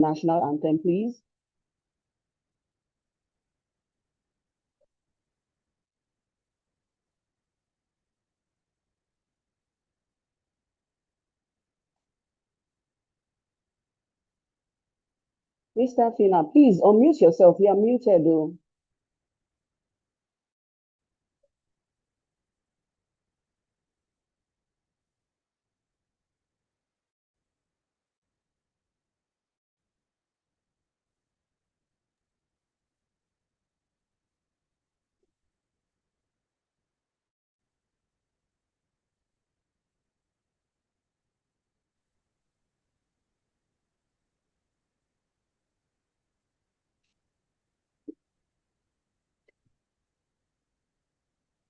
national anthem, please. Mr. Fina, please unmute yourself. You are muted, though.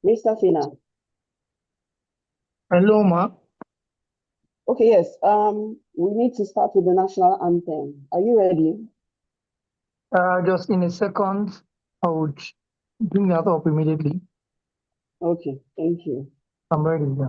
Mr. Fina. Hello, ma. Okay, yes. We need to start with the national anthem. Are you ready? Just in a second, I would bring that up immediately. Okay, thank you. I'm ready. Yeah.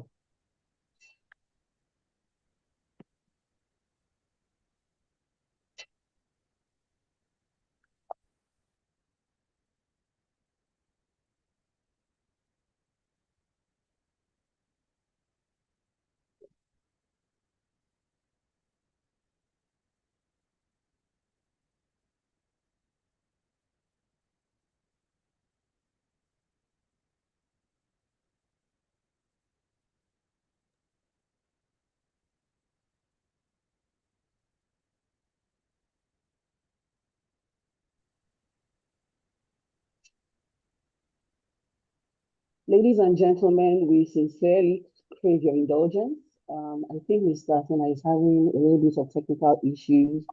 Ladies and gentlemen, we sincerely crave your indulgence. I think Mr. Fina is having a little bit of technical issues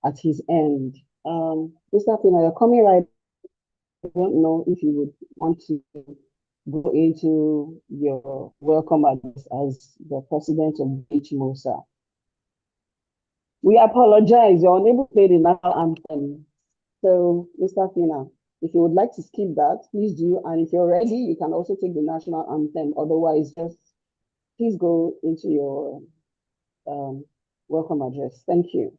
at his end. Mr. Fina, you're coming right. I don't know if you would want to go into your welcome address as the president of BHMOSA. We apologize, you're unable to play the national anthem. So, Mr. Fina, if you would like to skip that, please do. And if you're ready, you can also take the national anthem. Otherwise, just please go into your welcome address. Thank you.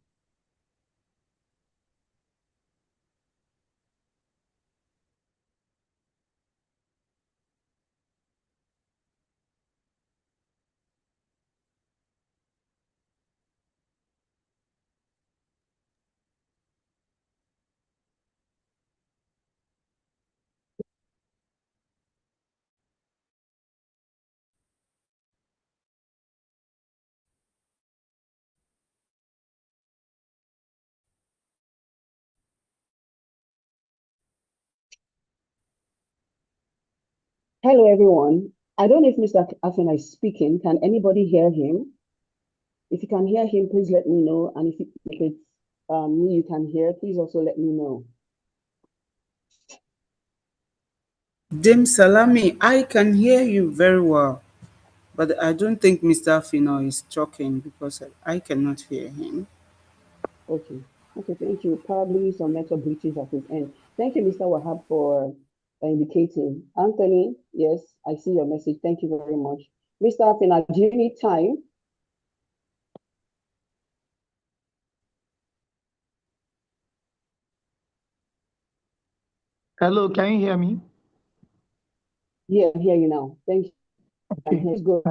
Hello, everyone. I don't know if Mr. Afena is speaking. Can anybody hear him? If you can hear him, please let me know. And if it's me you can hear, please also let me know. Dame Salami, I can hear you very well, but I don't think Mr. Fino is talking because I cannot hear him. Okay. Okay, thank you. Probably some network glitches at his end. Thank you, Mr. Wahab, for indicating. Anthony, yes, I see your message. Thank you very much. Mr. Afena, do you need time? Hello, can you hear me? Yeah, I hear you now. Thank you. Okay. Let's go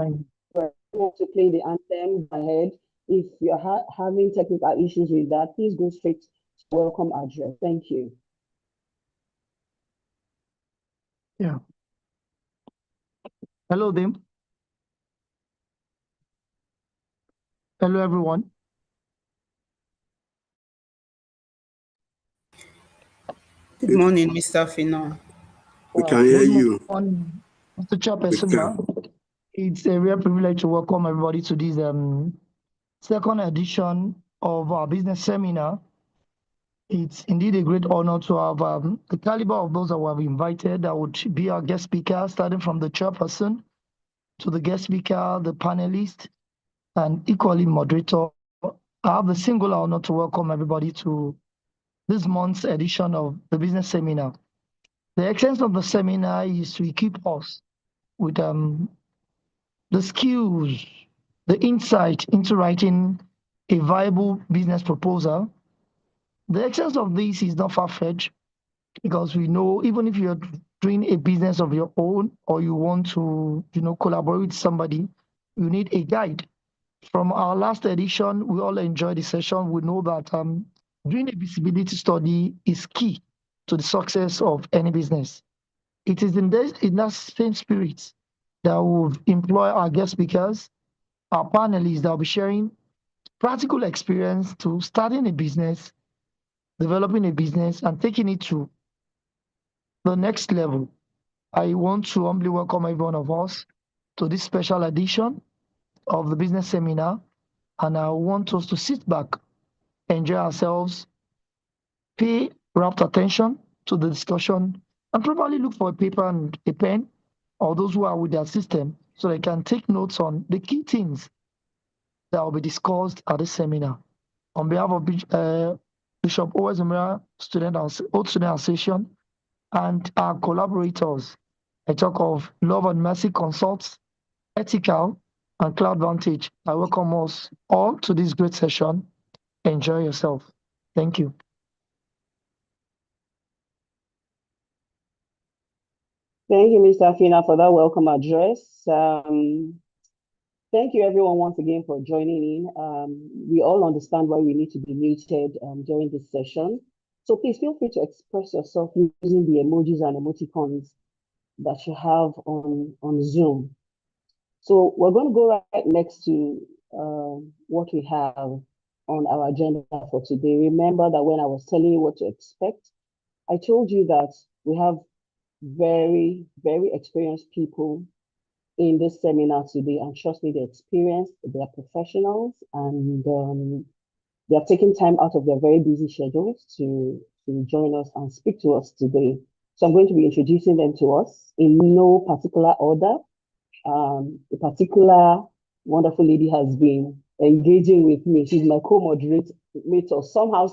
to play the anthem ahead. If you're having technical issues with that, please go straight to welcome address. Thank you. Yeah. Hello, Dame. Hello, everyone. Good morning, Mr. Fino. We can hear you. Mr. Chairperson, it's a real privilege to welcome everybody to this second edition of our business seminar. It's indeed a great honor to have the caliber of those that we have invited that would be our guest speaker, starting from the chairperson to the guest speaker, the panelist, and equally moderator. I have the singular honor to welcome everybody to this month's edition of the business seminar. The essence of the seminar is to equip us with the skills, the insight into writing a viable business proposal The essence of this is not far-fetched because we know even if you're doing a business of your own or you want to, collaborate with somebody, you need a guide. From our last edition, we all enjoyed the session. We know that doing a visibility study is key to the success of any business. It is in that same spirit that we'll employ our guest speakers, our panelists that will be sharing practical experience to starting a business, developing a business, and taking it to the next level. I want to humbly welcome every one of us to this special edition of the business seminar, and I want us to sit back, enjoy ourselves, pay rapt attention to the discussion, and probably look for a paper and a pen, or those who are with their system, so they can take notes on the key things that will be discussed at this seminar. On behalf of Bishop Owezumira Old Student Association and our collaborators, I talk of Love and Mercy Consults, Ethical, and Cloud Vantage. I welcome us all to this great session. Enjoy yourself. Thank you. Thank you, Mr. Fina, for that welcome address. Thank you, everyone, once again for joining in. We all understand why we need to be muted during this session. So please feel free to express yourself using the emojis and emoticons that you have on Zoom. So we're going to go right next to what we have on our agenda for today. Remember that when I was telling you what to expect, I told you that we have very, very experienced people in this seminar today, and trust me, they're experienced, they're professionals, and they have taken time out of their very busy schedules to join us and speak to us today. So I'm going to be introducing them to us in no particular order. A particular wonderful lady has been engaging with me. She's my co-moderator. Somehow,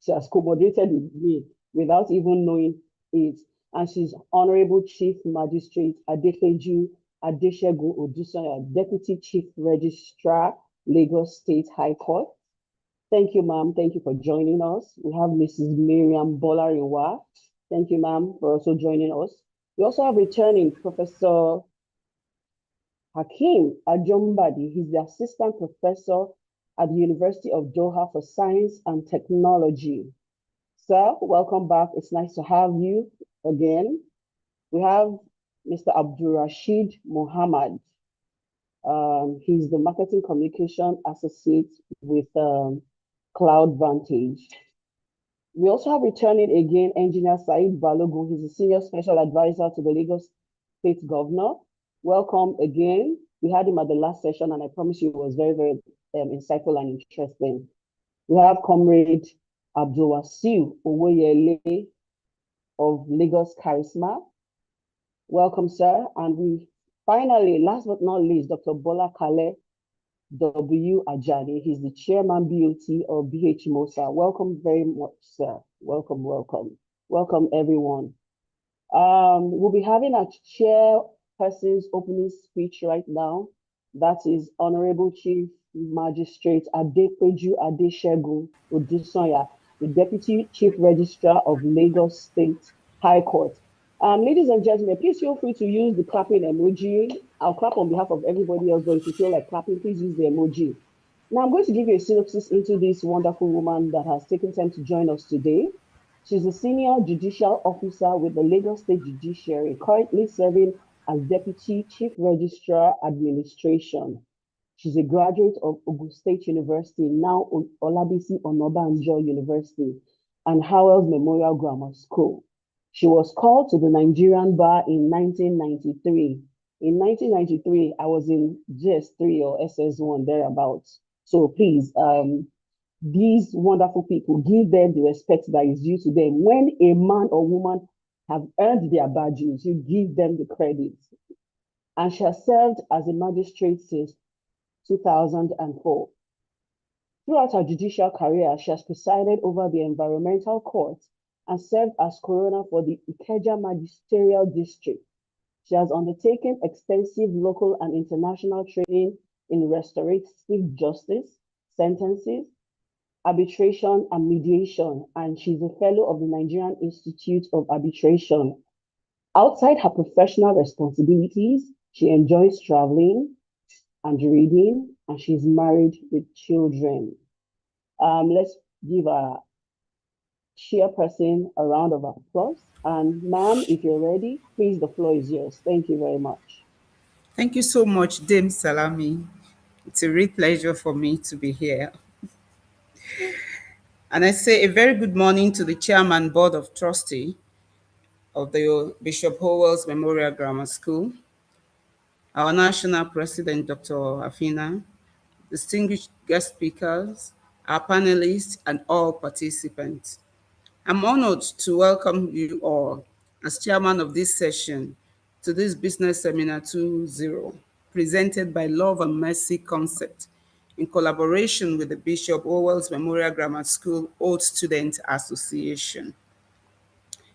she has co-moderated with me without even knowing it. And she's Honorable Chief Magistrate Adefeju Adeshegun Odusanya, Deputy Chief Registrar, Lagos State High Court. Thank you, ma'am. Thank you for joining us. We have Mrs. Miriam Bolarinwa. Thank you, ma'am, for also joining us. We also have returning Professor Hakeem Ajombadi. He's the Assistant Professor at the University of Doha for Science and Technology. Sir, welcome back. It's nice to have you again. We have Mr. Abdul Rashid Mohammed. He's the Marketing Communication Associate with Cloud Vantage. We also have returning again Engineer Saeed Balogun. He's a Senior Special Advisor to the Lagos State Governor. Welcome again. We had him at the last session, and I promise you it was very, very insightful and interesting. We have Comrade Abdul Wasiu Owoyele of Lagos Charisma. Welcome, sir. And we finally, last but not least, Dr. Bola Kale W. Ajani. He's the Chairman BOT of BHMOSA. Welcome very much, sir. Welcome, welcome. Welcome, everyone. We'll be having a chairperson's opening speech right now. That is Honorable Chief Magistrate Adefeju Adeshegun Odusanya, the Deputy Chief Registrar of Lagos State High Court. Ladies and gentlemen, please feel free to use the clapping emoji. I'll clap on behalf of everybody else, but if you feel like clapping, please use the emoji. Now, I'm going to give you a synopsis into this wonderful woman that has taken time to join us today. She's a senior judicial officer with the Lagos State Judiciary, currently serving as Deputy Chief Registrar Administration. She's a graduate of Ogun State University, now Olabisi Onabanjo University, and Howells Memorial Grammar School. She was called to the Nigerian bar in 1993. In 1993, I was in GS3 or SS1, thereabouts. So please, these wonderful people, give them the respect that is due to them. When a man or woman have earned their badges, you give them the credit. And she has served as a magistrate since 2004. Throughout her judicial career, she has presided over the Environmental Court and served as coroner for the Ikeja Magisterial District. She has undertaken extensive local and international training in restorative justice, sentences, arbitration and mediation, and she's a fellow of the Nigerian Institute of Arbitration. Outside her professional responsibilities, she enjoys traveling and reading, and she's married with children. Let's give our chairperson a round of applause. And ma'am, if you're ready, please, the floor is yours. Thank you very much. Thank you so much, Dame Salami. It's a real pleasure for me to be here. And I say a very good morning to the Chairman Board of Trustee of the Bishop Howells Memorial Grammar School, our National President, Dr. Afina, distinguished guest speakers, our panelists, and all participants. I'm honored to welcome you all as chairman of this session to this Business Seminar 2.0, presented by Love and Mercy Concept in collaboration with the Bishop Howells Memorial Grammar School Old Student Association.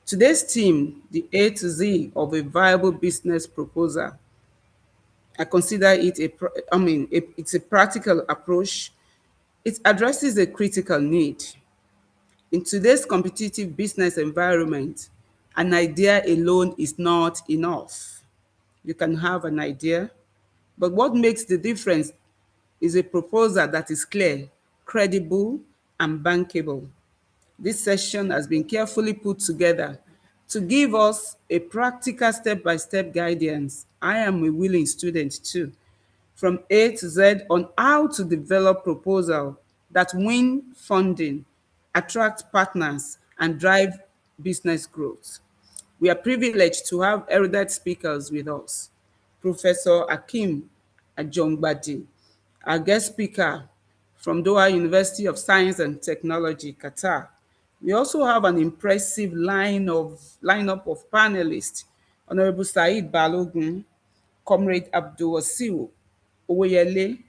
Today's theme, the A to Z of a viable business proposal. I consider it it's a practical approach. It addresses a critical need. In today's competitive business environment, an idea alone is not enough. You can have an idea, but what makes the difference is a proposal that is clear, credible, and bankable. This session has been carefully put together to give us a practical step-by-step guidance. I am a willing student too, from A to Z on how to develop proposal that win funding, attract partners, and drive business growth. We are privileged to have erudite speakers with us. Professor Akim Ajongbadi, our guest speaker from Doha University of Science and Technology, Qatar. We also have an impressive lineup of panelists. Honorable Said Balogun, Comrade Abdul Wasiu Owoyele,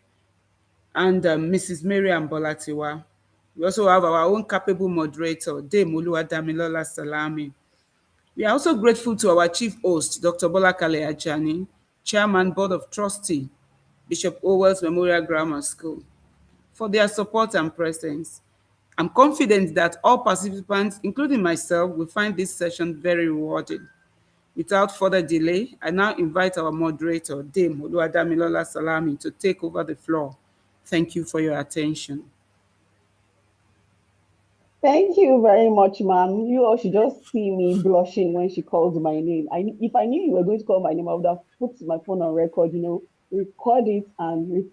and Mrs. Miriam Bolatiwa. We also have our own capable moderator, Dame Oluwadamilola Salami. We are also grateful to our chief host, Dr. Bola Kale Ajani, Chairman, Board of Trustee, Bishop Howells Memorial Grammar School, for their support and presence. I'm confident that all participants, including myself, will find this session very rewarding. Without further delay, I now invite our moderator, Dame Oluwadamilola Salami, to take over the floor. Thank you for your attention. Thank you very much, ma'am. You all should just see me blushing when she calls my name. If I knew you were going to call my name, I would have put my phone on record, record it and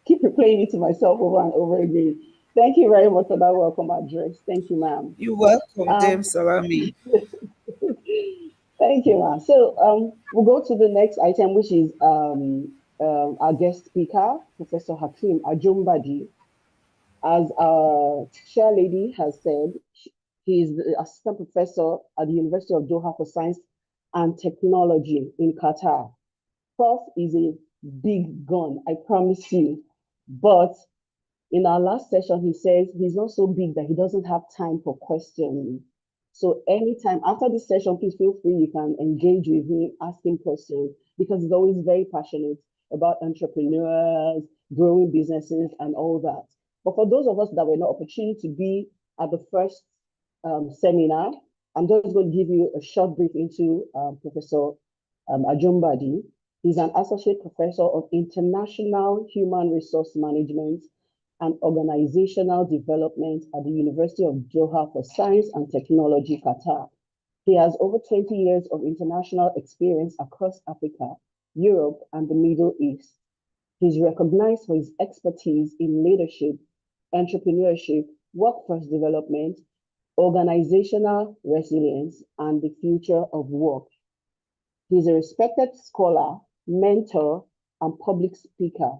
keep replaying it to myself over and over again. Thank you very much for that welcome address. Thank you, ma'am. You're welcome, Dame Salami. Thank you, ma'am. So we'll go to the next item, which is our guest speaker, Professor Hakeem Ajongbadi. As our chair lady has said, he is the assistant professor at the University of Doha for Science and Technology in Qatar. Prof is a big gun, I promise you. But in our last session, he says he's not so big that he doesn't have time for questions. So anytime after this session, please feel free, you can engage with him, ask him questions, because he's always very passionate about entrepreneurs, growing businesses, and all that. But for those of us that were not opportunity to be at the first seminar, I'm just going to give you a short brief into Professor Ajongbadi. He's an associate professor of international human resource management and organizational development at the University of Doha for Science and Technology, Qatar. He has over 20 years of international experience across Africa, Europe, and the Middle East. He's recognized for his expertise in leadership, entrepreneurship, workforce development, organizational resilience, and the future of work. He's a respected scholar, mentor, and public speaker.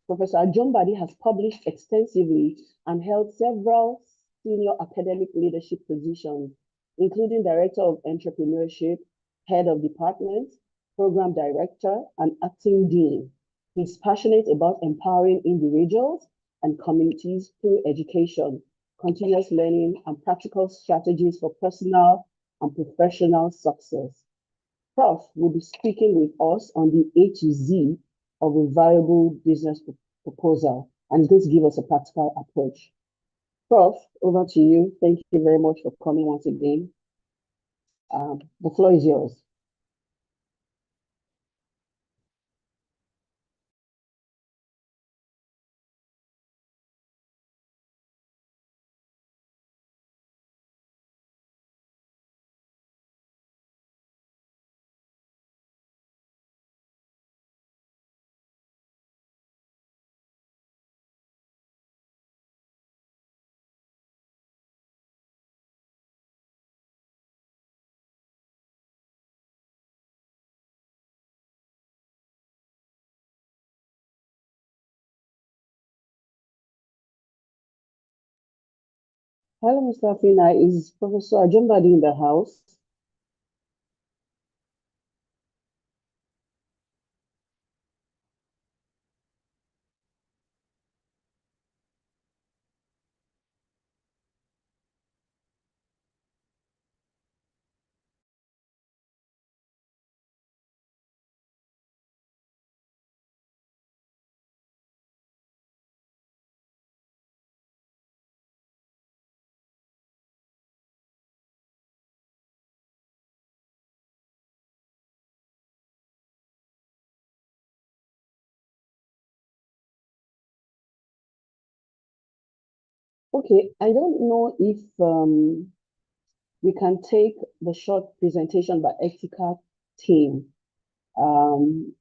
Professor Ajongbadi has published extensively and held several senior academic leadership positions, including Director of Entrepreneurship, Head of Department, Program Director, and Acting Dean. He's passionate about empowering individuals and communities through education, continuous learning, and practical strategies for personal and professional success. Prof will be speaking with us on the A to Z of a viable business proposal, and he's going to give us a practical approach. Prof, over to you. Thank you very much for coming once again. The floor is yours. Hello, Mr. Fina. Is Professor Ajumbadi in the house? Okay, I don't know if we can take the short presentation by ethical team.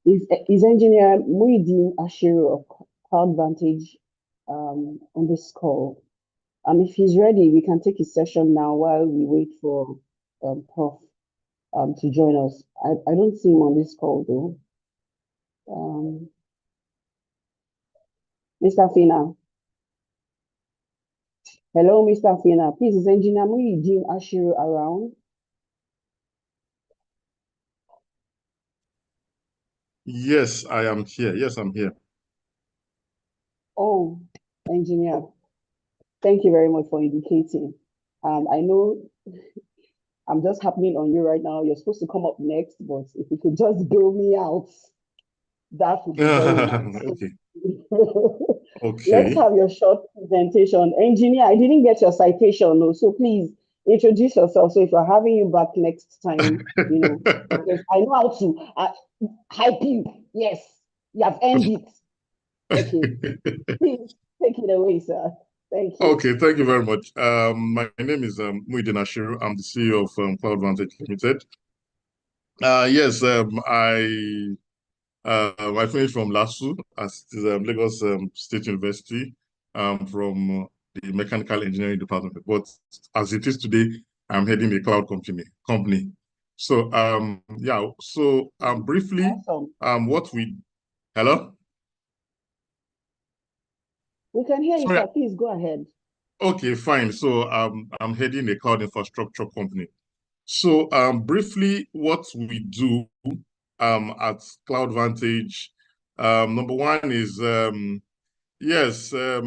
Is engineer Muideen Ashiru of Cloud Vantage on this call? If he's ready, we can take his session now while we wait for Prof to join us. I don't see him on this call though. Mr. Fina. Hello, Mr. Fina. Please, is engineer Muideen Ashiru around? Yes, I am here. Yes, I'm here. Oh, engineer, thank you very much for indicating. I know I'm just happening on you right now. You're supposed to come up next, but if you could just bail me out, that would be very nice. Okay. Let's Okay. have your short presentation. Engineer, I didn't get your citation, no, so please introduce yourself. So if we're having you back next time, because I know how to hype you. Yes, you have earned it. Okay, please take it away, sir. Thank you. Okay, thank you very much. My name is Muideen Ashiru. I'm the CEO of Cloud Vantage Limited. Yes, I finished from LASU at Lagos State University from the Mechanical Engineering Department. But as it is today, I'm heading a cloud company. So yeah, so briefly, Awesome. what we hello? We can hear you, Sorry. sir. Please go ahead. Okay, fine. So I'm heading a cloud infrastructure company. So briefly, what we do at Cloud Vantage, number one is yes, I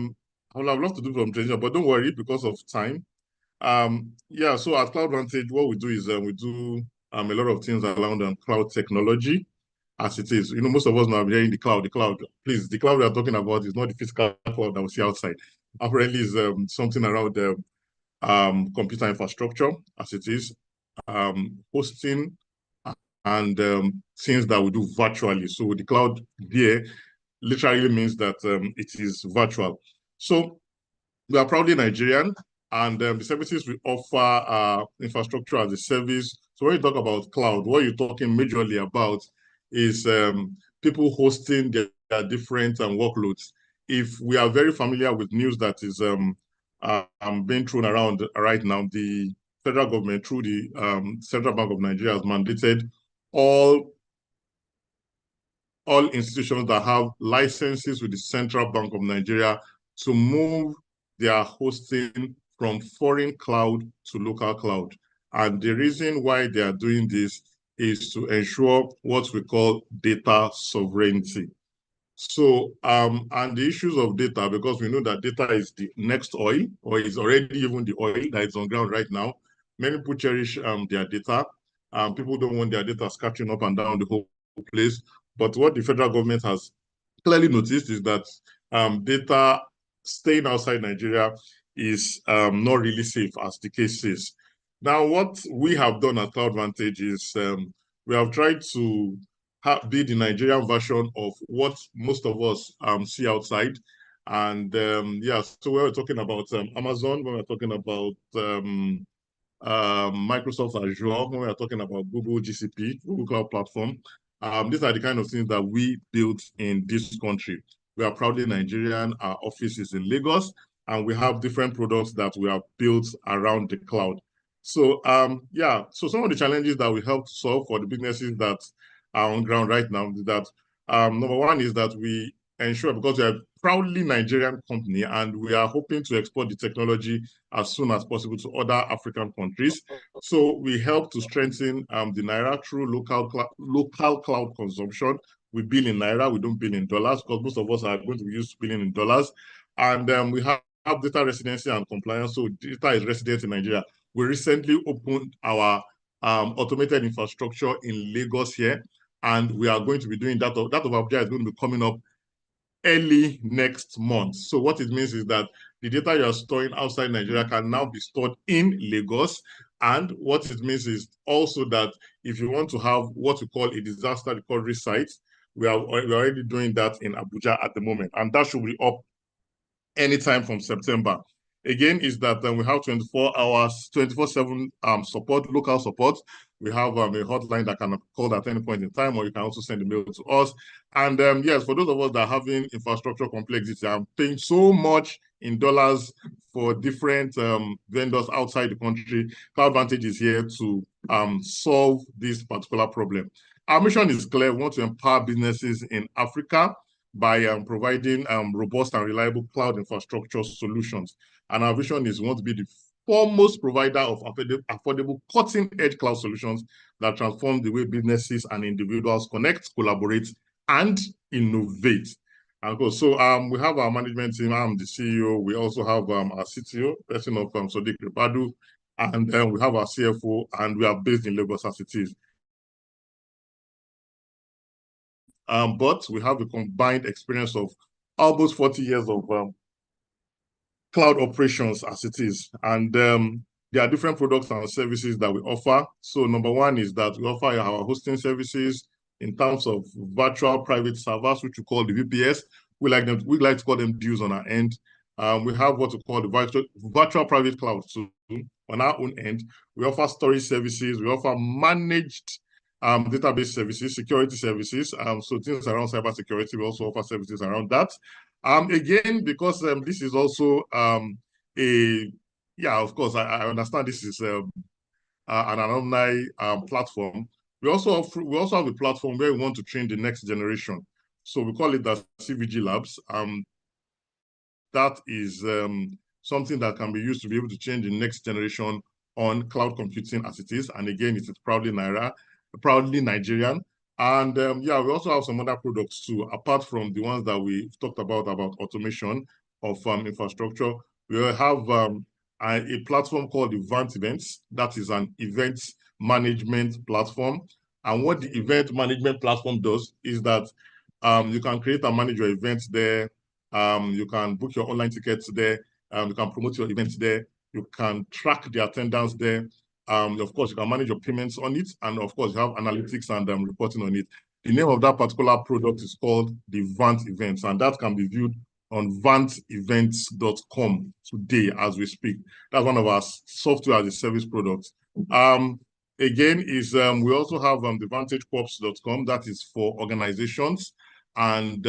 would have loved to do from transition, but don't worry because of time. Yeah, so at Cloud Vantage, what we do is we do a lot of things around cloud technology as it is. Most of us now are hearing the cloud. The cloud, please, the cloud we are talking about is not the physical cloud that we see outside. Apparently, is something around the computer infrastructure as it is, hosting and things that we do virtually. So the cloud there literally means that it is virtual. So we are proudly Nigerian, and the services we offer are infrastructure as a service. So when you talk about cloud, what you're talking majorly about is people hosting their different workloads. If we are very familiar with news that is being thrown around right now, the federal government through the Central Bank of Nigeria has mandated all institutions that have licenses with the Central Bank of Nigeria to move their hosting from foreign cloud to local cloud. And the reason why they are doing this is to ensure what we call data sovereignty. So, and the issues of data, because we know that data is the next oil, or is already even the oil that is on ground right now. Many people cherish their data. People don't want their data scattering up and down the whole place. But what the federal government has clearly noticed is that data staying outside Nigeria is not really safe, as the case is. Now, what we have done at CloudVantage is we have tried to be the Nigerian version of what most of us see outside. And yeah, so when we're talking about Amazon, when we're talking about Microsoft Azure, when we're talking about Google GCP, Google Cloud Platform, these are the kind of things that we built in this country. We are proudly Nigerian. Our office is in Lagos, and we have different products that we have built around the cloud. So yeah, so some of the challenges that we help solve for the businesses that are on ground right now is that number one is that we ensure, because we are proudly Nigerian company and we are hoping to export the technology as soon as possible to other African countries. So we help to strengthen the Naira through local cloud consumption. We bill in Naira, we don't bill in dollars, because most of us are going to be used to billing in dollars. And we have data residency and compliance, so data is resident in Nigeria. We recently opened our automated infrastructure in Lagos here, and we are going to be doing that. That of Abuja is going to be coming up early next month. So what it means is that the data you're storing outside Nigeria can now be stored in Lagos. And what it means is also that if you want to have what we call a disaster recovery site, we're already doing that in Abuja at the moment. And that should be up anytime from September. Again, is that we have 24 hours, 24/7 support, local support. We have a hotline that can be called at any point in time, or you can also send a mail to us. And yes, for those of us that are having infrastructure complexity, I'm paying so much in dollars for different vendors outside the country, CloudVantage is here to solve this particular problem. Our mission is clear. We want to empower businesses in Africa by providing robust and reliable cloud infrastructure solutions. And our vision is we want to be the foremost provider of affordable cutting-edge cloud solutions that transform the way businesses and individuals connect, collaborate, and innovate. And so we have our management team. I'm the CEO. We also have our CTO, person of Sodiq Ribadu, and then we have our CFO, and we are based in Lagos as it is. But we have a combined experience of almost 40 years of cloud operations as it is. And there are different products and services that we offer. So number one is that we offer our hosting services in terms of virtual private servers, which we call the VPS. We like to call them dues on our end. We have what we call the virtual private cloud. So on our own end, we offer storage services. We offer managed database services, security services. So things around cybersecurity, we also offer services around that. Again, because this is also of course, I understand this is an alumni platform. We also have a platform where we want to train the next generation. So we call it the CVG Labs. That is something that can be used to be able to change the next generation on cloud computing as it is. And again, it is proudly Nigerian. And yeah, we also have some other products too, apart from the ones that we talked about automation of infrastructure. We have a platform called Event Events. That is an event management platform. And what the event management platform does is that you can create and manage your events there. You can book your online tickets there. You can promote your events there. You can track the attendance there. Of course, you can manage your payments on it. And of course, you have analytics and reporting on it. The name of that particular product is called the Vant Events, and that can be viewed on vantevents.com today as we speak. That's one of our software as a service products. Again, we also have the vantagecorps.com. That is for organizations and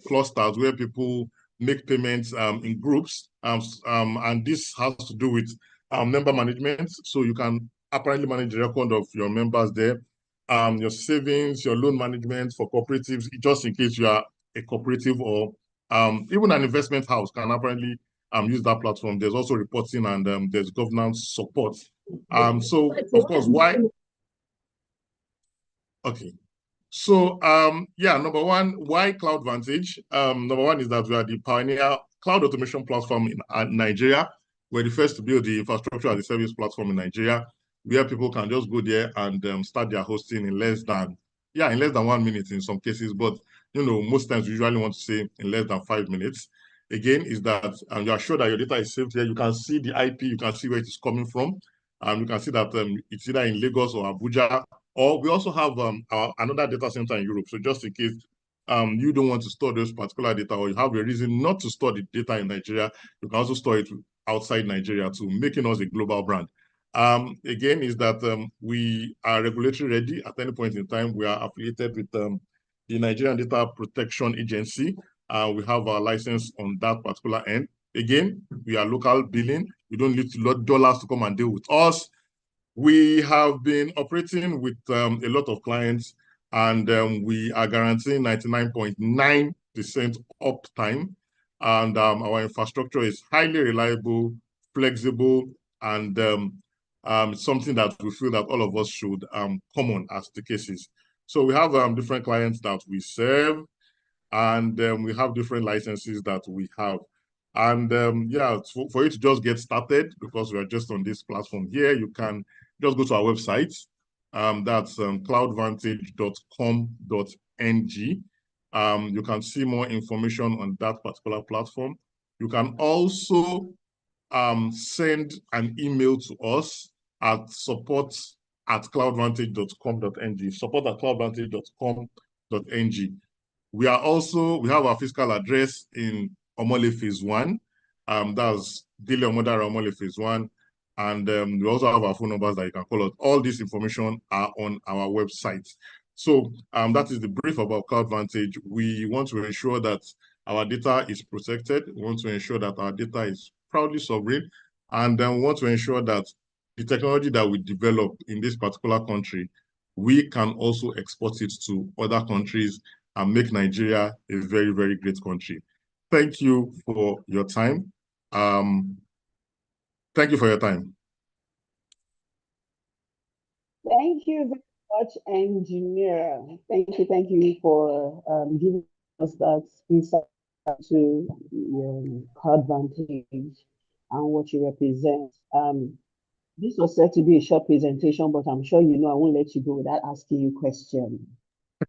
clusters where people make payments in groups. And this has to do with member management. So you can apparently manage the record of your members there, your savings, your loan management for cooperatives, just in case you are a cooperative or even an investment house can apparently use that platform. There's also reporting and there's governance support. So of course, why? Okay. So yeah, number one, why CloudVantage? Number one is that we are the pioneer cloud automation platform in Nigeria. We're the first to build the infrastructure as a service platform in Nigeria, where people can just go there and start their hosting in less than 1 minute in some cases. But you know, most times we usually want to say in less than 5 minutes. again, is that you are sure that your data is saved here. You can see the IP, you can see where it is coming from. You can see that it's either in Lagos or Abuja, or we also have another data center in Europe. So just in case you don't want to store those particular data, or you have a reason not to store the data in Nigeria, you can also store it outside Nigeria too, making us a global brand. Again, is that we are regulatory ready at any point in time. We are affiliated with the Nigerian Data Protection Agency. We have our license on that particular end. Again, we are local billing. We don't need dollars to come and deal with us. We have been operating with a lot of clients, and we are guaranteeing 99.9% uptime. And our infrastructure is highly reliable, flexible, and something that we feel that all of us should come on as the case is. So we have different clients that we serve, and we have different licenses that we have. And yeah, for you to just get started, because we are just on this platform here, you can just go to our website. That's cloudvantage.com.ng. You can see more information on that particular platform. You can also send an email to us at support@cloudvantage.com.ng, support@cloudvantage.com.ng. We have our physical address in Omole Phase 1. That's Dile Omodara Omole Phase 1. And we also have our phone numbers that you can call us. All this information are on our website. So that is the brief about CloudVantage. We want to ensure that our data is protected. We want to ensure that our data is proudly sovereign. And then we want to ensure that the technology that we develop in this particular country, we can also export it to other countries and make Nigeria a very, very great country. Thank you for your time. Thank you for your time. Thank you very much, engineer. Thank you for giving us that insight to your CloudVantage and what you represent. This was said to be a short presentation, but I'm sure you know I won't let you go without asking you questions.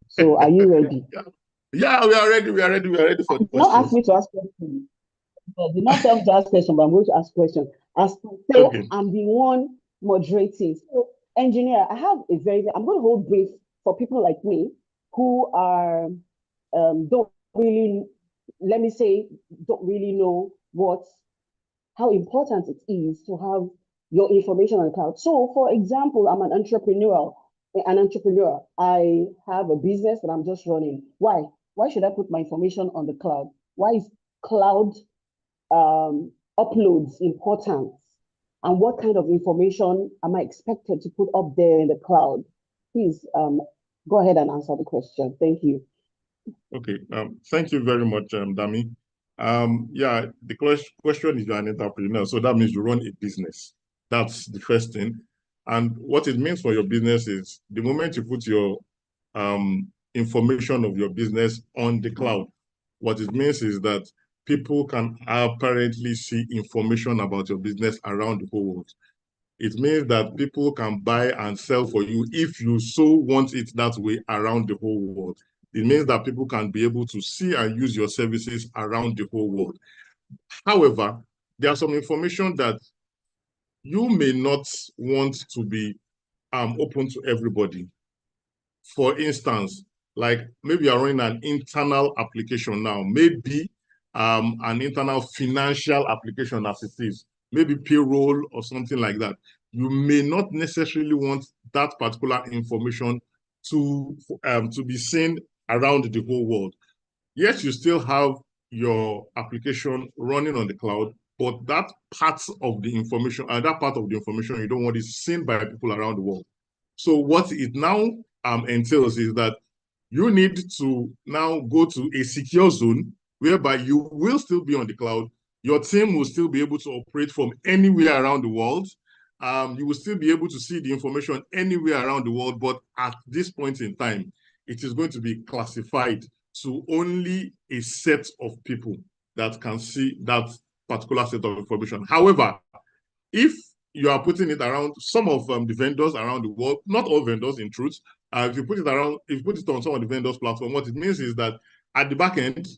So are you ready? Yeah, we are ready. We are ready for the questions. Not ask me to ask questions. Do not tell me to ask questions, but I'm going to ask questions. As to say, okay. I'm the one moderating. So, engineer, I'm going to hold brief for people like me who are don't really know how important it is to have your information on the cloud. So, for example, I'm an entrepreneur. I have a business that I'm just running. Why? Why should I put my information on the cloud? Why is cloud uploads important? And what kind of information am I expected to put up there in the cloud? Please go ahead and answer the question. Thank you. Okay, thank you very much, Dami. Yeah, the question is you're an entrepreneur, so that means you run a business. That's the first thing. And what it means for your business is the moment you put your information of your business on the cloud, what it means is that people can apparently see information about your business around the whole world. It means that people can buy and sell for you if you so want it that way around the whole world. It means that people can be able to see and use your services around the whole world. However, there are some information that you may not want to be open to everybody. For instance, like maybe you're running an internal application now, maybe an internal financial application as it is, maybe payroll or something like that. You may not necessarily want that particular information to be seen around the whole world. Yes, you still have your application running on the cloud, but that part of the information, you don't want is seen by people around the world. So what it now entails is that you need to now go to a secure zone whereby you will still be on the cloud. Your team will still be able to operate from anywhere around the world. You will still be able to see the information anywhere around the world, but at this point in time, it is going to be classified to only a set of people that can see that particular set of information. However, if you are putting it around some of the vendors around the world, not all vendors in truth, if you put it on some of the vendors' platform, what it means is that at the back end,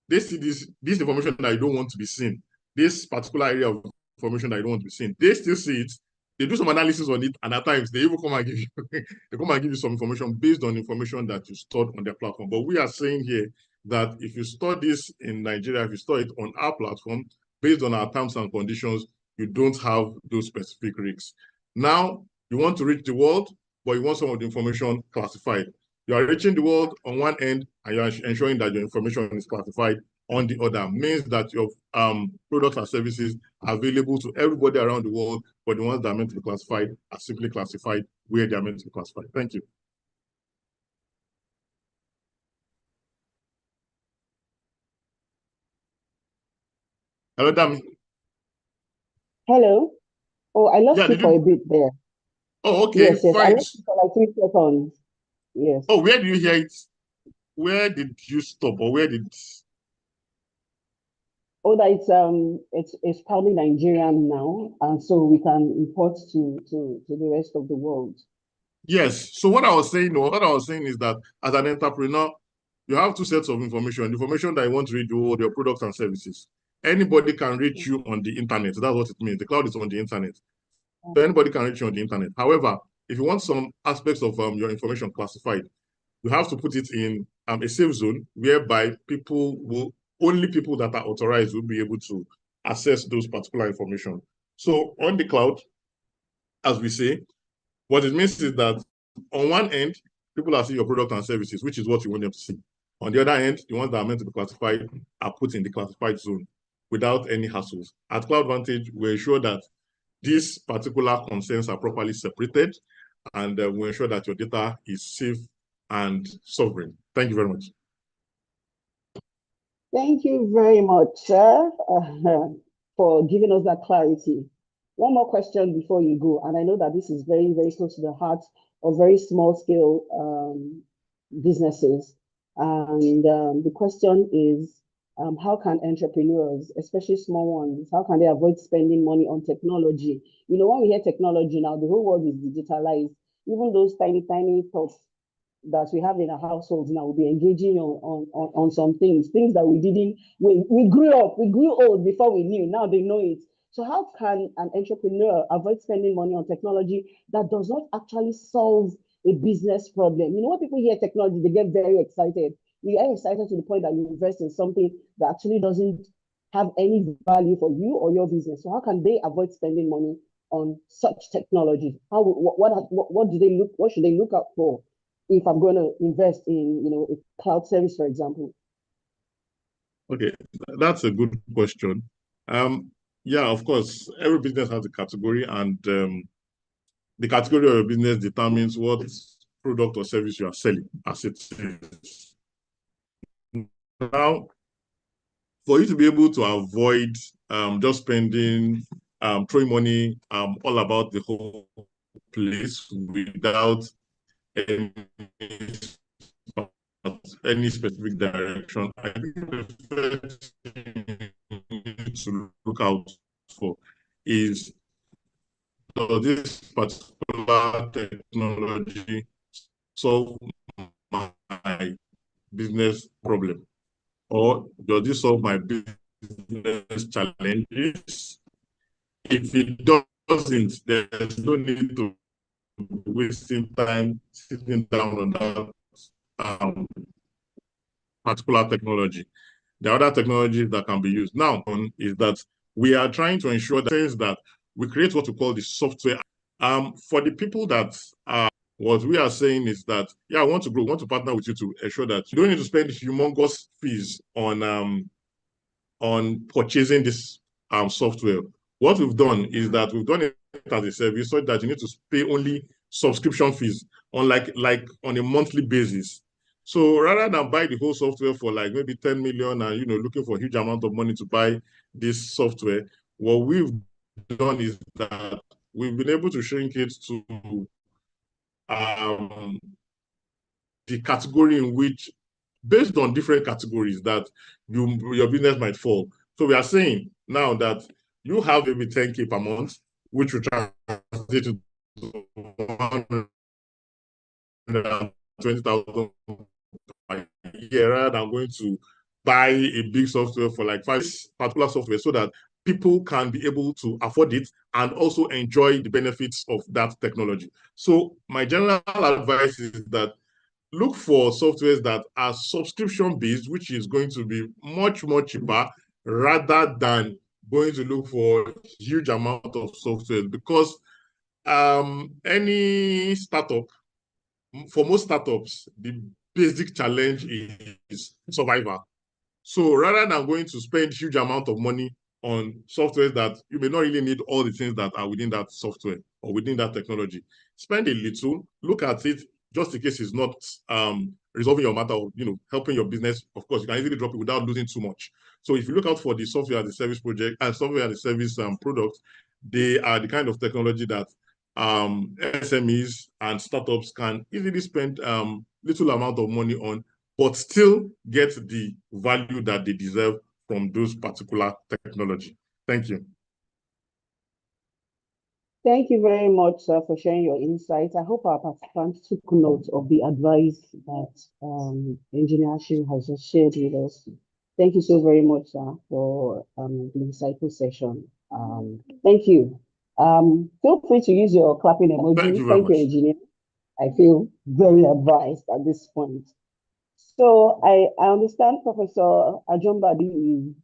they see this information that you don't want to be seen, this particular area of information that you don't want to be seen. They still see it. They do some analysis on it, and at times they even come and give you they come and give you some information based on information that you stored on their platform. But we are saying here that if you store this in Nigeria, if you store it on our platform, based on our terms and conditions, you don't have those specific risks. Now, you want to reach the world, but you want some of the information classified. You are reaching the world on one end, and you are ensuring that your information is classified on the other. Means that your products and services are available to everybody around the world, but the ones that are meant to be classified are simply classified where they are meant to be classified. Thank you. Hello, Dami. Hello. Oh, I lost you for a bit there. Oh, okay, yes, fine. I lost you for like 3 seconds. Yes. Oh, where do you hear it? Where did you stop, or where did? Oh, that it's probably Nigerian now, and so we can import to the rest of the world. Yes. So what I was saying is that as an entrepreneur, you have two sets of information. The information that you want to read your products and services. Anybody can reach you on the internet. That's what it means. The cloud is on the internet. So anybody can reach you on the internet. However, if you want some aspects of your information classified, you have to put it in a safe zone whereby only people that are authorized will be able to access those particular information. So on the cloud, as we say, what it means is that on one end, people are seeing your product and services, which is what you want them to see. On the other end, the ones that are meant to be classified are put in the classified zone without any hassles. At CloudVantage, we ensure that these particular concerns are properly separated, and we ensure that your data is safe and sovereign. Thank you very much. Thank you very much, sir, for giving us that clarity. One more question before you go, and I know that this is very, very close to the heart of very small scale businesses. And the question is, how can entrepreneurs, especially small ones, how can they avoid spending money on technology? You know, when we hear technology now, the whole world is digitalized. Even those tiny, tiny thoughts that we have in our households now will be engaging on some things that we grew old before we knew. Now they know it. So how can an entrepreneur avoid spending money on technology that does not actually solve a business problem? You know, when people hear technology, they get very excited. We are excited to the point that you invest in something that actually doesn't have any value for you or your business. So how can they avoid spending money on such technology? What should they look out for if I'm going to invest in, you know, a cloud service, for example? Okay, that's a good question. Yeah, of course, every business has a category, and the category of your business determines what product or service you are selling as it is. Now, for you to be able to avoid just spending, throwing money all about the whole place without any specific direction, I think the first thing you need to look out for is, does this particular technology solve my business problem? Or does this solve my business challenges? If it doesn't, there's no need to wasting time sitting down on that particular technology. The other technologies that can be used now is that we are trying to ensure that we create what we call the software. For the people that are, what we are saying is that, yeah, I want to grow, want to partner with you to ensure that you don't need to spend humongous fees on purchasing this software. What we've done is that we've done it as a service so that you need to pay only subscription fees on like on a monthly basis. So rather than buy the whole software for like maybe 10 million and, you know, looking for a huge amount of money to buy this software, what we've done is that we've been able to shrink it to the category in which, based on different categories that your business might fall. So we are saying now that you have maybe 10K per month, which will translate to 120,000 a year, rather than going to buy a big software for like 5 particular software so that people can be able to afford it and also enjoy the benefits of that technology. So my general advice is that look for softwares that are subscription-based, which is going to be much, much cheaper rather than going to look for huge amount of software, because any startup, for most startups, the basic challenge is survival. So rather than going to spend huge amount of money on software that you may not really need all the things that are within that software or within that technology, spend a little, look at it, just in case it's not resolving your matter or helping your business. Of course, you can easily drop it without losing too much. So if you look out for the software as a service project and software as a service product, they are the kind of technology that SMEs and startups can easily spend little amount of money on, but still get the value that they deserve from those particular technology. Thank you. Thank you very much, sir, for sharing your insights. I hope our participants took note of the advice that Engineer Ashu has just shared with us. Thank you so very much, sir, for the insightful session. Thank you. Feel free to use your clapping emoji. Thank you very much. Engineer. I feel very advised at this point. So I understand Professor Ajombadi is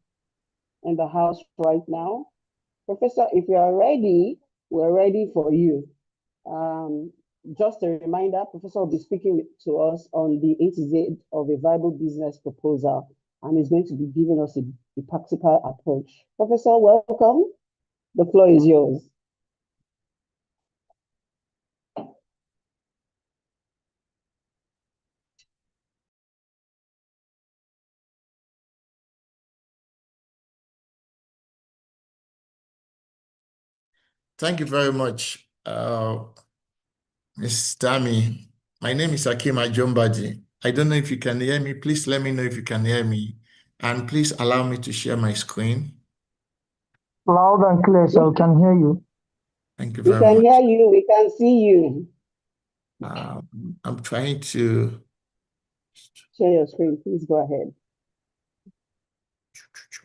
in the house right now. Professor, if you are ready, we're ready for you. Just a reminder, Professor will be speaking to us on the A to Z of a viable business proposal, and is going to be giving us a practical approach. Professor, welcome. The floor is yours. Thank you very much, Ms. Dami. My name is Akim Ajombadi. I don't know if you can hear me. Please let me know if you can hear me. And please allow me to share my screen. Loud and clear, so we can hear you. Thank you We very can much. hear you, we can see you. I'm trying to share your screen. Please go ahead.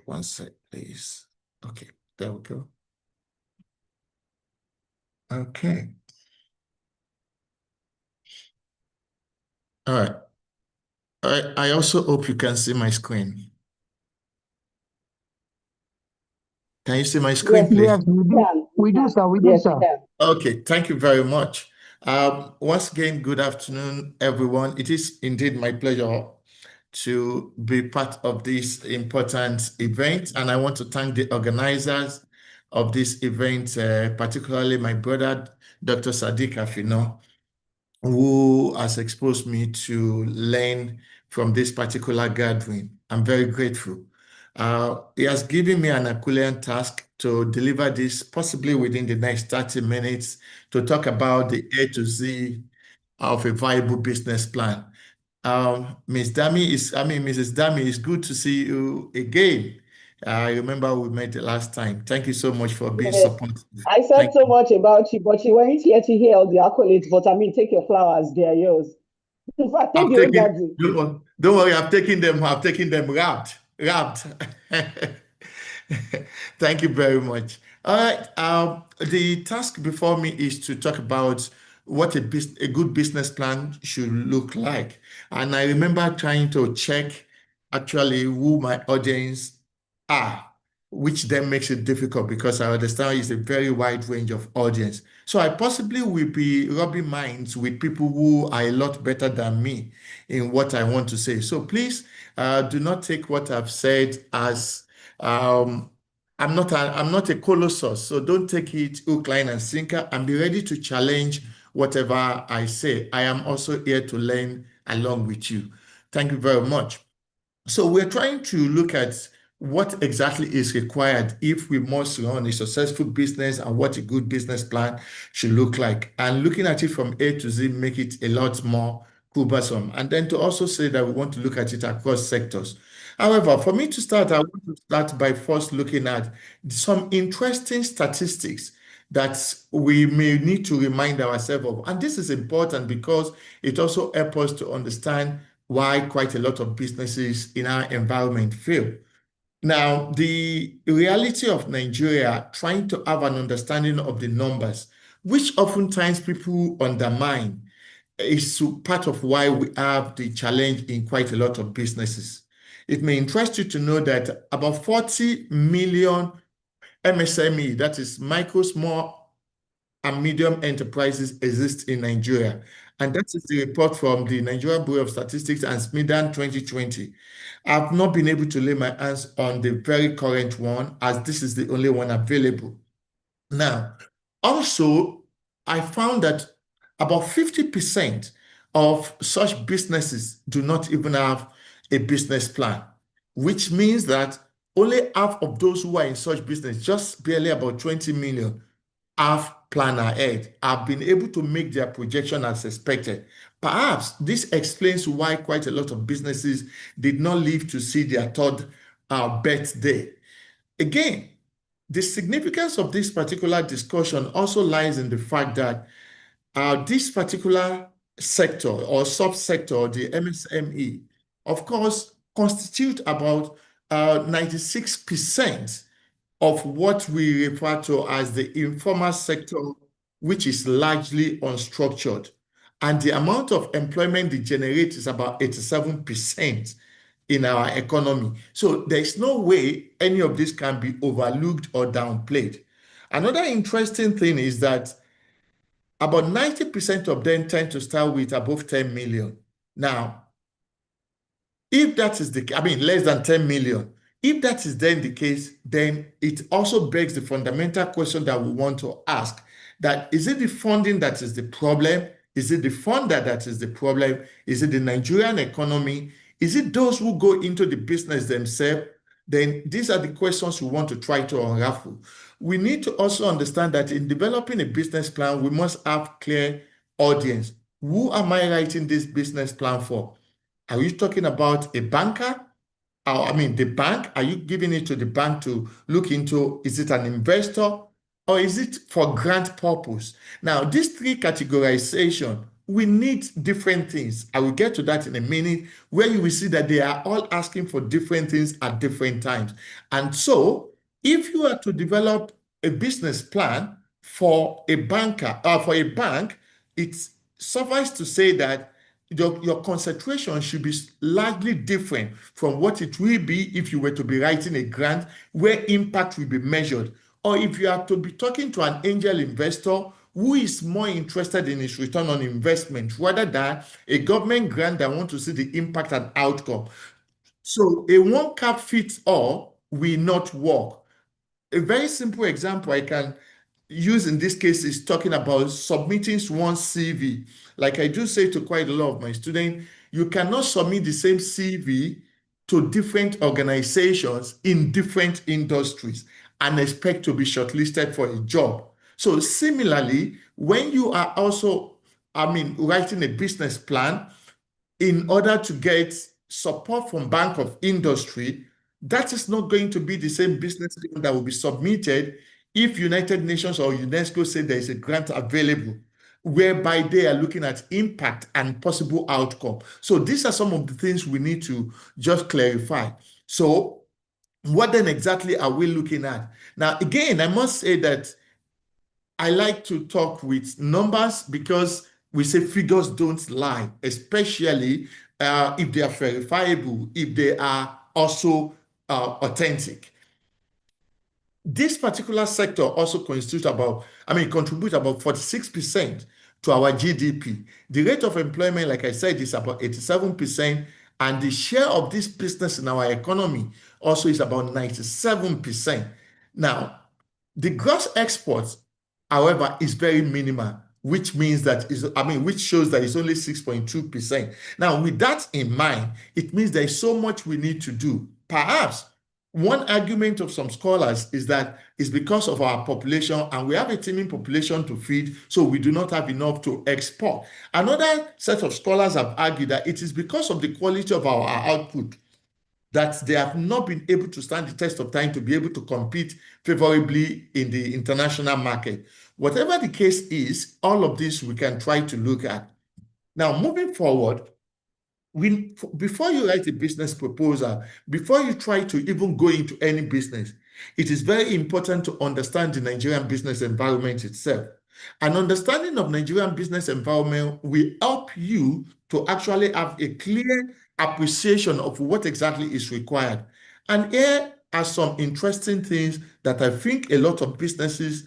One sec, please. Okay, there we go. Okay. All right. I also hope you can see my screen. Can you see my screen, Yes, please? Yes, we do, sir. We do, Yes, sir. we can. Okay, thank you very much. Once again, good afternoon, everyone. It is indeed my pleasure to be part of this important event, and I want to thank the organizers of this event, particularly my brother, Dr. Sadiq Afino, who has exposed me to learn from this particular gathering. I'm very grateful. He has given me an Herculean task to deliver this possibly within the next 30 minutes to talk about the A to Z of a viable business plan. Mrs. Dami, it's good to see you again. I remember we met the last time. Thank you so much for being supportive. I said so much about you, but you weren't here to hear all the accolades. But I mean, take your flowers, they are yours. In fact, take the garden. Don't worry, I've taken them wrapped. Thank you very much. All right. The task before me is to talk about what a good business plan should look like. And I remember trying to check actually who my audience are, which then makes it difficult because I understand it's a very wide range of audience. So I possibly will be rubbing minds with people who are a lot better than me in what I want to say. So please do not take what I've said as I'm not a colossus, so don't take it hook, line, and sinker, and be ready to challenge whatever I say. I am also here to learn along with you. Thank you very much. So we're trying to look at what exactly is required if we must run a successful business and what a good business plan should look like. And looking at it from A to Z make it a lot more cumbersome. And then to also say that we want to look at it across sectors. However, for me to start, I want to start by first looking at some interesting statistics that we may need to remind ourselves of. And this is important because it also helps us to understand why quite a lot of businesses in our environment fail. Now, the reality of Nigeria, trying to have an understanding of the numbers, which oftentimes people undermine, is part of why we have the challenge in quite a lot of businesses. It may interest you to know that about 40 million MSME, that is micro, small, and medium enterprises, exist in Nigeria. And that is the report from the Nigeria Bureau of Statistics and SMIDAN 2020. I've not been able to lay my hands on the very current one, as this is the only one available. Now, also, I found that about 50% of such businesses do not even have a business plan, which means that only half of those who are in such business, just barely about 20 million, have plan ahead, have been able to make their projection as expected. Perhaps this explains why quite a lot of businesses did not live to see their third birthday. Again, the significance of this particular discussion also lies in the fact that this particular sector or subsector, the MSME, of course, constitute about 96% of what we refer to as the informal sector, which is largely unstructured. And the amount of employment it generates is about 87% in our economy. So there's no way any of this can be overlooked or downplayed. Another interesting thing is that about 90% of them tend to start with above 10 million. Now, if that is less than 10 million, if that is then the case, then it also begs the fundamental question that we want to ask, that is it the funding that is the problem? Is it the funder that is the problem? Is it the Nigerian economy? Is it those who go into the business themselves? Then these are the questions we want to try to unravel. We need to also understand that in developing a business plan, we must have clear audience. Who am I writing this business plan for? Are you talking about a banker? The bank? Are you giving it to the bank to look into? Is it an investor? Or is it for grant purpose? Now, these three categorization, we need different things. I will get to that in a minute, where you will see that they are all asking for different things at different times. And so, if you are to develop a business plan for a banker or for a bank, it's suffice to say that your concentration should be largely different from what it will be if you were to be writing a grant where impact will be measured, or if you are to be talking to an angel investor who is more interested in its return on investment rather than a government grant that wants to see the impact and outcome. So a one cap fits all will not work. A very simple example I can use in this case is talking about submitting one's CV. Like I do say to quite a lot of my students, you cannot submit the same CV to different organizations in different industries and expect to be shortlisted for a job. So similarly, when you are also, writing a business plan in order to get support from Bank of Industry, that is not going to be the same business plan that will be submitted if United Nations or UNESCO say there is a grant available, whereby they are looking at impact and possible outcome. So these are some of the things we need to just clarify. So what then exactly are we looking at? Now, again, I must say that I like to talk with numbers because we say figures don't lie, especially if they are verifiable, if they are also authentic. This particular sector also contributes about 46% to our GDP. The rate of employment, like I said, is about 87%, and the share of this business in our economy also is about 97%. Now, the gross exports, however, is very minimal, which means that which shows that it's only 6.2%. Now, with that in mind, it means there is so much we need to do. Perhaps one argument of some scholars is that it's because of our population and we have a teeming population to feed, so we do not have enough to export. Another set of scholars have argued that it is because of the quality of our output that they have not been able to stand the test of time to be able to compete favorably in the international market. Whatever the case is, all of this we can try to look at. Now, moving forward, before you write a business proposal, before you try to even go into any business, it is very important to understand the Nigerian business environment itself. An understanding of Nigerian business environment will help you to actually have a clear appreciation of what exactly is required. And here are some interesting things that I think a lot of businesses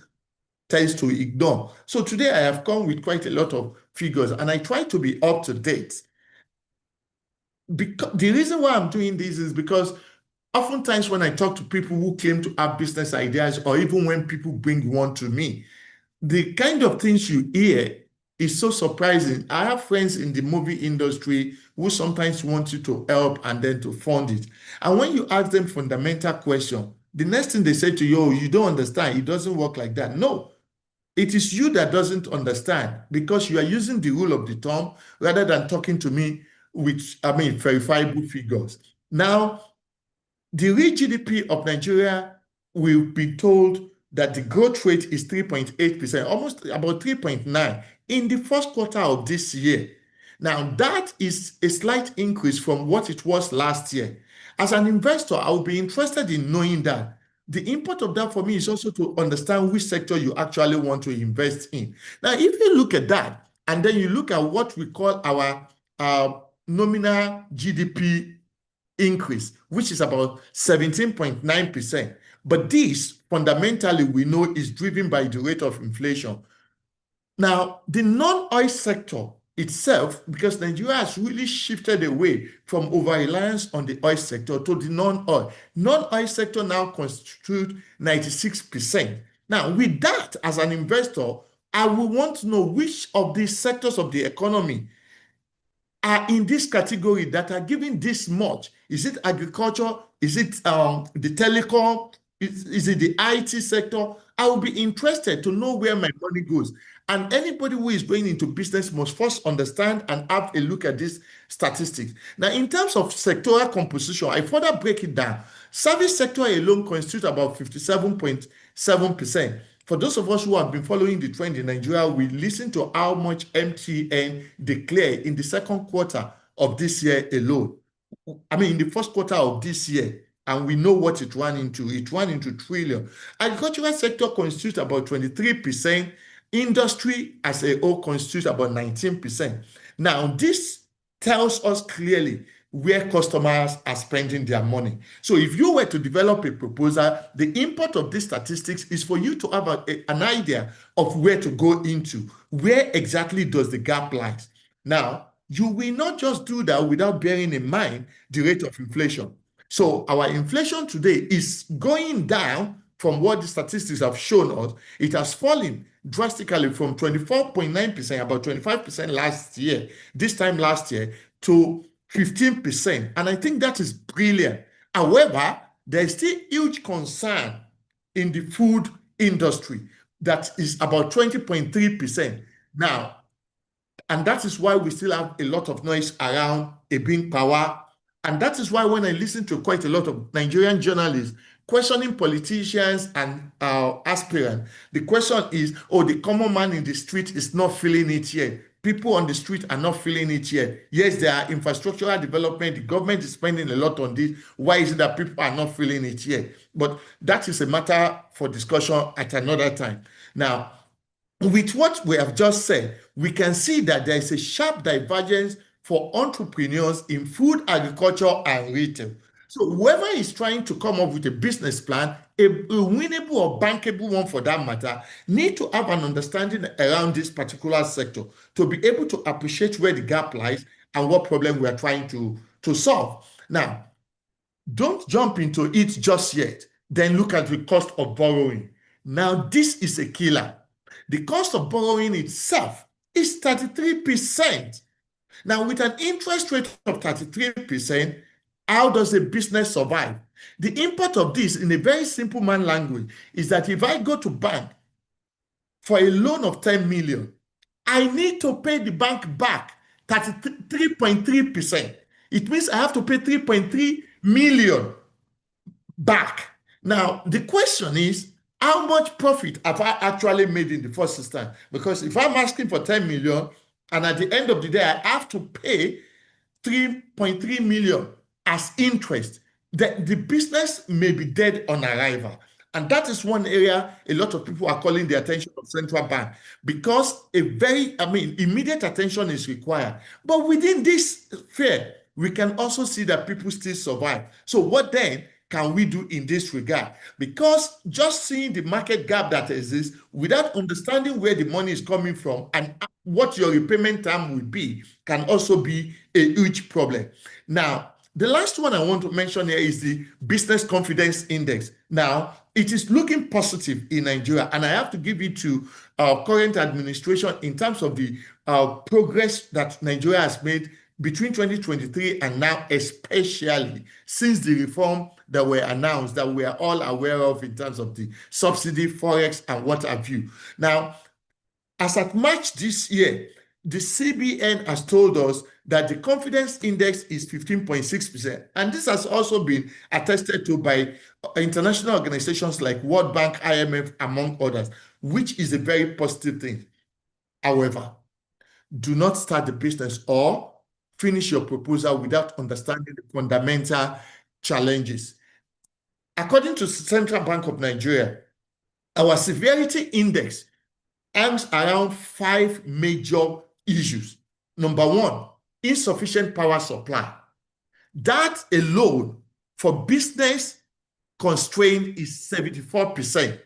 tends to ignore. So today I have come with quite a lot of figures, and I try to be up to date. Because the reason why I'm doing this is because oftentimes when I talk to people who claim to have business ideas, or even when people bring one to me, the kind of things you hear is so surprising. I have friends in the movie industry who sometimes want you to help and then to fund it. And when you ask them fundamental question, the next thing they say to you, oh, you don't understand, it doesn't work like that. No, it is you that doesn't understand, because you are using the rule of the thumb rather than talking to me with, verifiable figures. Now, the real GDP of Nigeria will be told that the growth rate is 3.8%, almost about 3.9 in the first quarter of this year. Now, that is a slight increase from what it was last year. As an investor, I will be interested in knowing that. The import of that for me is also to understand which sector you actually want to invest in. Now, if you look at that, and then you look at what we call our nominal GDP increase, which is about 17.9%. But this fundamentally we know is driven by the rate of inflation. Now, the non-oil sector itself, because Nigeria has really shifted away from over-reliance on the oil sector to the non-oil. Non-oil sector now constitute 96%. Now, with that, as an investor, I will want to know which of these sectors of the economy are in this category that are giving this much. Is it agriculture? Is it the telecom? Is it the IT sector? I will be interested to know where my money goes. And anybody who is going into business must first understand and have a look at these statistics. Now, in terms of sectoral composition, I further break it down. Service sector alone constitutes about 57.7%. For those of us who have been following the trend in Nigeria, we listen to how much MTN declared in the second quarter of this year alone. In the first quarter of this year, and we know what it ran into. It ran into trillion. Agricultural sector constitutes about 23%. Industry as a whole constitutes about 19%. Now, this tells us clearly where customers are spending their money. So if you were to develop a proposal, the import of these statistics is for you to have an idea of where to go into. Where exactly does the gap lie? Now, you will not just do that without bearing in mind the rate of inflation. So our inflation today is going down from what the statistics have shown us. It has fallen drastically from 24.9%, about 25% last year, this time last year, to 15%. And I think that is brilliant. However, there is still huge concern in the food industry that is about 20.3%. Now, and that is why we still have a lot of noise around a being power. And that is why when I listen to quite a lot of Nigerian journalists questioning politicians and aspirants, the question is, oh, the common man in the street is not feeling it yet. People on the street are not feeling it yet. Yes, there are infrastructural development. The government is spending a lot on this. Why is it that people are not feeling it yet? But that is a matter for discussion at another time. Now, with what we have just said, we can see that there is a sharp divergence for entrepreneurs in food, agriculture, and retail. So whoever is trying to come up with a business plan, a winnable or bankable one for that matter, need to have an understanding around this particular sector to be able to appreciate where the gap lies and what problem we are trying to solve. Now, don't jump into it just yet. Then look at the cost of borrowing. Now, this is a killer. The cost of borrowing itself is 33%. Now, with an interest rate of 33%, how does a business survive? The import of this, in a very simple man language, is that if I go to bank for a loan of 10 million, I need to pay the bank back 33.3%. It means I have to pay 3.3 million back. Now, the question is, how much profit have I actually made in the first instance? Because if I'm asking for 10 million, and at the end of the day, I have to pay 3.3 million as interest, the business may be dead on arrival. And that is one area a lot of people are calling the attention of central bank, because immediate attention is required. But within this fear, we can also see that people still survive. So what then can we do in this regard? Because just seeing the market gap that exists without understanding where the money is coming from and what your repayment term will be can also be a huge problem. Now, the last one I want to mention here is the Business Confidence Index. Now, it is looking positive in Nigeria, and I have to give it to our current administration in terms of the progress that Nigeria has made between 2023 and now, especially since the reform that were announced that we are all aware of in terms of the subsidy, forex, and what have you. Now, as at March this year, the CBN has told us that the confidence index is 15.6%. And this has also been attested to by international organizations like World Bank, IMF, among others, which is a very positive thing. However, do not start the business or finish your proposal without understanding the fundamental challenges. According to Central Bank of Nigeria, our severity index hangs around 5 major issues. Number one, insufficient power supply. That alone for business constraint is 74%.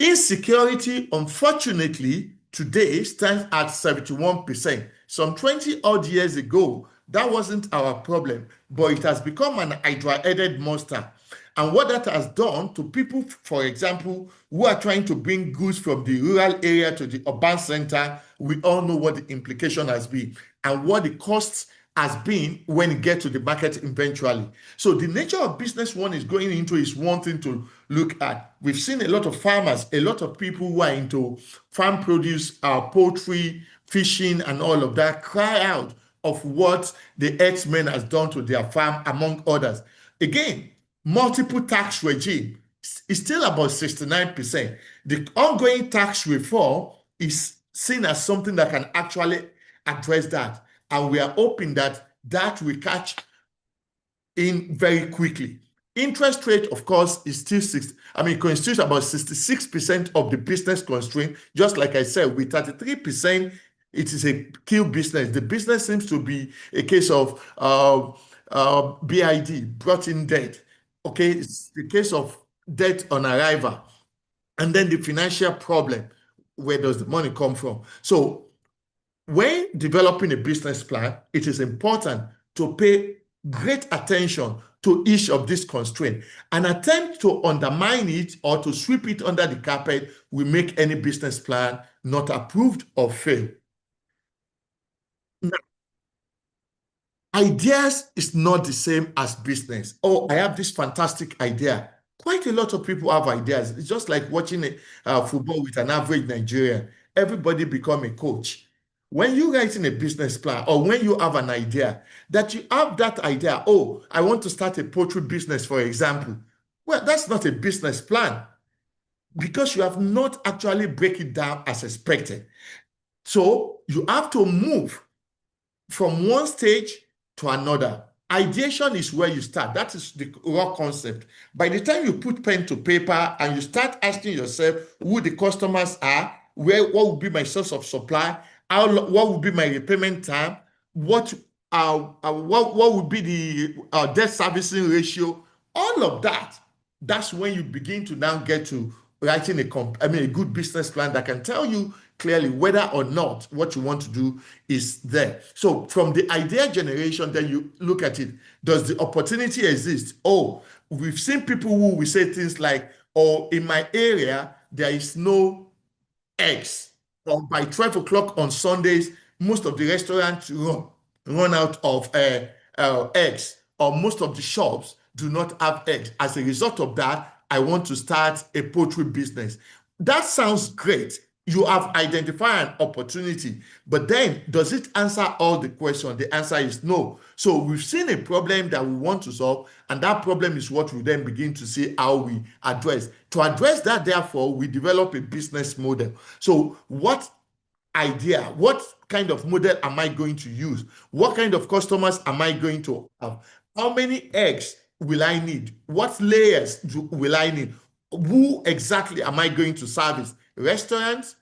Insecurity, unfortunately, today stands at 71%. Some 20 odd years ago, that wasn't our problem, but it has become an hydra-headed monster. And what that has done to people, for example, who are trying to bring goods from the rural area to the urban center, we all know what the implication has been and what the costs has been when it gets to the market eventually. So the nature of business one is going into is one thing to look at. We've seen a lot of farmers, a lot of people who are into farm produce, poultry, fishing, and all of that cry out of what the herdsmen has done to their farm, among others. Again, multiple tax regime is still about 69%. The ongoing tax reform is seen as something that can actually address that. And we are hoping that that will catch in very quickly. Interest rate, of course, is still constitutes about 66% of the business constraint. Just like I said, with 33%, it is a kill business. The business seems to be a case of BID, brought in debt. Okay, it's the case of debt on arrival. And then the financial problem, where does the money come from? So when developing a business plan, it is important to pay great attention to each of these constraints. An attempt to undermine it or to sweep it under the carpet will make any business plan not approved or fail. Now, ideas is not the same as business. Oh, I have this fantastic idea. Quite a lot of people have ideas. It's just like watching football with an average Nigerian. Everybody become a coach. When you're writing a business plan or when you have an idea, that you have that idea, oh, I want to start a poultry business, for example. Well, that's not a business plan because you have not actually break it down as expected. So you have to move from one stage to another. Ideation is where you start. That is the raw concept. By the time you put pen to paper and you start asking yourself who the customers are, what will be my source of supply, what will be my repayment time, what would be the debt servicing ratio, all of that. That's when you begin to now get to writing a good business plan that can tell you clearly whether or not what you want to do is there. So from the idea generation, then you look at it. Does the opportunity exist? Oh, we've seen people who will say things like, oh, in my area, there is no eggs. Or by 12 o'clock on Sundays, most of the restaurants run out of eggs, or most of the shops do not have eggs. As a result of that, I want to start a poultry business. That sounds great. You have identified an opportunity, but then does it answer all the questions? The answer is no. So we've seen a problem that we want to solve, and that problem is what we then begin to see how we address. To address that, therefore, we develop a business model. So what idea? What kind of model am I going to use? What kind of customers am I going to have? How many eggs will I need? What layers will I need? Who exactly am I going to service? Restaurants,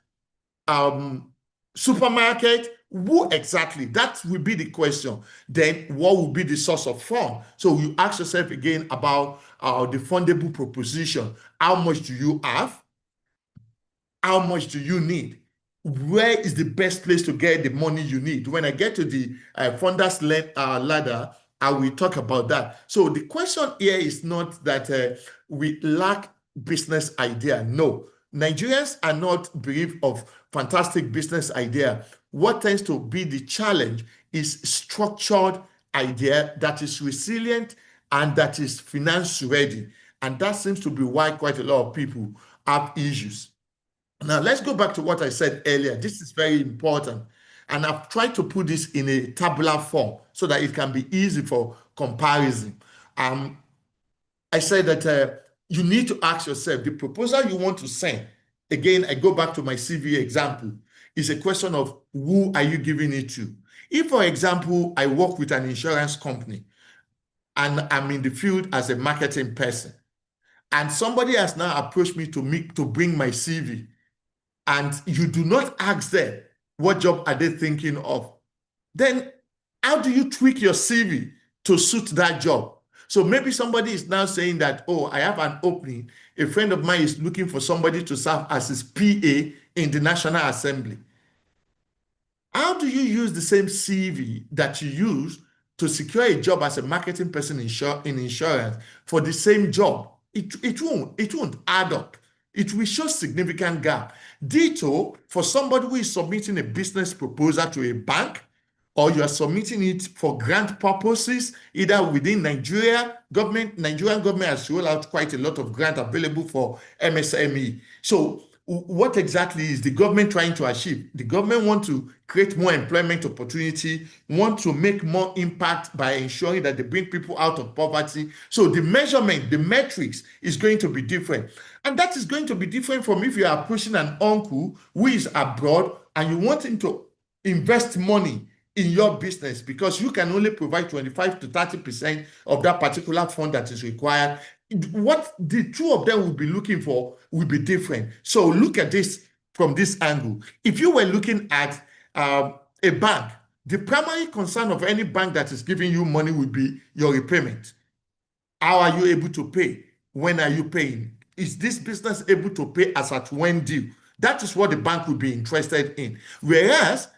supermarket, who exactly? That will be the question. Then what will be the source of fund? So you ask yourself again about the fundable proposition. How much do you have? How much do you need? Where is the best place to get the money you need? When I get to the funders ladder, I will talk about that. So the question here is not that we lack business idea. No, Nigerians are not bereft of fantastic business idea. What tends to be the challenge is structured idea that is resilient and that is finance ready. And that seems to be why quite a lot of people have issues. Now, let's go back to what I said earlier. This is very important. And I've tried to put this in a tabular form so that it can be easy for comparison. I said that you need to ask yourself, the proposal you want to send, again, I go back to my CV example, is a question of who are you giving it to? If, for example, I work with an insurance company and I'm in the field as a marketing person, and somebody has now approached me to bring my CV, and you do not ask them what job are they thinking of, then how do you tweak your CV to suit that job? So maybe somebody is now saying that, oh, I have an opening. A friend of mine is looking for somebody to serve as his PA in the National Assembly. How do you use the same CV that you use to secure a job as a marketing person in insurance for the same job? It won't add up. It will show significant gap. Ditto for somebody who is submitting a business proposal to a bank, or you are submitting it for grant purposes, either within Nigeria. Nigerian government has rolled out quite a lot of grant available for MSME. So what exactly is the government trying to achieve? The government wants to create more employment opportunity, want to make more impact by ensuring that they bring people out of poverty. So the measurement, the metrics is going to be different. And that is going to be different from if you are pushing an uncle who is abroad and you want him to invest money in your business because you can only provide 25 to 30% of that particular fund that is required. What the two of them will be looking for will be different. So look at this from this angle. If you were looking at a bank, the primary concern of any bank that is giving you money will be your repayment. How are you able to pay? When are you paying? Is this business able to pay as at when due? That is what the bank will be interested in. Whereas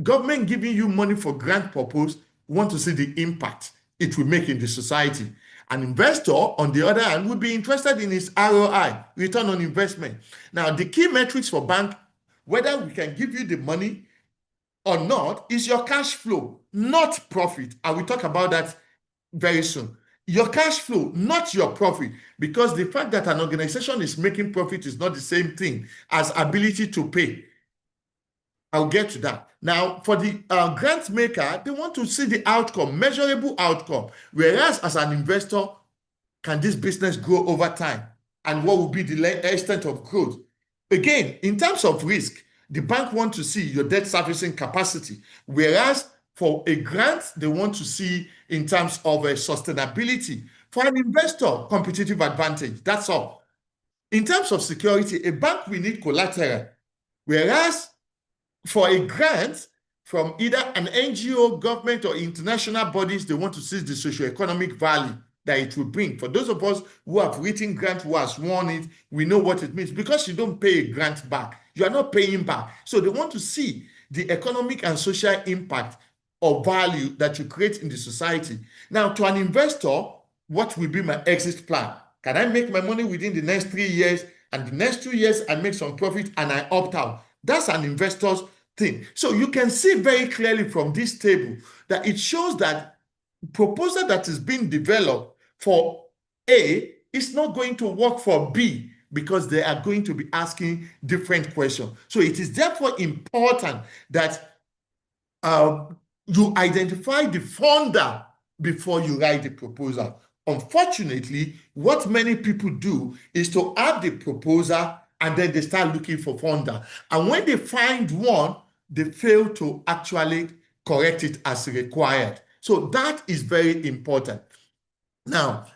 government giving you money for grant purpose want to see the impact it will make in the society. An investor, on the other hand, would be interested in its ROI, return on investment. Now, the key metrics for bank, whether we can give you the money or not, is your cash flow, not profit. And we'll talk about that very soon. Your cash flow, not your profit, because the fact that an organization is making profit is not the same thing as ability to pay. I'll get to that. Now, for the grant maker, they want to see the outcome, measurable outcome. Whereas as an investor, can this business grow over time? And what will be the extent of growth? Again, in terms of risk, the bank wants to see your debt servicing capacity. Whereas for a grant, they want to see in terms of sustainability. For an investor, competitive advantage. That's all. In terms of security, a bank will need collateral. Whereas for a grant from either an NGO, government, or international bodies, they want to see the socioeconomic value that it will bring. For those of us who have written grant, who has won it, we know what it means. Because you don't pay a grant back, you are not paying back. So they want to see the economic and social impact or value that you create in the society. Now, to an investor, what will be my exit plan? Can I make my money within the next 3 years, and the next 2 years I make some profit and I opt out? That's an investor's thing. So you can see very clearly from this table that it shows that proposal that is being developed for A is not going to work for B because they are going to be asking different questions. So it is therefore important that you identify the funder before you write the proposal. Unfortunately, what many people do is to have the proposal and then they start looking for funder. And when they find one, they fail to actually correct it as required. So that is very important. Now,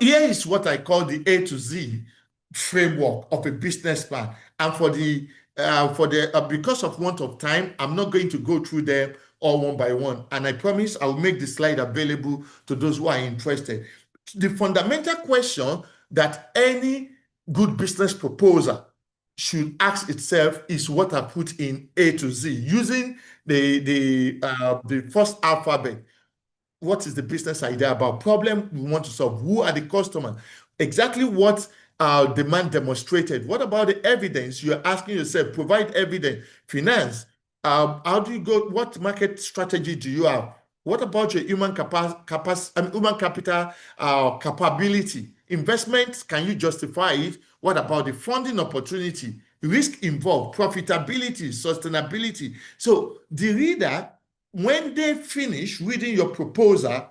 here is what I call the A to Z framework of a business plan. And because of want of time, I'm not going to go through them all one by one. And I promise I will make the slide available to those who are interested. The fundamental question that any good business proposer should ask itself is what I put in A to Z using the first alphabet. What is the business idea about? Problem we want to solve? Who are the customers? Exactly what demand demonstrated? What about the evidence? You're asking yourself, provide evidence. Finance. How do you go? What market strategy do you have? What about your human capital capability? Investments, can you justify it? What about the funding opportunity? Risk involved, profitability, sustainability. So the reader, when they finish reading your proposal,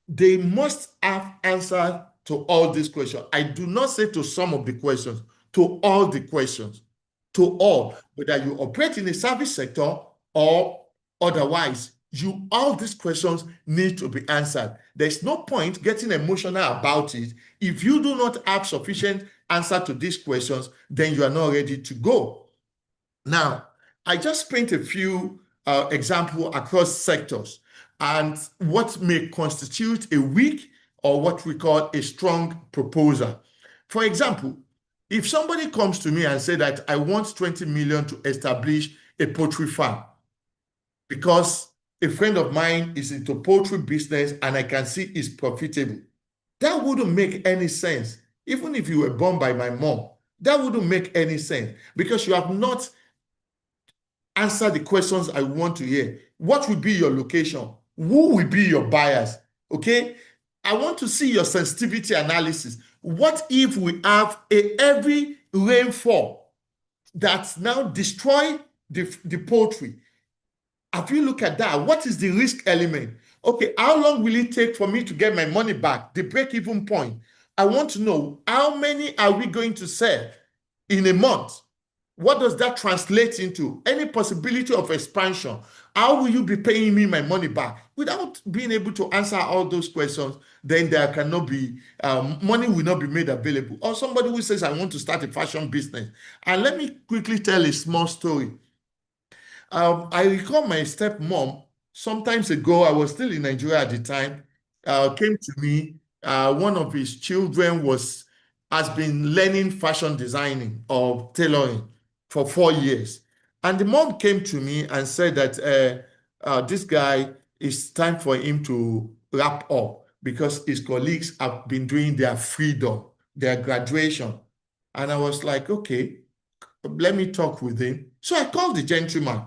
they must have answers to all these questions. I do not say to some of the questions, to all the questions, to all, whether you operate in the service sector or otherwise. All these questions need to be answered. There's no point getting emotional about it. If you do not have sufficient answer to these questions, then you are not ready to go. Now, I just paint a few examples across sectors and what may constitute a weak or what we call a strong proposal. For example, if somebody comes to me and say that I want 20 million to establish a poultry farm because a friend of mine is into poultry business and I can see it's profitable, that wouldn't make any sense. Even if you were born by my mom, that wouldn't make any sense because you have not answer the questions I want to hear. What will be your location? Who will be your buyers? Okay? I want to see your sensitivity analysis. What if we have a heavy rainfall that now destroy the poultry? If you look at that, what is the risk element? Okay, how long will it take for me to get my money back? The break-even point. I want to know how many are we going to sell in a month? What does that translate into? Any possibility of expansion? How will you be paying me my money back? Without being able to answer all those questions, then there cannot be, money will not be made available. Or somebody who says, I want to start a fashion business. And let me quickly tell a small story. I recall my stepmom, sometimes ago, I was still in Nigeria at the time, came to me. One of his children has been learning fashion designing or tailoring for 4 years. And the mom came to me and said that this guy, it's time for him to wrap up because his colleagues have been doing their freedom, their graduation. And I was like, okay, let me talk with him. So I called the gentleman.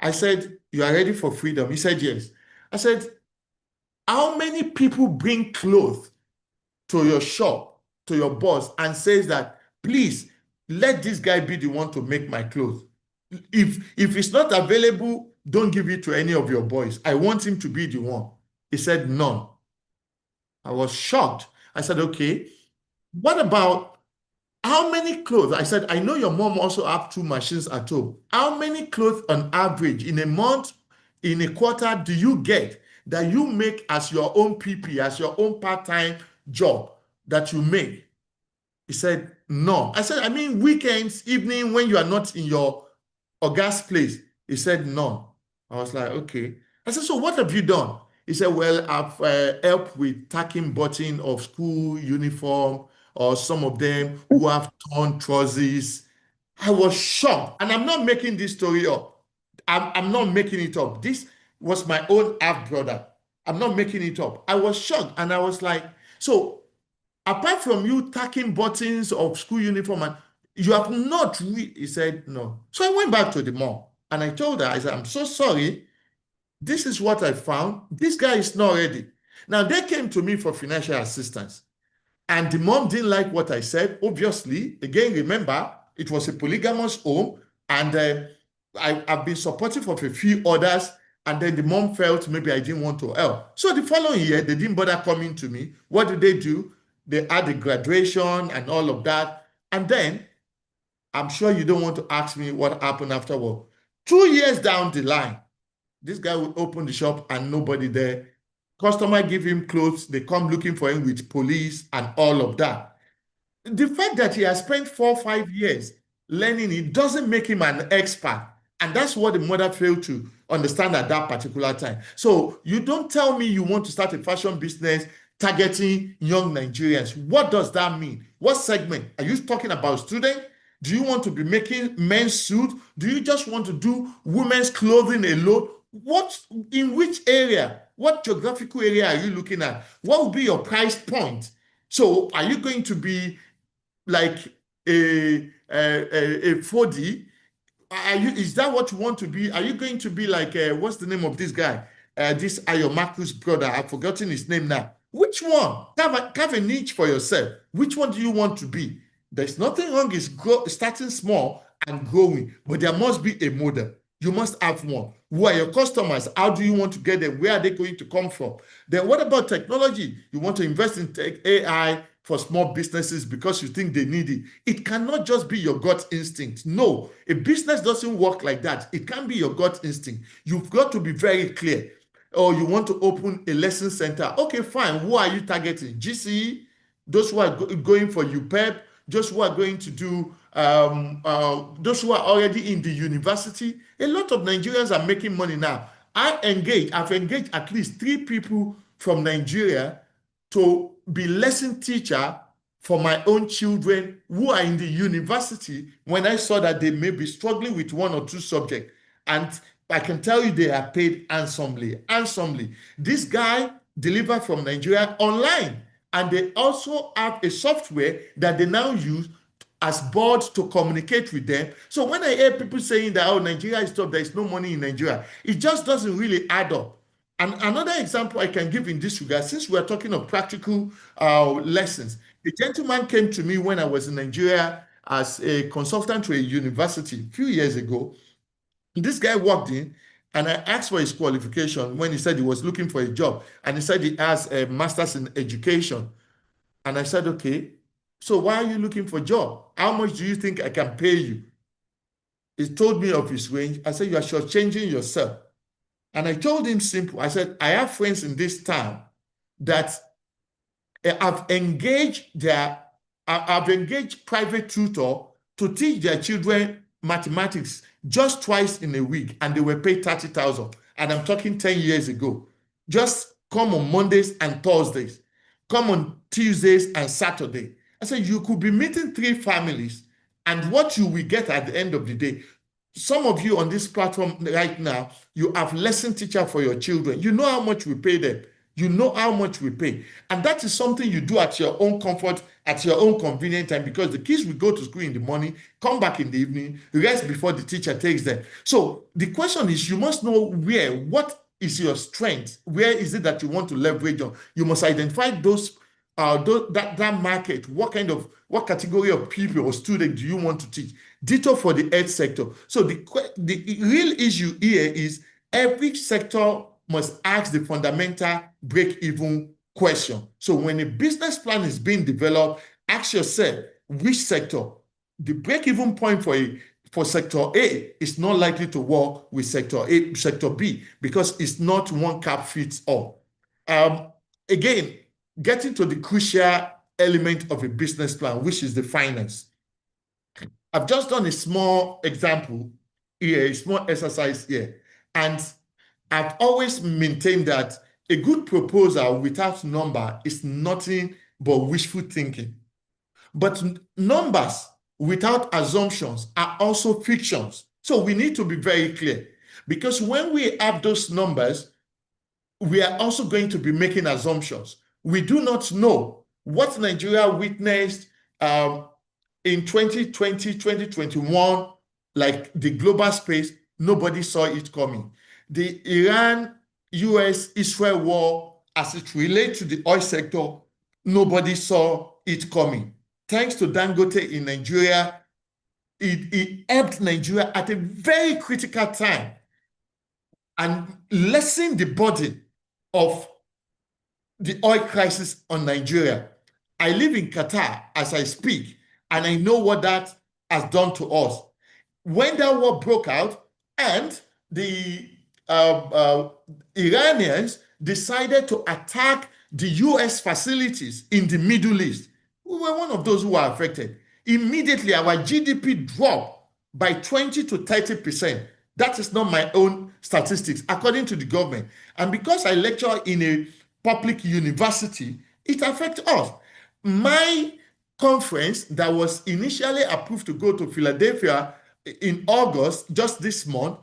I said, you are ready for freedom? He said, yes. I said, how many people bring clothes to your shop, to your boss, and says that, please, let this guy be the one to make my clothes. If it's not available, don't give it to any of your boys. I want him to be the one. He said, none. I was shocked. I said, okay, what about how many clothes? I said, I know your mom also have 2 machines at home. How many clothes on average in a month, in a quarter do you get that you make as your own PP, as your own part-time job that you make? He said, no. I said, I mean, weekends, evening, when you are not in your august place. He said, no. I was like, okay. I said, so what have you done? He said, well, I've helped with tacking button of school uniform, or some of them who have torn trousers. I was shocked. And I'm not making this story up. I'm not making it up. This was my own half brother. I'm not making it up. I was shocked. And I was like, so apart from you tacking buttons of school uniform, and you have not he said, no. So I went back to the mom and I told her, I said, I'm so sorry. This is what I found. This guy is not ready. Now, they came to me for financial assistance. And the mom didn't like what I said. Obviously, again, remember, it was a polygamous home. And I've been supportive of a few others. And then the mom felt maybe I didn't want to help. So the following year, they didn't bother coming to me. What did they do? They had the graduation and all of that. And then I'm sure you don't want to ask me what happened afterward. 2 years down the line, this guy will open the shop and nobody there. Customer give him clothes, they come looking for him with police and all of that. The fact that he has spent 4 or 5 years learning it doesn't make him an expert. And that's what the mother failed to understand at that particular time. So you don't tell me you want to start a fashion business targeting young Nigerians. What does that mean? What segment? Are you talking about students? Do you want to be making men's suits? Do you just want to do women's clothing alone? What, in which area? What geographical area are you looking at? What will be your price point? So are you going to be like a 4D? Is that what you want to be? Are you going to be like what's the name of this guy? This Ayomaku's brother. I've forgotten his name now. Which one? Have a niche for yourself. Which one do you want to be? There's nothing wrong with starting small and growing, but there must be a model. You must have one. Who are your customers? How do you want to get them? Where are they going to come from? Then what about technology? You want to invest in AI for small businesses because you think they need it. It cannot just be your gut instinct. No, a business doesn't work like that. It can't be your gut instinct. You've got to be very clear. Or you want to open a lesson center. Okay, fine. Who are you targeting? GCE? Those who are going for UPEP? Those who are going to do, those who are already in the university? A lot of Nigerians are making money now. I've engaged at least 3 people from Nigeria to be lesson teacher for my own children who are in the university when I saw that they may be struggling with 1 or 2 subjects. And I can tell you they are paid handsomely. This guy delivered from Nigeria online, and they also have a software that they now use as boards to communicate with them. So when I hear people saying that, oh, Nigeria is tough, there is no money in Nigeria, it just doesn't really add up. And another example I can give in this regard, since we're talking of practical lessons, a gentleman came to me when I was in Nigeria as a consultant to a university a few years ago. This guy walked in, and I asked for his qualification when he said he was looking for a job. And he said he has a master's in education. And I said, okay, so why are you looking for a job? How much do you think I can pay you? He told me of his range. I said, you are shortchanging yourself. And I told him simple. I said, I have friends in this town that I've engaged private tutor to teach their children mathematics just twice in a week, and they were paid 30,000. And I'm talking 10 years ago. Just come on Mondays and Thursdays. Come on Tuesdays and Saturday. I said, you could be meeting 3 families, and what you will get at the end of the day. Some of you on this platform right now, you have lesson teacher for your children. You know how much we pay them. You know how much we pay. And that is something you do at your own comfort, at your own convenient time, because the kids will go to school in the morning, come back in the evening, rest before the teacher takes them. So the question is, you must know what is your strength? Where is it that you want to leverage on? You must identify that market. What category of people or student do you want to teach? Ditto for the ed sector. So the real issue here is every sector must ask the fundamental break-even question. So when a business plan is being developed, ask yourself which sector. The break-even point for sector A is not likely to work with sector B, because it's not one cap fits all. Again, getting to the crucial element of a business plan, which is the finance. I've just done a small example here, a small exercise here, and I've always maintained that a good proposal without number is nothing but wishful thinking. But numbers without assumptions are also fictions. So we need to be very clear, because when we have those numbers, we are also going to be making assumptions. We do not know what Nigeria witnessed in 2020, 2021, like the global space. Nobody saw it coming. The Iran-US-Israel war, as it relates to the oil sector, nobody saw it coming. Thanks to Dangote in Nigeria, it helped Nigeria at a very critical time and lessened the burden of the oil crisis on Nigeria. I live in Qatar as I speak, And I know what that has done to us. When that war broke out and the Iranians decided to attack the US facilities in the Middle East, we were one of those who were affected. Immediately, our GDP dropped by 20 to 30%. That is not my own statistics, according to the government. And because I lecture in a public university, it affects us. My conference that was initially approved to go to Philadelphia in August, just this month,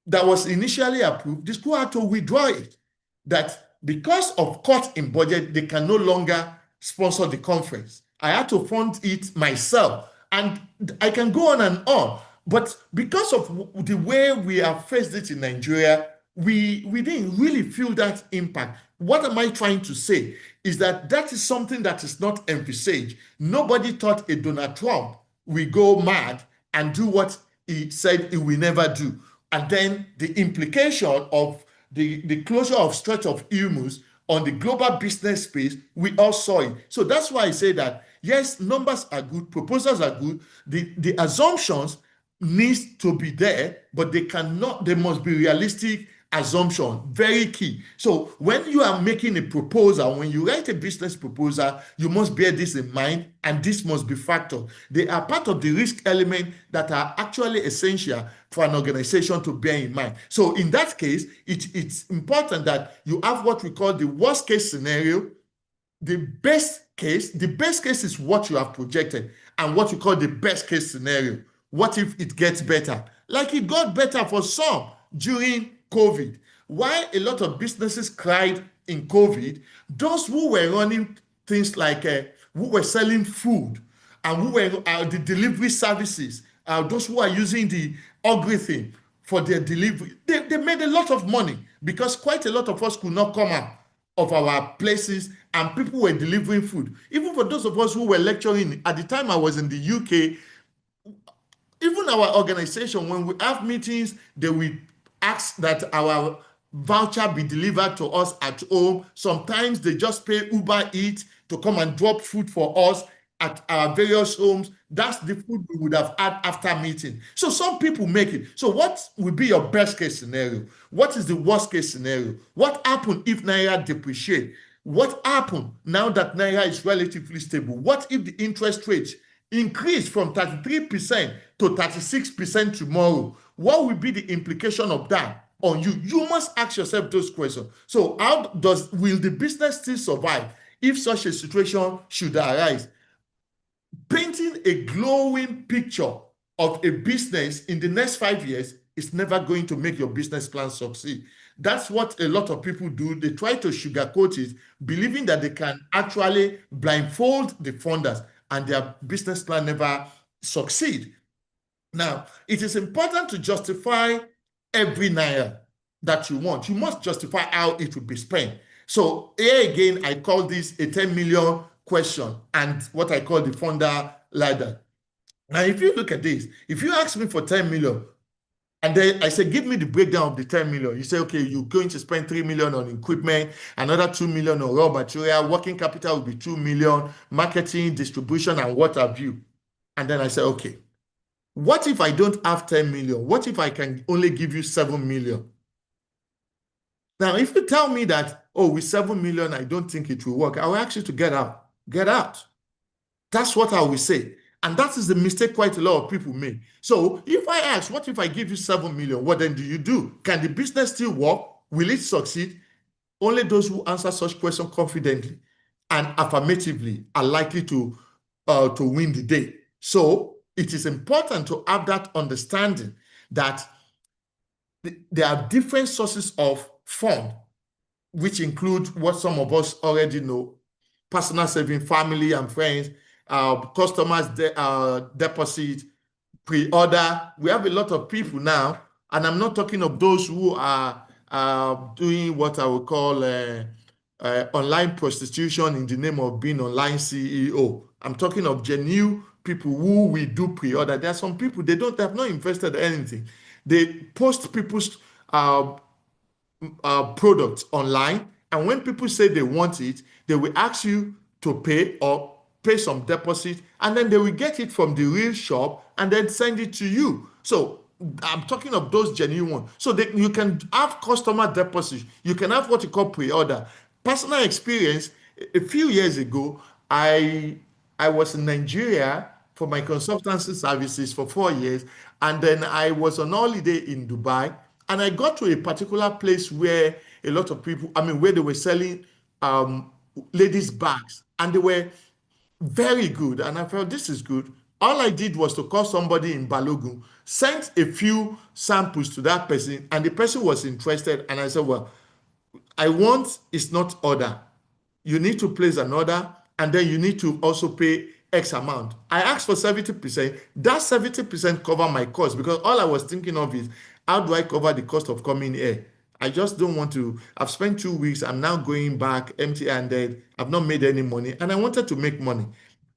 that was initially approved, the school had to withdraw it. That because of cut in budget, they can no longer sponsor the conference. I had to fund it myself. And I can go on and on. But because of the way we have faced it in Nigeria, we didn't really feel that impact. What am I trying to say? Is that is something that is not envisaged. Nobody thought a Donald Trump will go mad and do what he said he will never do. And then the implication of the closure of Strait of Hormuz on the global business space, we all saw it. So that's why I say that, yes, numbers are good, proposals are good, the assumptions needs to be there, but they must be realistic assumption, very key. So when you are making a proposal, when you write a business proposal, you must bear this in mind, and this must be factored. They are part of the risk element that are actually essential for an organization to bear in mind. So in that case, it's important that you have what we call the worst case scenario. The best case is what you have projected, and what you call the best case scenario. What if it gets better? Like it got better for some during COVID. Why a lot of businesses cried in COVID, those who were running things like who were selling food and who were the delivery services, those who are using the algorithm for their delivery, they made a lot of money because quite a lot of us could not come out of our places and people were delivering food. Even for those of us who were lecturing, at the time I was in the UK, even our organization, when we have meetings, they will ask that our voucher be delivered to us at home. Sometimes they just pay Uber Eats to come and drop food for us at our various homes. That's the food we would have had after meeting. So some people make it. So what would be your best case scenario? What is the worst case scenario? What happened if Naira depreciate? What happened now that Naira is relatively stable? What if the interest rates increase from 33% to 36% tomorrow? What will be the implication of that on you? You must ask yourself those questions. So will the business still survive if such a situation should arise? Painting a glowing picture of a business in the next 5 years is never going to make your business plan succeed. That's what a lot of people do. They try to sugarcoat it, believing that they can actually blindfold the funders, and their business plan never succeed. Now, it is important to justify every naira that you want. You must justify how it will be spent. So here again, I call this a 10 million question and what I call the funder ladder. Now, if you look at this, if you ask me for 10 million, and then I say, give me the breakdown of the 10 million. You say, okay, you're going to spend 3 million on equipment, another 2 million on raw material, working capital will be 2 million, marketing, distribution, and what have you. And then I say, okay, what if I don't have 10 million? What if I can only give you 7 million? Now, if you tell me that, oh, with 7 million, I don't think it will work, I will ask you to get out. Get out. That's what I will say. And that is the mistake quite a lot of people make. So if I ask, what if I give you 7 million? What then do you do? Can the business still work? Will it succeed? Only those who answer such questions confidently and affirmatively are likely to win the day. So it is important to have that understanding that there are different sources of fund, which include what some of us already know: personal saving, family and friends, customers deposit, pre-order. We have a lot of people now, and I'm not talking of those who are doing what I would call online prostitution in the name of being online CEO. I'm talking of genuine people who will do pre-order. There are some people, they have not invested anything. They post people's products online, and when people say they want it, they will ask you to pay, or pay some deposit, and then they will get it from the real shop and then send it to you. So I'm talking of those genuine ones. So that you can have customer deposit. You can have what you call pre-order. Personal experience, a few years ago, I was in Nigeria for my consultancy services for 4 years, and then I was on holiday in Dubai, and I got to a particular place where a lot of people, where they were selling ladies' bags, and they were very good. And I felt this is good. All I did was to call somebody in Balogun, sent a few samples to that person, and the person was interested. And I said, well, I want is not order. You need to place an order, and then you need to also pay X amount. I asked for 70%. That 70% cover my cost, because all I was thinking of is, how do I cover the cost of coming here? I just don't want to. I've spent 2 weeks. I'm now going back empty-handed. I've not made any money, and I wanted to make money.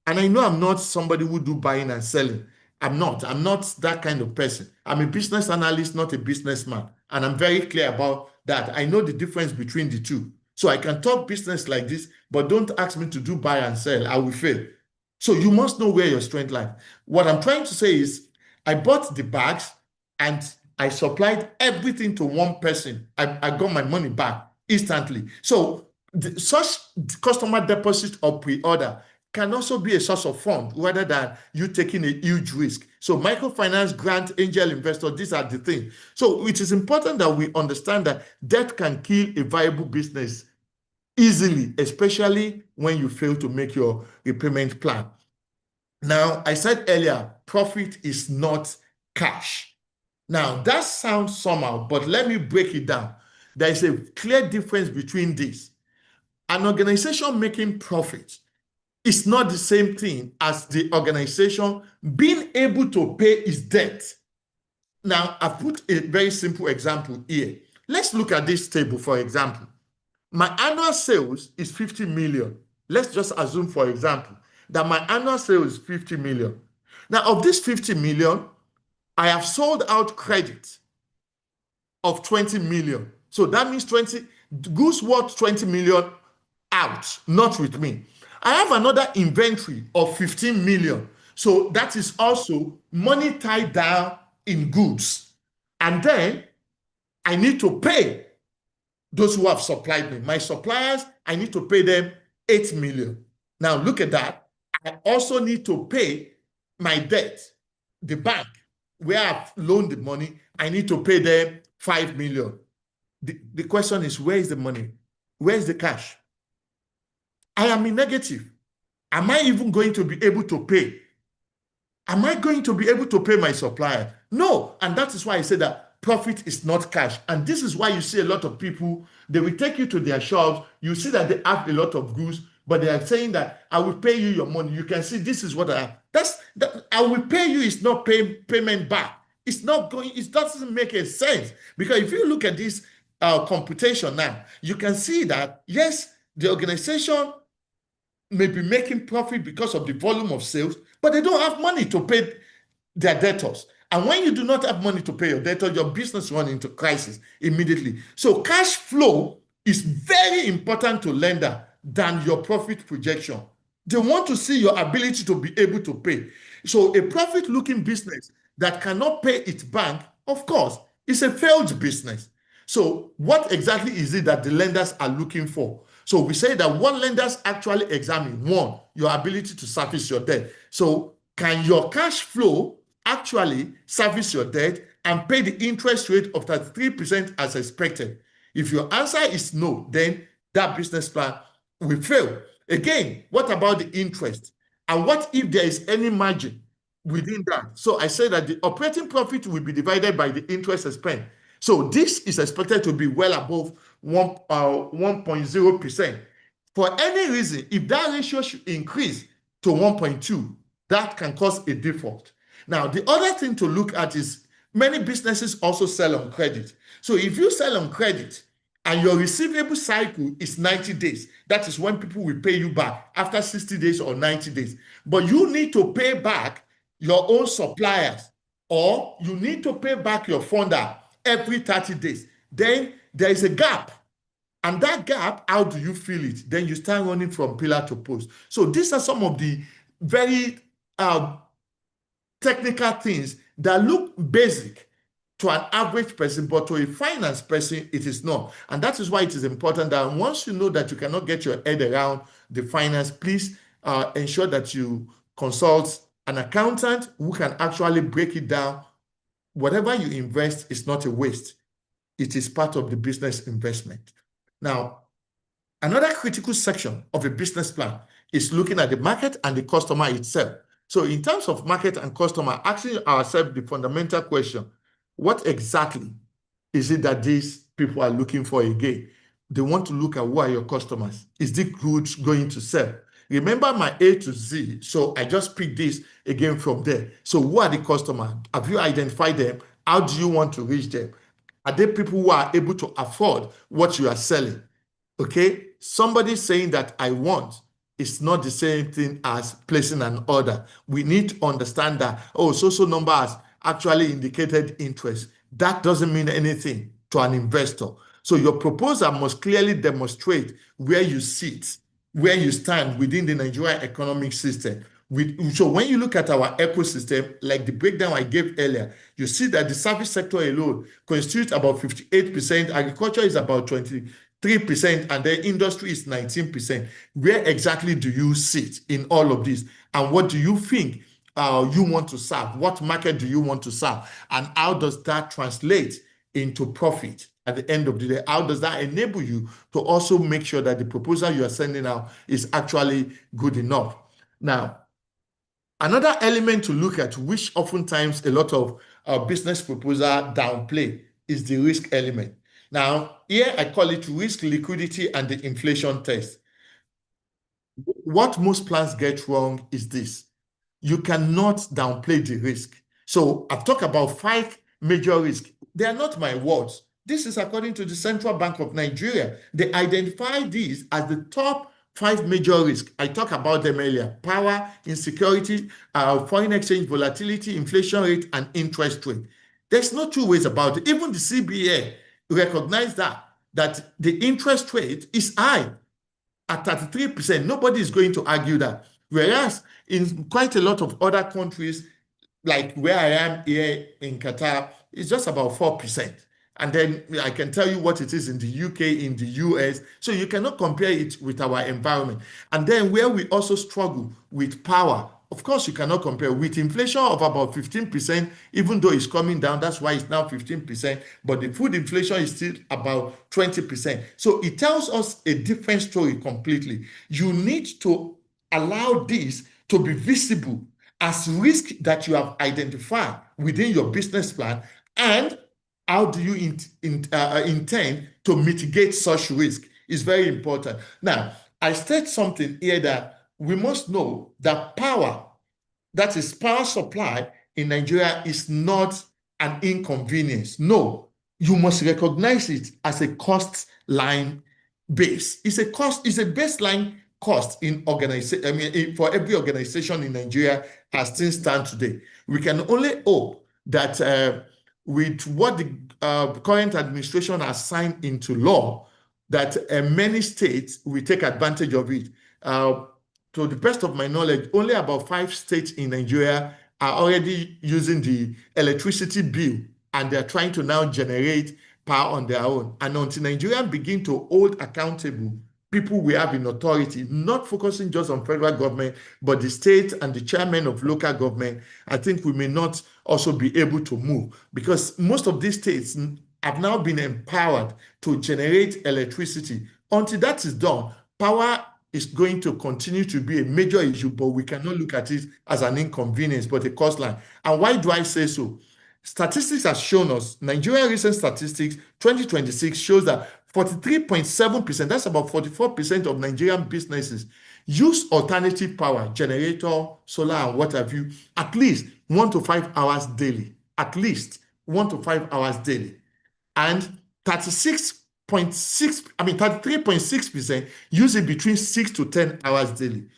And I know I'm not somebody who do buying and selling. I'm not that kind of person. I'm a business analyst, not a businessman. And I'm very clear about that. I know the difference between the two. So I can talk business like this, but don't ask me to do buy and sell. I will fail. So you must know where your strength lies. What I'm trying to say is, I bought the bags and I supplied everything to one person. I got my money back instantly. So such customer deposit or pre-order can also be a source of fund rather than you taking a huge risk. So microfinance, grant, angel investor, these are the things. So it is important that we understand that debt can kill a viable business easily, especially when you fail to make your repayment plan. Now, I said earlier, profit is not cash. Now, that sounds somehow, but let me break it down. There is a clear difference between this. An organization making profit is not the same thing as the organization being able to pay its debt. Now, I've put a very simple example here. Let's look at this table, for example. My annual sales is 50 million. Let's just assume, for example, that my annual sales is 50 million. Now, of this 50 million, I have sold out credit of 20 million. So that means 20 goods worth 20 million out, not with me. I have another inventory of 15 million. So that is also money tied down in goods. And then I need to pay those who have supplied me. My suppliers, I need to pay them 8 million. Now look at that. I also need to pay my debt. The bank, where I've loaned the money, I need to pay them 5 million. The question is, where is the money? Where is the cash? I am in negative. Am I even going to be able to pay? Am I going to be able to pay my supplier? No. And that is why I say that profit is not cash. And this is why you see a lot of people, they will take you to their shops. You see that they have a lot of goods, but they are saying that I will pay you your money. You can see this is what I have. That I will pay you is not payment back. It's not going, it doesn't make a sense. Because if you look at this computation now, you can see that, yes, the organization may be making profit because of the volume of sales, but they don't have money to pay their debtors. And when you do not have money to pay your debtor, your business runs into crisis immediately. So cash flow is very important to lender than your profit projection. They want to see your ability to be able to pay. So a profit-looking business that cannot pay its bank, of course, is a failed business. So what exactly is it that the lenders are looking for? So we say that what lenders actually examine, one, your ability to service your debt. So can your cash flow actually service your debt and pay the interest rate of 33% as expected? If your answer is no, then that business plan will fail. Again, what about the interest? And what if there is any margin within that? So I say that the operating profit will be divided by the interest expense. So this is expected to be well above 1.0%. For any reason, if that ratio should increase to 1.2, that can cause a default. Now, the other thing to look at is many businesses also sell on credit. So if you sell on credit and your receivable cycle is 90 days, that is when people will pay you back after 60 days or 90 days. But you need to pay back your own suppliers, or you need to pay back your funder every 30 days. Then there is a gap And that gap, how do you fill it? Then you start running from pillar to post. So these are some of the very technical things that look basic to an average person, but to a finance person, it is not. And that is why it is important that once you know that you cannot get your head around the finance, please ensure that you consult an accountant who can actually break it down. Whatever you invest is not a waste. It is part of the business investment. Now, another critical section of a business plan is looking at the market and the customer itself. So in terms of market and customer, asking ourselves the fundamental question, what exactly is it that these people are looking for again? They want to look at who are your customers. Is this goods going to sell? Remember my A to Z, so I just picked this again from there. So who are the customers? Have you identified them? How do you want to reach them? Are they people who are able to afford what you are selling? Okay, somebody saying that I want is not the same thing as placing an order. We need to understand that, oh, so number has actually indicated interest. That doesn't mean anything to an investor. So your proposal must clearly demonstrate where you sit, where you stand within the Nigerian economic system. So when you look at our ecosystem, like the breakdown I gave earlier, you see that the service sector alone constitutes about 58%, agriculture is about 23%, and the industry is 19%. Where exactly do you sit in all of this? And what do you think you want to serve? What market do you want to serve? And how does that translate into profit at the end of the day? How does that enable you to also make sure that the proposal you are sending out is actually good enough? Now, another element to look at, which oftentimes a lot of business proposal downplay, is the risk element. Now, here I call it risk, liquidity, and the inflation test. What most plans get wrong is this. You cannot downplay the risk. So I've talked about 5 major risks. They are not my words. This is according to the Central Bank of Nigeria. They identify these as the top 5 major risks. I talked about them earlier: power, insecurity, foreign exchange volatility, inflation rate, and interest rate. There's no two ways about it. Even the CBA recognized that the interest rate is high at 33%. Nobody is going to argue that. Whereas in quite a lot of other countries, like where I am here in Qatar, it's just about 4%. And then I can tell you what it is in the UK, in the US. So you cannot compare it with our environment. And then where we also struggle with power, of course, you cannot compare with inflation of about 15%, even though it's coming down. That's why it's now 15%. But the food inflation is still about 20%. So it tells us a different story completely. You need to allow this to be visible as risk that you have identified within your business plan, and how do you intend to mitigate such risk is very important. Now, I state something here that we must know that power, that is power supply in Nigeria, is not an inconvenience. No, you must recognize it as a cost line base. It's a baseline cost in organization. I mean, for every organization in Nigeria as things stand today. We can only hope that with what the current administration has signed into law, that many states will take advantage of it. To the best of my knowledge, only about 5 states in Nigeria are already using the electricity bill, and they're trying to now generate power on their own. And until Nigerians begin to hold accountable people we have in authority, not focusing just on federal government, but the state and the chairman of local government, I think we may not also be able to move, because most of these states have now been empowered to generate electricity. Until that is done, power is going to continue to be a major issue, but we cannot look at it as an inconvenience, but a cost line. And why do I say so? Statistics have shown us, Nigeria recent statistics, 2026 shows that 43.7%, that's about 44% of Nigerian businesses, use alternative power, generator, solar, and what have you, at least 1 to 5 hours daily. At least 1 to 5 hours daily. And 33.6% use it between 6 to 10 hours daily.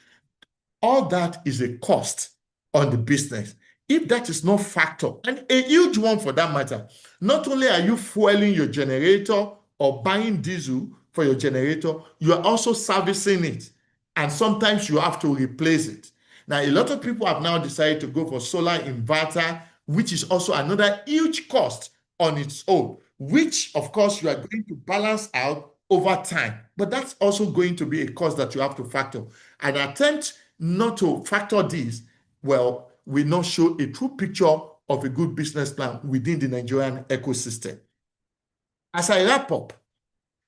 All that is a cost on the business. If that is not factored, and a huge one for that matter, not only are you fueling your generator or buying diesel for your generator, you are also servicing it. And sometimes you have to replace it. Now, a lot of people have now decided to go for solar inverter, which is also another huge cost on its own, which, of course, you are going to balance out over time. But that's also going to be a cost that you have to factor. An attempt not to factor this, well, will not show a true picture of a good business plan within the Nigerian ecosystem. As I wrap up,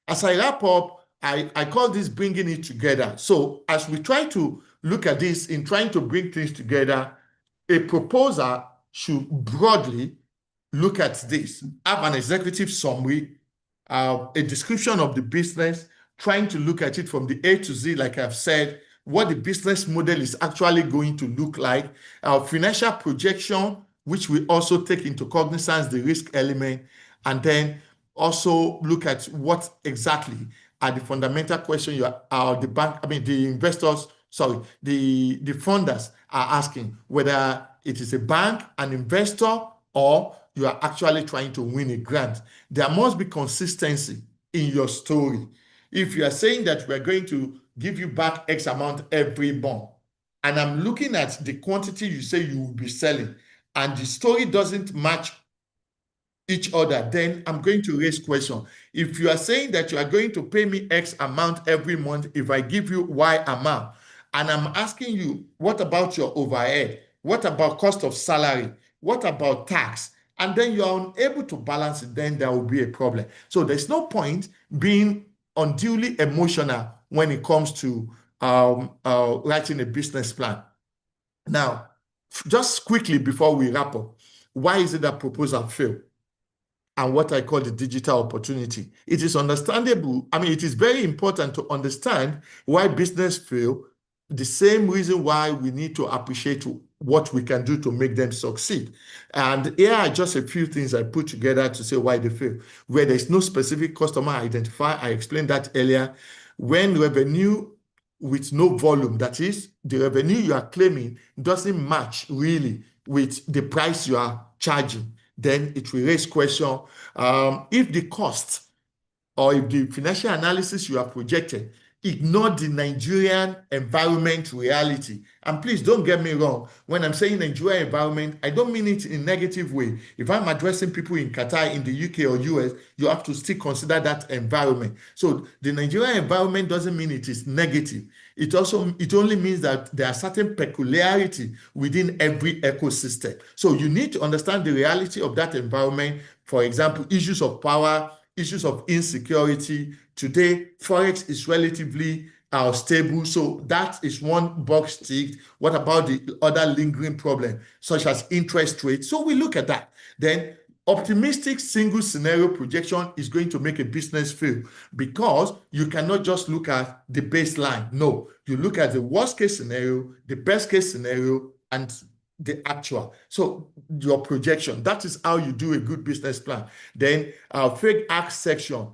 I call this bringing it together. So as we try to look at this in trying to bring things together, a proposer should broadly look at this, have an executive summary, a description of the business, trying to look at it from the A to Z, like I've said, what the business model is actually going to look like, our financial projection, which we also take into cognizance the risk element, and then also look at what exactly are the fundamental questions the investors, the funders are asking, whether it is a bank, an investor, or you are actually trying to win a grant. There must be consistency in your story. If you are saying that we're going to give you back X amount every month, and I'm looking at the quantity you say you will be selling, and the story doesn't match each other, then I'm going to raise question. If you are saying that you are going to pay me X amount every month if I give you Y amount, and I'm asking you, what about your overhead? What about cost of salary? What about tax? And then you are unable to balance it, then there will be a problem. So there's no point being unduly emotional when it comes to writing a business plan. Now, just quickly before we wrap up, why is it that proposal failed? And what I call the digital opportunity. It is understandable. I mean, it is very important to understand why business fail, the same reason why we need to appreciate what we can do to make them succeed. And here are just a few things I put together to say why they fail. Where there's no specific customer identifier, I explained that earlier. When revenue with no volume, that is, the revenue you are claiming doesn't match really with the price you are charging, then it will raise question. If the cost or if the financial analysis you have projected ignore the Nigerian environment reality. And please don't get me wrong. When I'm saying Nigerian environment, I don't mean it in a negative way. If I'm addressing people in Qatar, in the UK or US, you have to still consider that environment. So the Nigerian environment doesn't mean it is negative. It only means that there are certain peculiarity within every ecosystem. So you need to understand the reality of that environment. For example, issues of power, issues of insecurity. Today, Forex is relatively stable. So that is one box ticked. What about the other lingering problem, such as interest rates? So we look at that. Then optimistic single scenario projection is going to make a business fail because you cannot just look at the baseline. No, you look at the worst case scenario, the best case scenario, and the actual. So your projection, that is how you do a good business plan. Then fake ask section.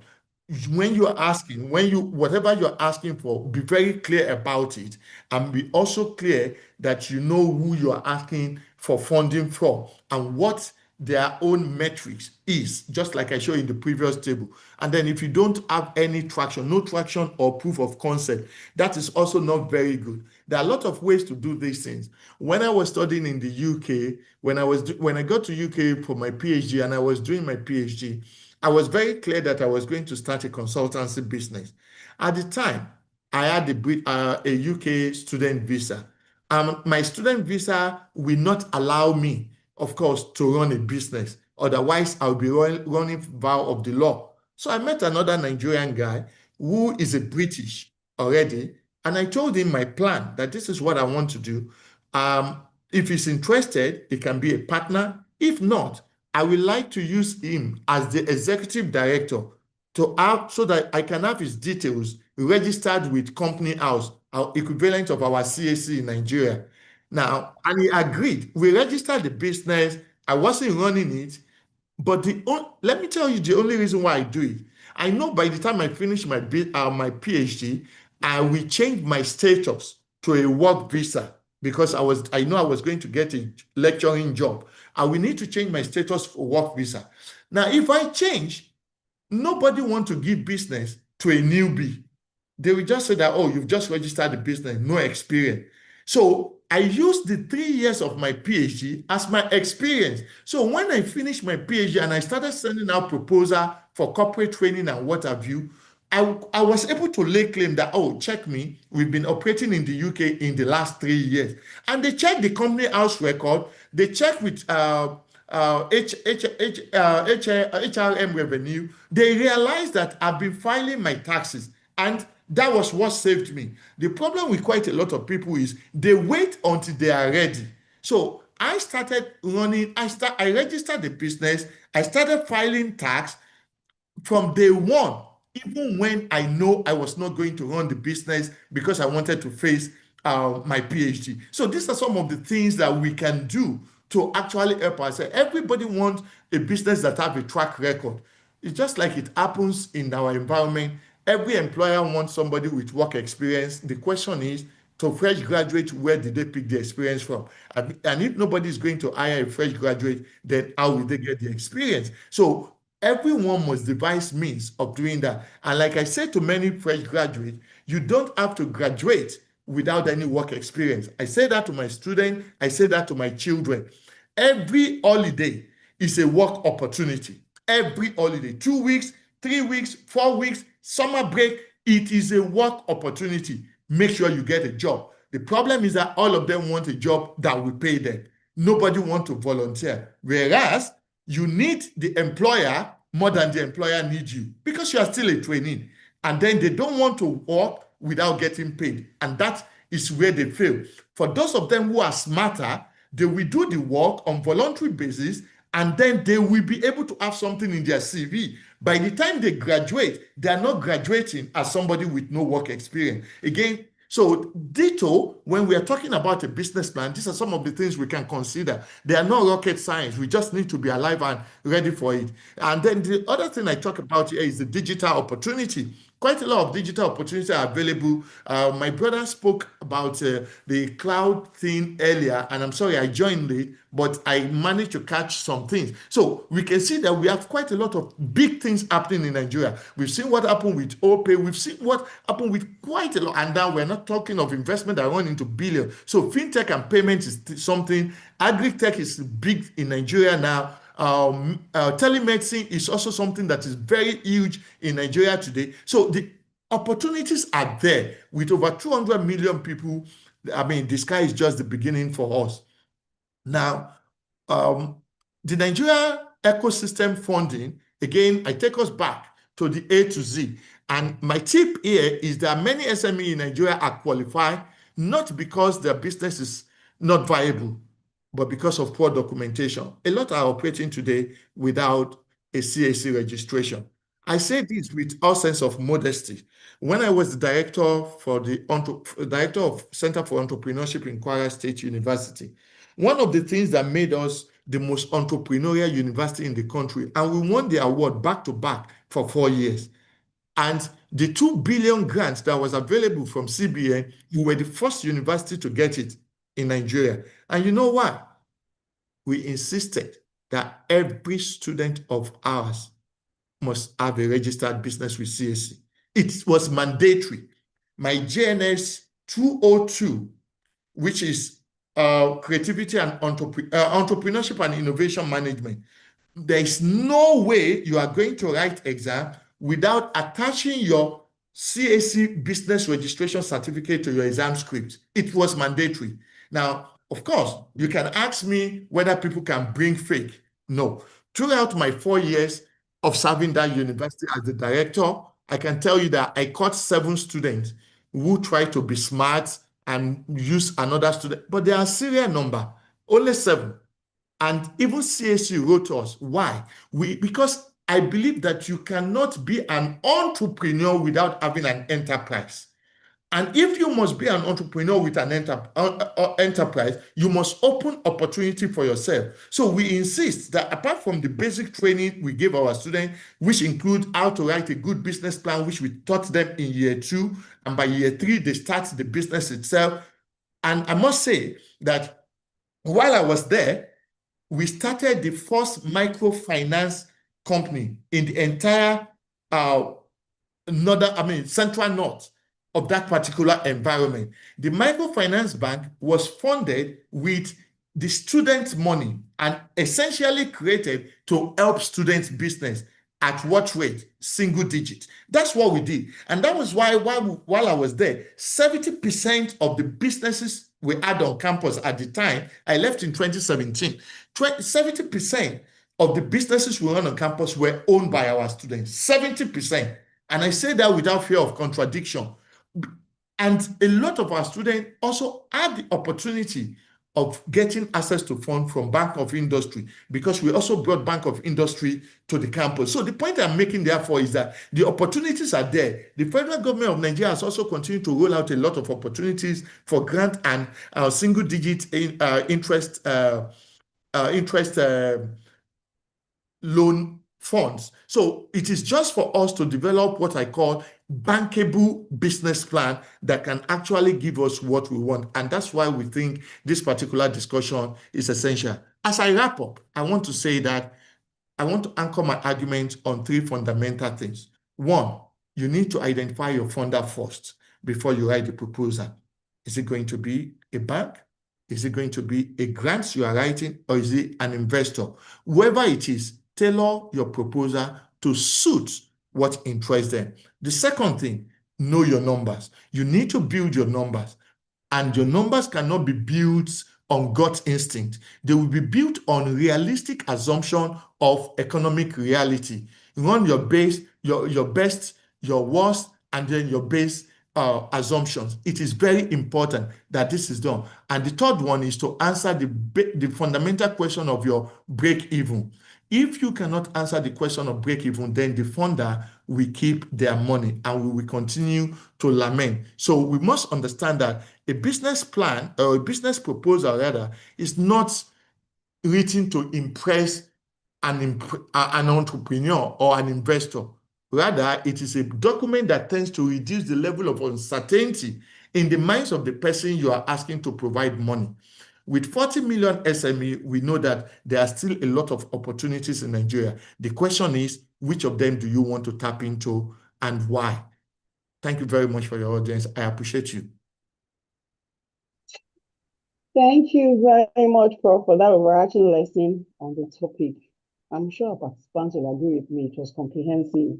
When you are asking, whatever you're asking for, be very clear about it, and be also clear that you know who you are asking for funding from and what their own metrics is, just like I showed in the previous table. And then if you don't have any traction, no traction or proof of concept, that is also not very good. There are a lot of ways to do these things. When I was studying in the UK, when I got to UK for my PhD and I was doing my PhD, I was very clear that I was going to start a consultancy business. At the time, I had a UK student visa. My student visa will not allow me, of course, to run a business. Otherwise, I'll be running foul of the law. So I met another Nigerian guy who is a British already, and I told him my plan, that this is what I want to do. If he's interested, he can be a partner. If not, I would like to use him as the executive director so that I can have his details registered with Company House, our equivalent of our CAC in Nigeria. Now, and he agreed. We registered the business. I wasn't running it, but let me tell you the only reason why I do it. I know by the time I finish my PhD, I will change my status to a work visa because I know I was going to get a lecturing job. I will need to change my status for work visa. Now, if I change, nobody wants to give business to a newbie. They will just say that, oh, you've just registered the business, no experience. So I used the 3 years of my PhD as my experience. So when I finished my PhD and I started sending out proposal for corporate training and what have you, I was able to lay claim that, oh, check me, we've been operating in the UK in the last 3 years. And they checked the company house record, they checked with HRM revenue, they realized that I've been filing my taxes, and that was what saved me. The problem with quite a lot of people is they wait until they are ready. So I started running, I registered the business, I started filing tax from day one, even when I know I was not going to run the business because I wanted to face my PhD. So these are some of the things that we can do to actually help ourselves. Everybody wants a business that have a track record. It's just like it happens in our environment. Every employer wants somebody with work experience. The question is, to fresh graduate, where did they pick the experience from? And if nobody is going to hire a fresh graduate, then how will they get the experience? So everyone must devise means of doing that. And like I said to many fresh graduates, you don't have to graduate without any work experience. I say that to my students, I say that to my children. Every holiday is a work opportunity. Every holiday, 2 weeks, 3 weeks, 4 weeks, summer break, it is a work opportunity. Make sure you get a job. The problem is that all of them want a job that will pay them. Nobody wants to volunteer. Whereas you need the employer more than the employer needs you because you are still a trainee. And then they don't want to work without getting paid. And that is where they fail. For those of them who are smarter, they will do the work on voluntary basis, and then they will be able to have something in their CV. By the time they graduate, they are not graduating as somebody with no work experience. Again, so ditto, when we are talking about a business plan, these are some of the things we can consider. They are not rocket science. We just need to be alive and ready for it. And then the other thing I talk about here is the digital opportunity. Quite a lot of digital opportunities are available. My brother spoke about the cloud thing earlier, and I'm sorry I joined late, but I managed to catch some things. So we can see that we have quite a lot of big things happening in Nigeria. We've seen what happened with OPay. We've seen what happened with quite a lot. And now we're not talking of investment that run into billions. So fintech and payments is something. Agri-tech is big in Nigeria now. Telemedicine is also something that is very huge in Nigeria today. So the opportunities are there with over 200 million people. I mean, the sky is just the beginning for us. Now, the Nigeria ecosystem funding, again, I take us back to the A to Z. And my tip here is that many SME in Nigeria are qualified, not because their business is not viable, but because of poor documentation. A lot are operating today without a CAC registration. I say this with all sense of modesty. When I was the director of Center for Entrepreneurship in Kwara State University, one of the things that made us the most entrepreneurial university in the country, and we won the award back to back for 4 years. And the 2 billion grants that was available from CBN, we were the first university to get it in Nigeria. And you know what? We insisted that every student of ours must have a registered business with CAC. It was mandatory. My JNS 202, which is creativity and entrepreneurship and innovation management, there is no way you are going to write exam without attaching your CAC business registration certificate to your exam script. It was mandatory. Now, of course, you can ask me whether people can bring fake. No. Throughout my 4 years of serving that university as the director, I can tell you that I caught 7 students who tried to be smart and use another student, but they are a serial number, only 7. And even CAC wrote to us. Why? Because I believe that you cannot be an entrepreneur without having an enterprise. And if you must be an entrepreneur with an enterprise, you must open opportunity for yourself. So we insist that apart from the basic training we give our students, which include how to write a good business plan, which we taught them in year 2, and by year 3, they start the business itself. And I must say that while I was there, we started the first microfinance company in the entire central north of that particular environment. The microfinance bank was funded with the student money and essentially created to help students' business at what rate? Single digit. That's what we did. And that was why while I was there, 70% of the businesses we had on campus at the time, I left in 2017, 70% of the businesses we run on campus were owned by our students, 70%. And I say that without fear of contradiction. And a lot of our students also had the opportunity of getting access to funds from Bank of Industry, because we also brought Bank of Industry to the campus. So the point I'm making therefore is that the opportunities are there. The federal government of Nigeria has also continued to roll out a lot of opportunities for grant and single digit interest loan funds. So it is just for us to develop what I call bankable business plan that can actually give us what we want. And that's why we think this particular discussion is essential. As I wrap up, I want to say that I want to anchor my argument on three fundamental things. One, you need to identify your funder first before you write the proposal. Is it going to be a bank? Is it going to be a grant you are writing, or is it an investor? Whoever it is, tailor your proposal to suit what interests them. The second thing, know your numbers. You need to build your numbers, and your numbers cannot be built on gut instinct. They will be built on realistic assumption of economic reality. You run your base, your best, your worst, and then your base assumptions. It is very important that this is done. And the third one is to answer the fundamental question of your break even. If you cannot answer the question of break even, then the funder will keep their money and we will continue to lament. So we must understand that a business plan, or a business proposal rather, is not written to impress an entrepreneur or an investor. Rather, it is a document that tends to reduce the level of uncertainty in the minds of the person you are asking to provide money. With 40 million SME, we know that there are still a lot of opportunities in Nigeria. The question is, which of them do you want to tap into and why? Thank you very much for your audience. I appreciate you. Thank you very much, Prof, for that overarching lesson on the topic. I'm sure our participants will agree with me. It was comprehensive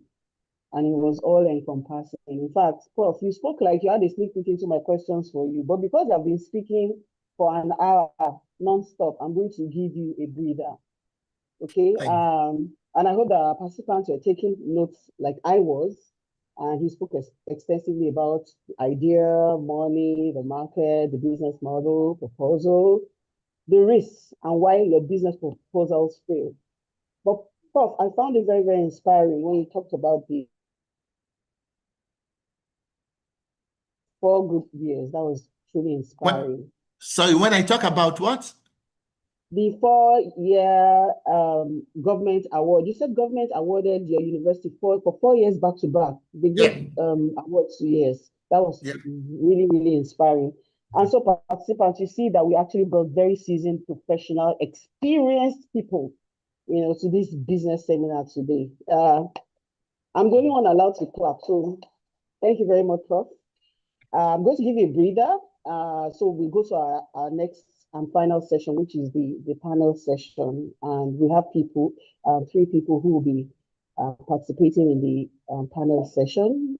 and it was all encompassing. In fact, Prof, you spoke like you had a sneak peek into my questions for you, but because I've been speaking for an hour non-stop, I'm going to give you a breather. Okay. And I hope that our participants were taking notes like I was. And he spoke extensively about idea, money, the market, the business model, proposal, the risks, and why your business proposals fail. But Prof, I found it very, very inspiring when you talked about the 4 good years. That was truly inspiring. When I talk about what? The 4-year government award. You said government awarded your university for 4 years back to back. They gave awards 2 years. That was really, really inspiring. And so participants, you see that we actually brought very seasoned, professional, experienced people, to this business seminar today. I'm the only one allowed to clap. So thank you very much, Prof. I'm going to give you a breather. So we go to our next and final session, which is the panel session. And we have 3 people who will be participating in the panel session.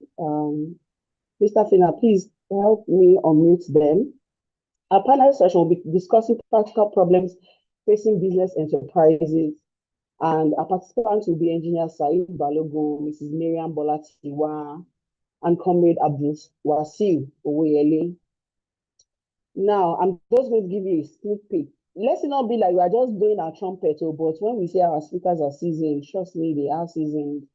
Mr. Fina, please help me unmute them. Our panel session will be discussing practical problems facing business enterprises. And our participants will be Engineer Saeed Balogo, Mrs. Miriam Bolatiwa, and Comrade Abdul Wasil Oweyele. Now, I'm just going to give you a sneak peek. Let's not be like we are just doing our trumpet, but when we say our speakers are seasoned, trust me, they are seasoned.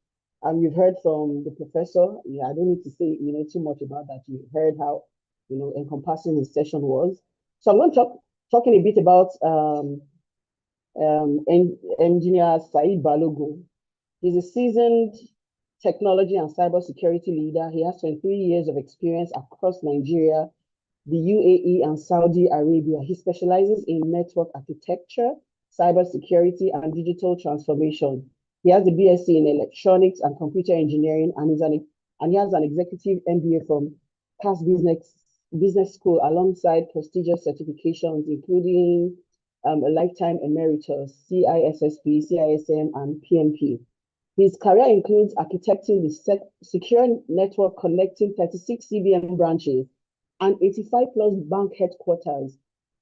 And you've heard from the professor. Yeah, I don't need to say too much about that. You heard how encompassing his session was. So I'm going to talking a bit about Engineer Saeed Balogo. He's a seasoned technology and cybersecurity leader. He has 23 years of experience across Nigeria, the UAE, and Saudi Arabia. He specializes in network architecture, cybersecurity, and digital transformation. He has a BSc in electronics and computer engineering, and he has an executive MBA from Cass Business School, alongside prestigious certifications, including a lifetime emeritus, CISSP, CISM, and PMP. His career includes architecting the secure network connecting 36 CBN branches and 85 plus bank headquarters.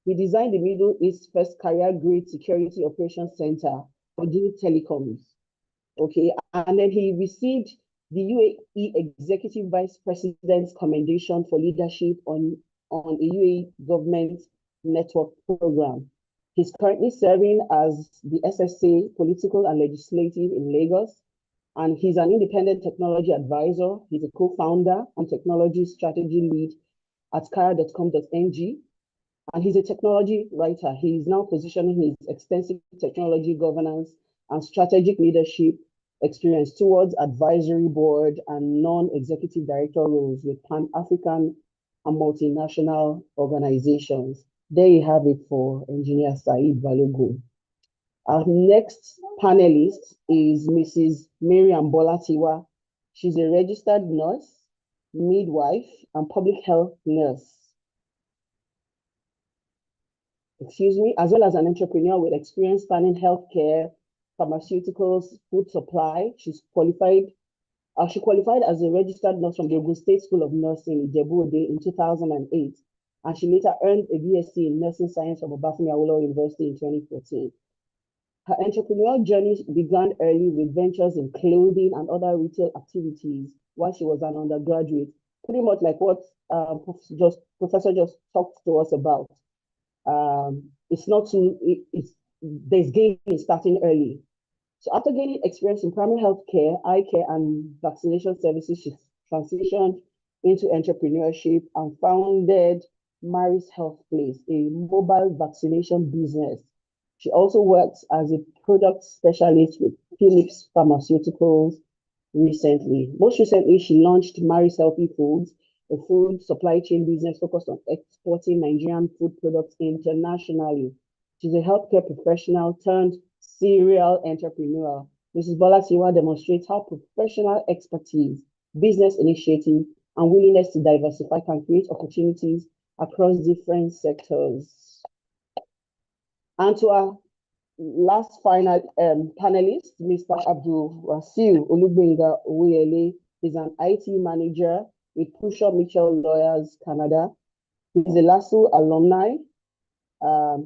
He designed the Middle East's first career-grade security operations center for Dell Telecoms. Okay, and then he received the UAE Executive Vice President's Commendation for Leadership on a UAE government network program. He's currently serving as the SSA Political and Legislative in Lagos, and he's an independent technology advisor. He's a co-founder and technology strategy lead at kara.com.ng, and he's a technology writer. He is now positioning his extensive technology governance and strategic leadership experience towards advisory board and non-executive director roles with Pan-African and multinational organizations. There you have it for Engineer Saeed Balogun. Our next panelist is Mrs. Miriam Bolatiwa. She's a registered nurse, midwife, and public health nurse. As well as an entrepreneur with experience spanning healthcare, pharmaceuticals, food supply. She qualified as a registered nurse from the Ogun State School of Nursing in Ijebu-Ode in 2008, and she later earned a BSc in Nursing Science from Obafemi Awolowo University in 2014. Her entrepreneurial journey began early with ventures in clothing and other retail activities while she was an undergraduate, pretty much like what Professor just talked to us about. There's gain in starting early. So after gaining experience in primary health care, eye care, and vaccination services, she transitioned into entrepreneurship and founded Mary's Health Place, a mobile vaccination business. She also works as a product specialist with Philips Pharmaceuticals recently. Most recently, she launched Mary's Healthy Foods, a food supply chain business focused on exporting Nigerian food products internationally. She's a healthcare professional turned serial entrepreneur. Mrs. Bolatiwa demonstrates how professional expertise, business initiative, and willingness to diversify can create opportunities across different sectors. And to our last final panelist, Mr. Abdul Wasil Olugbenga Oyele, is an IT manager with Pusher Mitchell Lawyers Canada. He's a LASU alumni.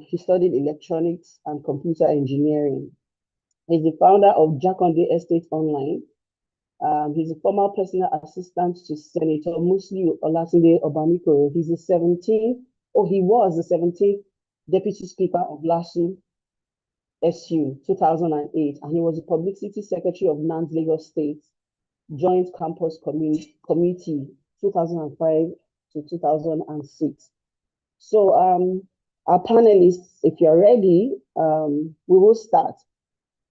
He studied electronics and computer engineering. He's the founder of Jakonde Estate Online. He's a former personal assistant to Senator Musli Olatunde Obamikoro. He was the 17th Deputy Speaker of LASU SU 2008, and he was the Publicity Secretary of NANS Lagos State Joint Campus Committee 2005 to 2006. So our panelists, if you're ready, we will start.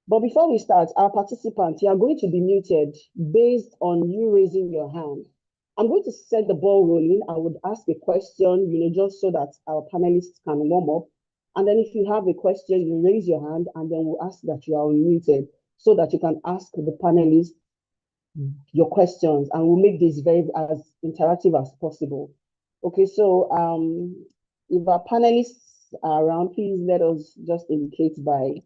But before we start, our participants, you are going to be muted based on you raising your hand. I'm going to set the ball rolling. I would ask a question, just so that our panelists can warm up. And then if you have a question, you raise your hand, and then we'll ask that you are unmuted so that you can ask the panelists your questions, and we'll make this very as interactive as possible. Okay, so if our panelists are around, please let us just indicate by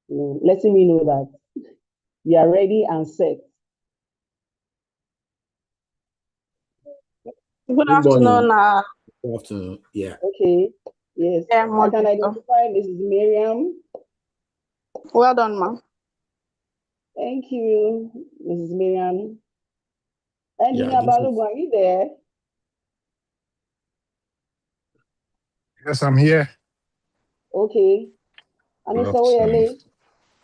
letting me know that we are ready and set. Good afternoon. Good afternoon. Yeah. Okay. Yes. Yeah, I can identify Mrs. Miriam. Well done, ma'am. Thank you, Mrs. Miriam. Engineer Yeah, Balogun, are you there? Yes, I'm here. Okay. And Good Mr. afternoon.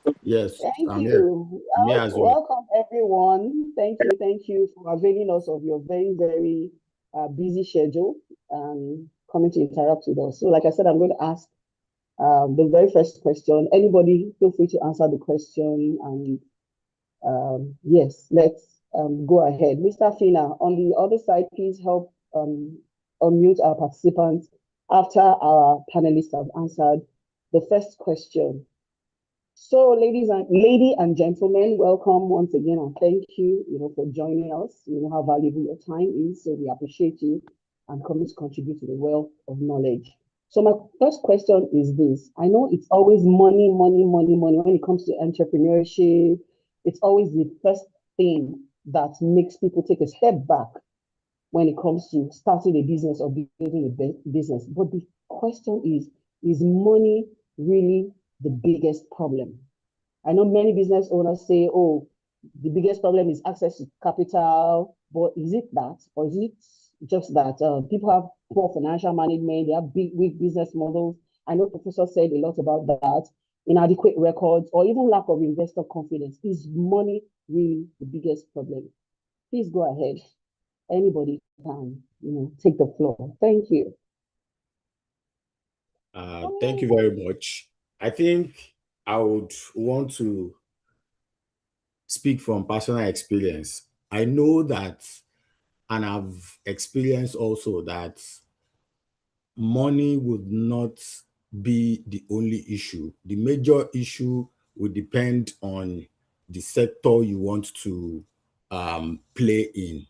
Oyele. yes, Thank I'm here. you. I'm here as well. Welcome, everyone. Thank you for availing us of your very, very busy schedule and coming to interact with us. So like I said, I'm going to ask the very first question. Anybody feel free to answer the question, and yes, let's go ahead. Mr. Fina, on the other side, please help unmute our participants after our panelists have answered the first question. So, lady and gentlemen, welcome once again, and thank you, for joining us. You know how valuable your time is, so we appreciate you and coming to contribute to the wealth of knowledge. So, my first question is this: I know it's always money, money, money, money when it comes to entrepreneurship. It's always the first thing that makes people take a step back when it comes to starting a business or building a business. But the question is money really the biggest problem? I know many business owners say, oh, the biggest problem is access to capital, but is it that? Or is it just that people have poor financial management, they have weak business models? I know Professor said a lot about that, inadequate records, or even lack of investor confidence. Is money really the biggest problem? Please go ahead. Anybody can, take the floor. Thank you. Thank you very much. I think I would want to speak from personal experience. I know that, and I've experienced also that money would not be the only issue. The major issue would depend on the sector you want to play in.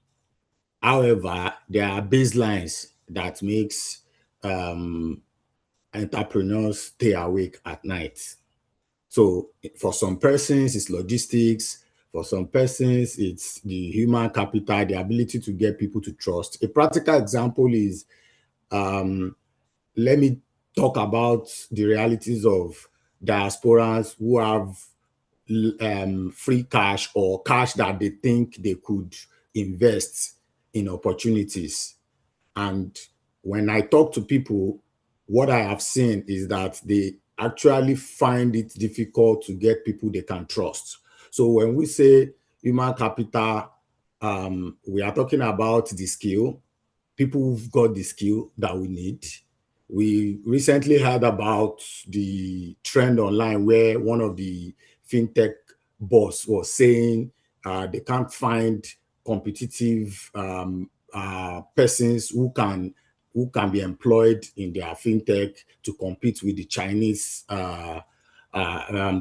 However, there are baselines that makes entrepreneurs stay awake at night. So for some persons, it's logistics. For some persons, it's the human capital, the ability to get people to trust. A practical example is, let me talk about the realities of diasporans who have free cash or cash that they think they could invest in opportunities. And when I talk to people, what I have seen is that they actually find it difficult to get people they can trust. So when we say human capital, we are talking about the skill, people who've got the skill that we need. We recently heard about the trend online where one of the fintech boss was saying they can't find competitive persons who can be employed in their fintech to compete with the Chinese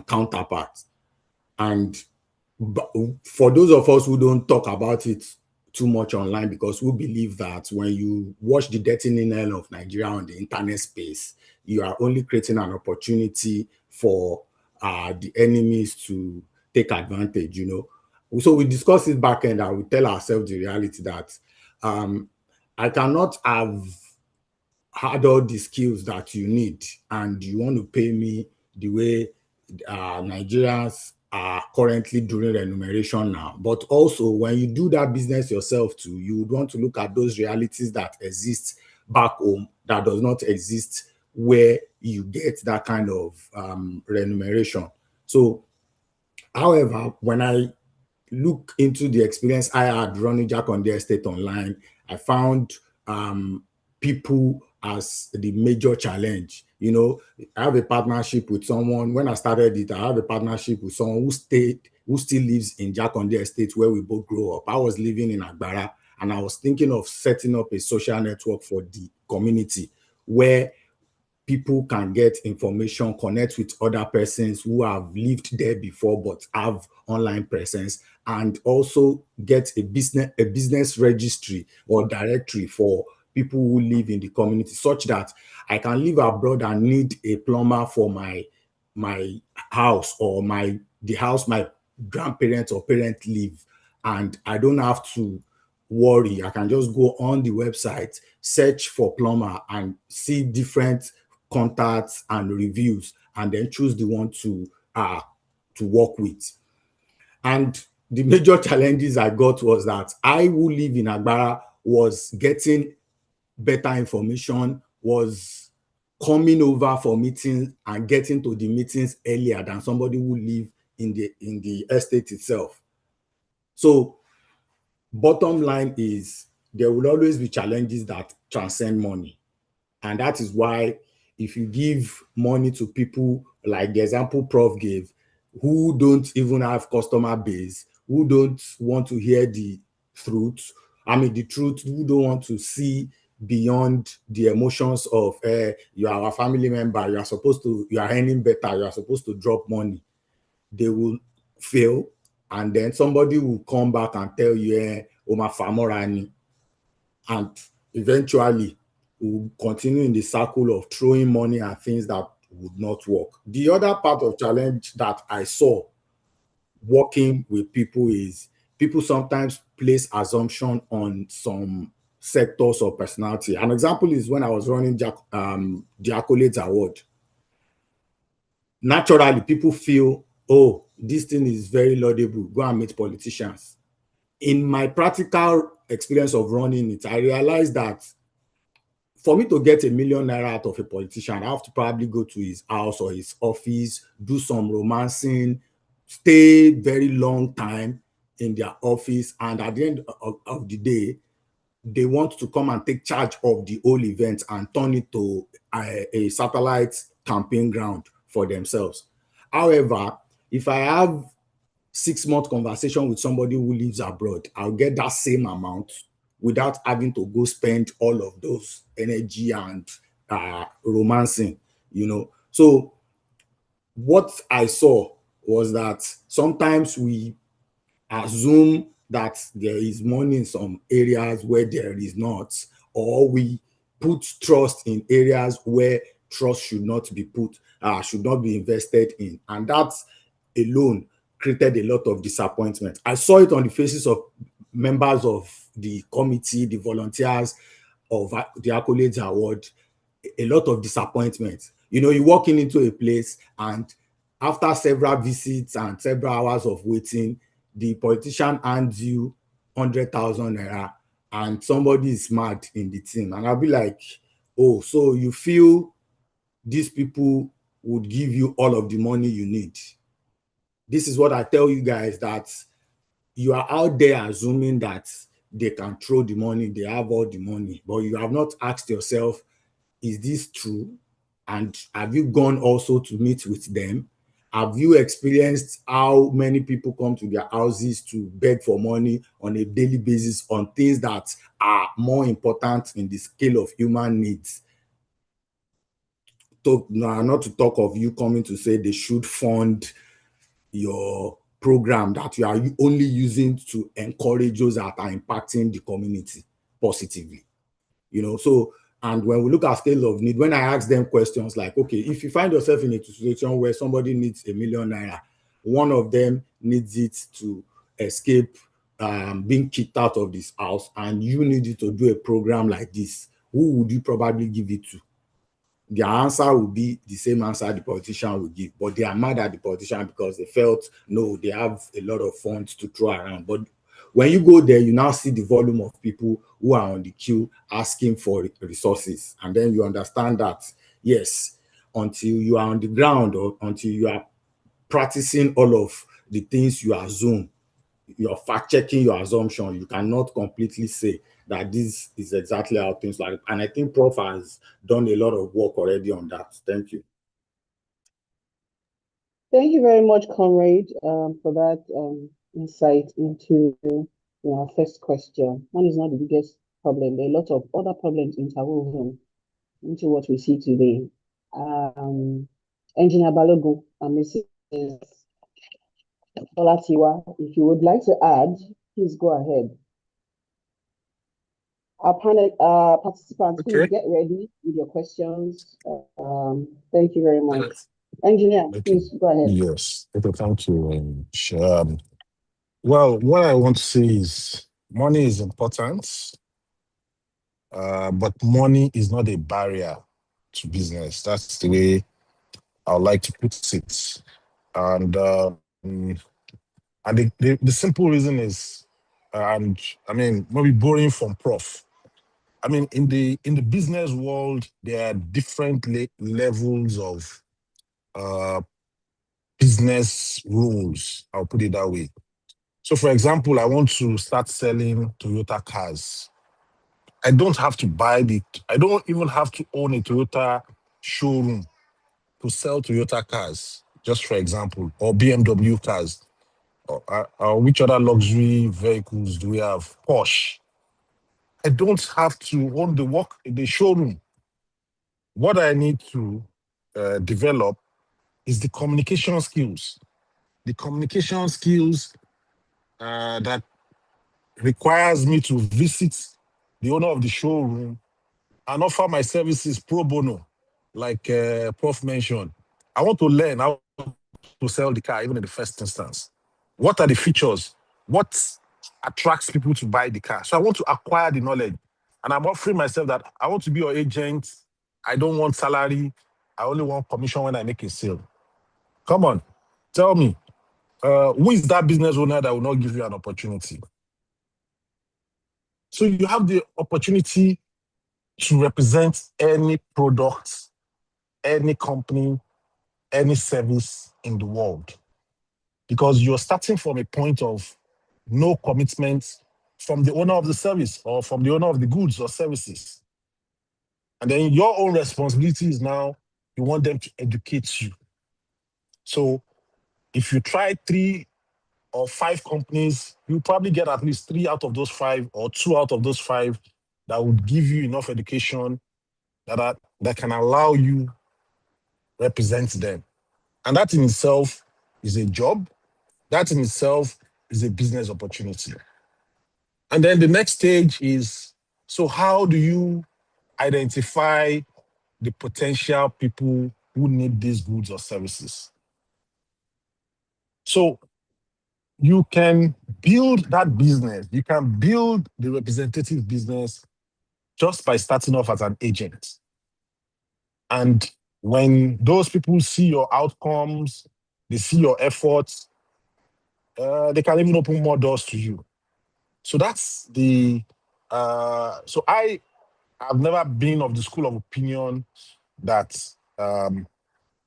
counterparts. And for those of us who don't talk about it too much online, because we believe that when you watch the dirty nail of Nigeria on the internet space, you are only creating an opportunity for the enemies to take advantage, So we discuss it back end and we tell ourselves the reality that I cannot have had all the skills that you need and you want to pay me the way Nigerians are currently doing remuneration now. But also, when you do that business yourself too, you would want to look at those realities that exist back home that does not exist where you get that kind of remuneration. So, however, when I look into the experience I had running Jack on the Estate online, I found people as the major challenge. I have a partnership with someone. When I started it, I have a partnership with someone who still lives in Jack on the Estate where we both grew up. I was living in Agbara and I was thinking of setting up a social network for the community where people can get information, connect with other persons who have lived there before but have online presence, and also get a business registry or directory for people who live in the community, such that I can live abroad and need a plumber for my house or the house my grandparents or parents live, and I don't have to worry. I can just go on the website, search for plumber, and see different contacts and reviews, and then choose the one to work with. And the major challenges I got was that I, who live in Agbara, was getting better information, was coming over for meetings and getting to the meetings earlier than somebody who live in the estate itself. So bottom line is there will always be challenges that transcend money. And that is why if you give money to people like the example Prof gave, who don't even have customer base, who don't want to hear the truth, who don't want to see beyond the emotions of you are a family member, you are earning better, you are supposed to drop money. they will fail, and then somebody will come back and tell you, Oma Famorani, and eventually we'll continue in the circle of throwing money at things that would not work. The other part of challenge that I saw working with people is people sometimes place assumption on some sectors or personality. An example is when I was running the Accolades Award. Naturally, people feel, oh, this thing is very laudable, go and meet politicians. In my practical experience of running it, I realized that for me to get ₦1 million out of a politician, I have to probably go to his house or his office, do some romancing, stay very long time in their office, and at the end of the day, they want to come and take charge of the whole event and turn it to a satellite campaign ground for themselves. However, if I have 6-month conversation with somebody who lives abroad, I'll get that same amount without having to go spend all of those energy and romancing, So what I saw was that sometimes we assume that there is money in some areas where there is not, or we put trust in areas where trust should not be invested in. And that alone created a lot of disappointment. I saw it on the faces of members of the committee, the volunteers of the Accolades Award, a lot of disappointment. You walking into a place, and after several visits and several hours of waiting, the politician hands you 100,000 naira and somebody is mad in the team. And I'll be like, oh, so you feel these people would give you all of the money you need? This is what I tell you guys, that you are out there assuming that they can throw the money, they have all the money, but you have not asked yourself, is this true? And have you gone also to meet with them? Have you experienced how many people come to their houses to beg for money on a daily basis on things that are more important in the scale of human needs? Not to talk of you coming to say they should fund your program that you are only using to encourage those that are impacting the community positively. So, and when we look at scale of need, when I ask them questions like, okay, if you find yourself in a situation where somebody needs ₦1 million, one of them needs it to escape being kicked out of this house, and you need it to do a program like this, who would you probably give it to? Their answer will be the same answer the politician will give, but they are mad at the politician because they felt, no, they have a lot of funds to throw around. But when you go there, you now see the volume of people who are on the queue asking for resources. And then you understand that, yes, until you are on the ground or until you are practicing all of the things you assume, you're fact-checking your assumption, you cannot completely say that this is exactly how things like. And I think Prof has done a lot of work already on that. Thank you. Thank you very much, Comrade, for that insight into our first question. One is not the biggest problem. There are a lot of other problems interwoven into what we see today. Engineer Balogun and Mrs. Olatiwa, if you would like to add, please go ahead. Our panel participants, please get ready with your questions. Thank you very much. Engineer, please go ahead. Yes, thank you. Well, what I want to say is money is important, but money is not a barrier to business. That's the way I would like to put it. And the simple reason is, and I mean, maybe borrowing from Prof. I mean, in the business world, there are different levels of business rules. I'll put it that way. So, for example, I want to start selling Toyota cars. I don't have to I don't even have to own a Toyota showroom to sell Toyota cars, just for example, or BMW cars. Or which other luxury vehicles do we have? Porsche. I don't have to own the showroom. What I need to develop is the communication skills. the communication skills that requires me to visit the owner of the showroom and offer my services pro bono, like Prof mentioned. I want to learn how to sell the car, even in the first instance. What are the features? What attracts people to buy the car? So I want to acquire the knowledge. And I'm offering myself that I want to be your agent. I don't want salary. I only want commission when I make a sale. Come on, tell me, who is that business owner that will not give you an opportunity? So you have the opportunity to represent any product, any company, any service in the world, because you're starting from a point of no commitment from the owner of the service or from the owner of the goods or services. And then your own responsibility is now you want them to educate you. So if you try 3 or 5 companies, you probably get at least 3 out of those 5 or 2 out of those 5 that would give you enough education that can allow you represent them. And that in itself is a job. That in itself is a business opportunity. And then the next stage is, so how do you identify the potential people who need these goods or services? So you can build that business. You can build the representative business just by starting off as an agent. And when those people see your outcomes, they see your efforts, they can even open more doors to you. So that's the, so I have never been of the school of opinion that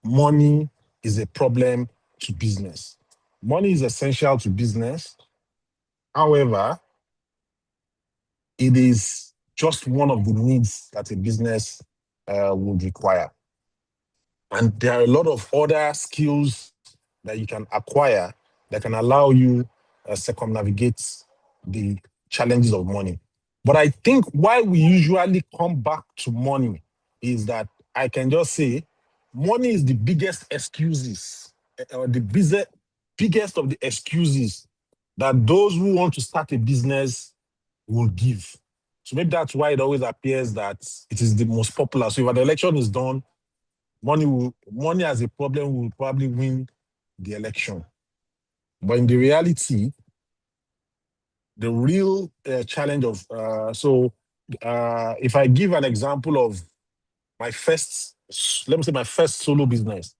money is a problem to business. Money is essential to business. However, it is just one of the needs that a business would require. And there are a lot of other skills that you can acquire that can allow you circumnavigate the challenges of money. But I think why we usually come back to money is that I can just say money is the biggest excuses, or the biggest of the excuses that those who want to start a business will give. So maybe that's why it always appears that it is the most popular. So if an election is done, money as a problem will probably win the election. But in the reality, the real challenge of, if I give an example of my first, let me say my first solo business.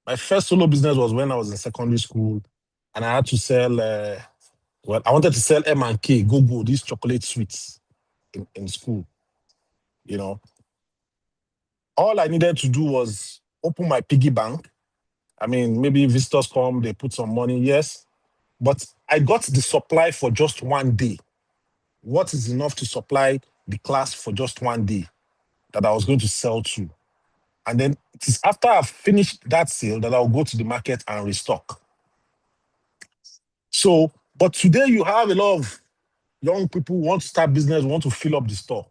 My first solo business was when I was in secondary school and I had to sell, I wanted to sell M&K, Go-Go, these chocolate sweets in school, you know. All I needed to do was open my piggy bank. I mean, maybe visitors come, they put some money, yes. But I got the supply for just one day. What is enough to supply the class for just one day that I was going to sell to? And then it is after I've finished that sale that I'll go to the market and restock. So, but today you have a lot of young people who want to start business, want to fill up the store.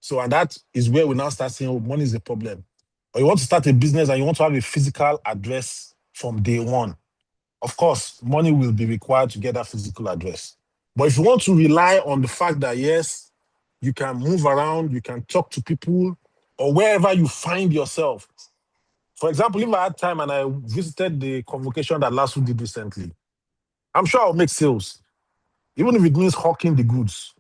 So, and that is where we now start saying, oh, money is a problem. Or you want to start a business and you want to have a physical address from day one. Of course, money will be required to get that physical address. But if you want to rely on the fact that, yes, you can move around, you can talk to people, or wherever you find yourself. For example, if I had time and I visited the convocation that LASU did recently, I'm sure I'll make sales, even if it means hawking the goods,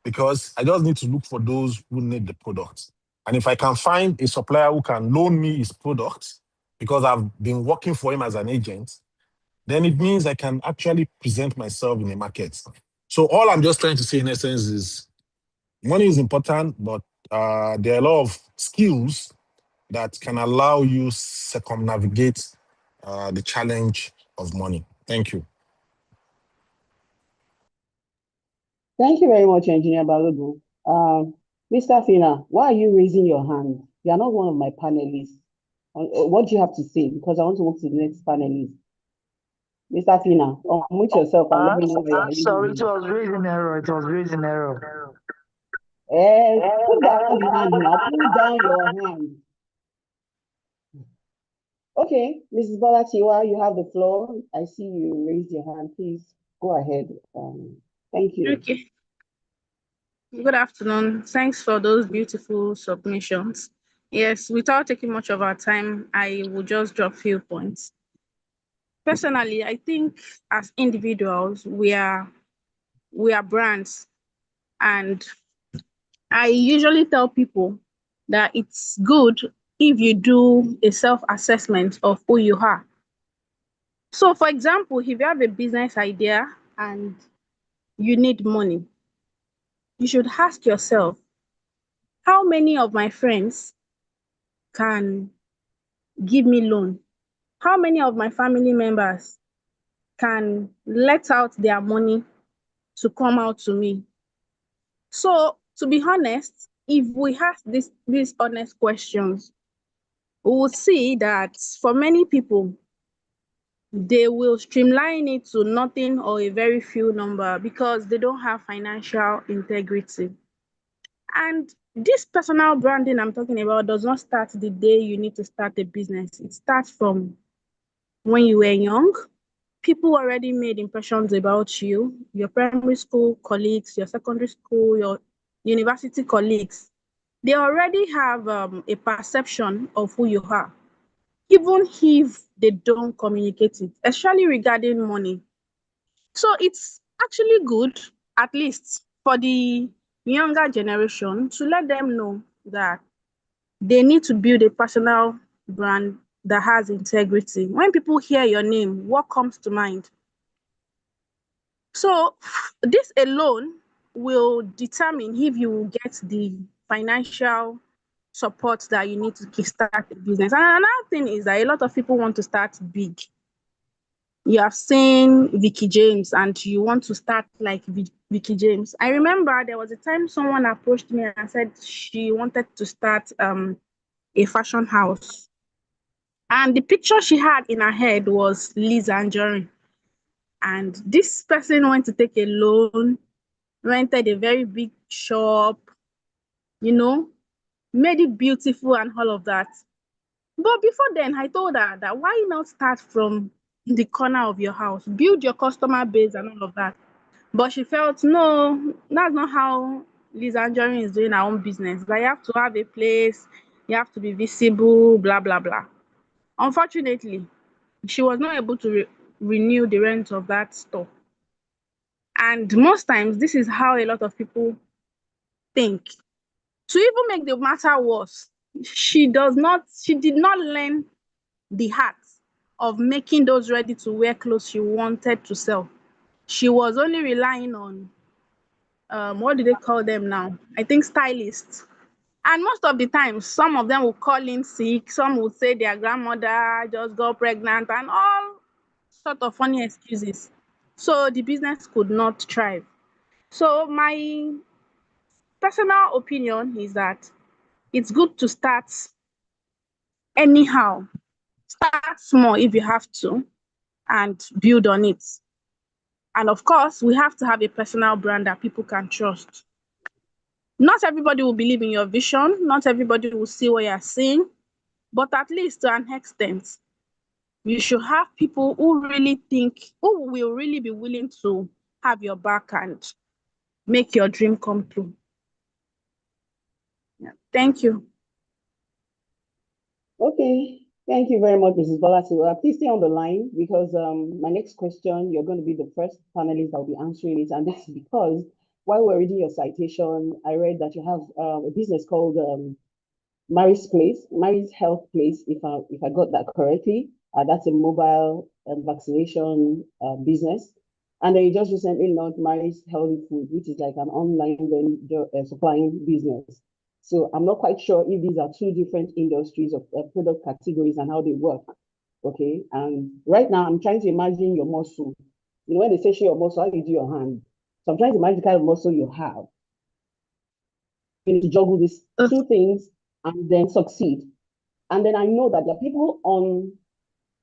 because I just need to look for those who need the product. And if I can find a supplier who can loan me his product, because I've been working for him as an agent, then it means I can actually present myself in a market. So all I'm just trying to say in essence is money is important, but there are a lot of skills that can allow you circumnavigate the challenge of money. Thank you. Thank you very much, Engineer Balogun. Mr. Fina, why are you raising your hand? You are not one of my panelists. What do you have to say? Because I want to move to the next panelist. Mr. Fina, unmute yourself and let me know where you Sorry, it was raising error. It was raising error. Put down the hand now. Put down your hand. Okay, Mrs. Bolatiwa, you have the floor. I see you raised your hand. Please go ahead. Thank you. Okay. Good afternoon. Thanks for those beautiful submissions. Yes, without taking much of our time, I will just drop few points. Personally, I think as individuals, we are brands, and I usually tell people that it's good if you do a self-assessment of who you are. So, for example, if you have a business idea and you need money, you should ask yourself, how many of my friends can give me loan? How many of my family members can let out their money to come out to me? So, to be honest, if we ask these honest questions, we will see that for many people, they will streamline it to nothing or a very few number because they don't have financial integrity. And this personal branding I'm talking about does not start the day you need to start a business. It starts from when you were young. People already made impressions about you, your primary school colleagues, your secondary school, your university colleagues. They already have a perception of who you are, even if they don't communicate it, especially regarding money. So it's actually good, at least for the younger generation, to let them know that they need to build a personal brand that has integrity. When people hear your name, what comes to mind? So this alone will determine if you will get the financial support that you need to kickstart a business. And another thing is that a lot of people want to start big. You have seen Vicky James and you want to start like Vicky James. I remember there was a time someone approached me and said she wanted to start a fashion house. And the picture she had in her head was Liz Anjorin. And this person went to take a loan, rented a very big shop, you know, made it beautiful and all of that. But before then, I told her that why not start from the corner of your house, build your customer base and all of that. But she felt, no, that's not how Liz Anjorin is doing her own business. That you have to have a place, you have to be visible, blah, blah, blah. Unfortunately, she was not able to renew the rent of that store. And most times, this is how a lot of people think. To even make the matter worse, she did not learn the art of making those ready to wear clothes she wanted to sell. She was only relying on what do they call them now? I think stylists. And most of the time, some of them will call in sick, some will say their grandmother just got pregnant, and all sort of funny excuses. So the business could not thrive. So my personal opinion is that it's good to start anyhow. Start small if you have to and build on it. And of course, we have to have a personal brand that people can trust. Not everybody will believe in your vision, not everybody will see what you're seeing, but at least to an extent, you should have people who will really be willing to have your back and make your dream come true. Yeah. Thank you. Okay, thank you very much, Mrs. Bolatiwa. Please stay on the line because my next question, you're going to be the first panelist that will be answering it. And this is because while we're reading your citation, I read that you have a business called Mary's Health Place, if I got that correctly. That's a mobile vaccination business. And then you just recently launched Mary's Healthy Food, which is like an online supplying business. So I'm not quite sure if these are two different industries of product categories and how they work. Okay. And right now I'm trying to imagine your muscle. You know, when they say show your muscle, how you do your hand. So I'm trying to imagine the kind of muscle you have. You need to juggle these two things and then succeed. And then I know that there are people on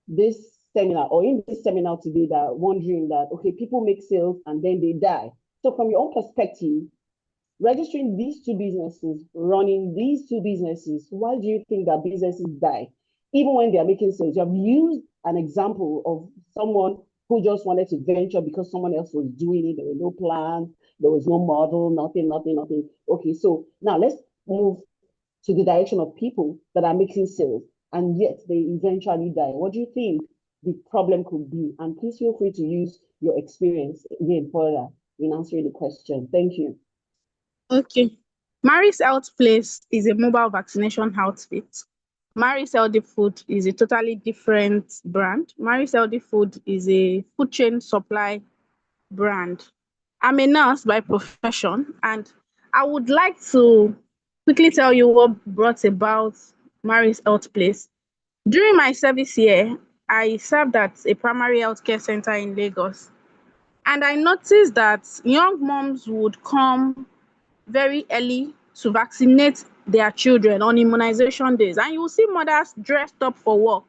this seminar or in this seminar today that are wondering that, okay, people make sales and then they die. So from your own perspective, registering these two businesses, running these two businesses, why do you think that businesses die? even when they're making sales. You have used an example of someone who just wanted to venture because someone else was doing it. There was no plan, there was no model, nothing. Okay, so now let's move to the direction of people that are making sales and yet they eventually die. What do you think the problem could be? And please feel free to use your experience again further in answering the question. Thank you. Okay. Mary's Health Place is a mobile vaccination outfit. Mary's Healthy Food is a totally different brand. Mary's Healthy Food is a food chain supply brand. I'm a nurse by profession, and I would like to quickly tell you what brought about Mary's Health Place. During my service year, I served at a primary healthcare center in Lagos, and I noticed that young moms would come very early to vaccinate their children on immunization days, and you will see mothers dressed up for work,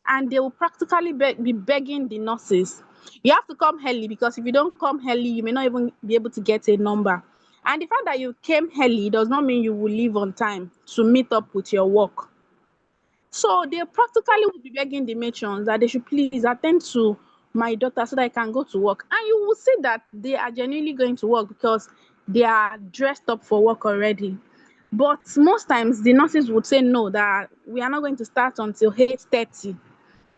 and they will practically be begging the nurses, you have to come early, because if you don't come early, you may not even be able to get a number. And the fact that you came early does not mean you will leave on time to meet up with your work. So they practically will be begging the matrons that they should please attend to my daughter so that I can go to work. And you will see that they are genuinely going to work because they are dressed up for work already. But most times the nurses would say no, that we are not going to start until 8:30.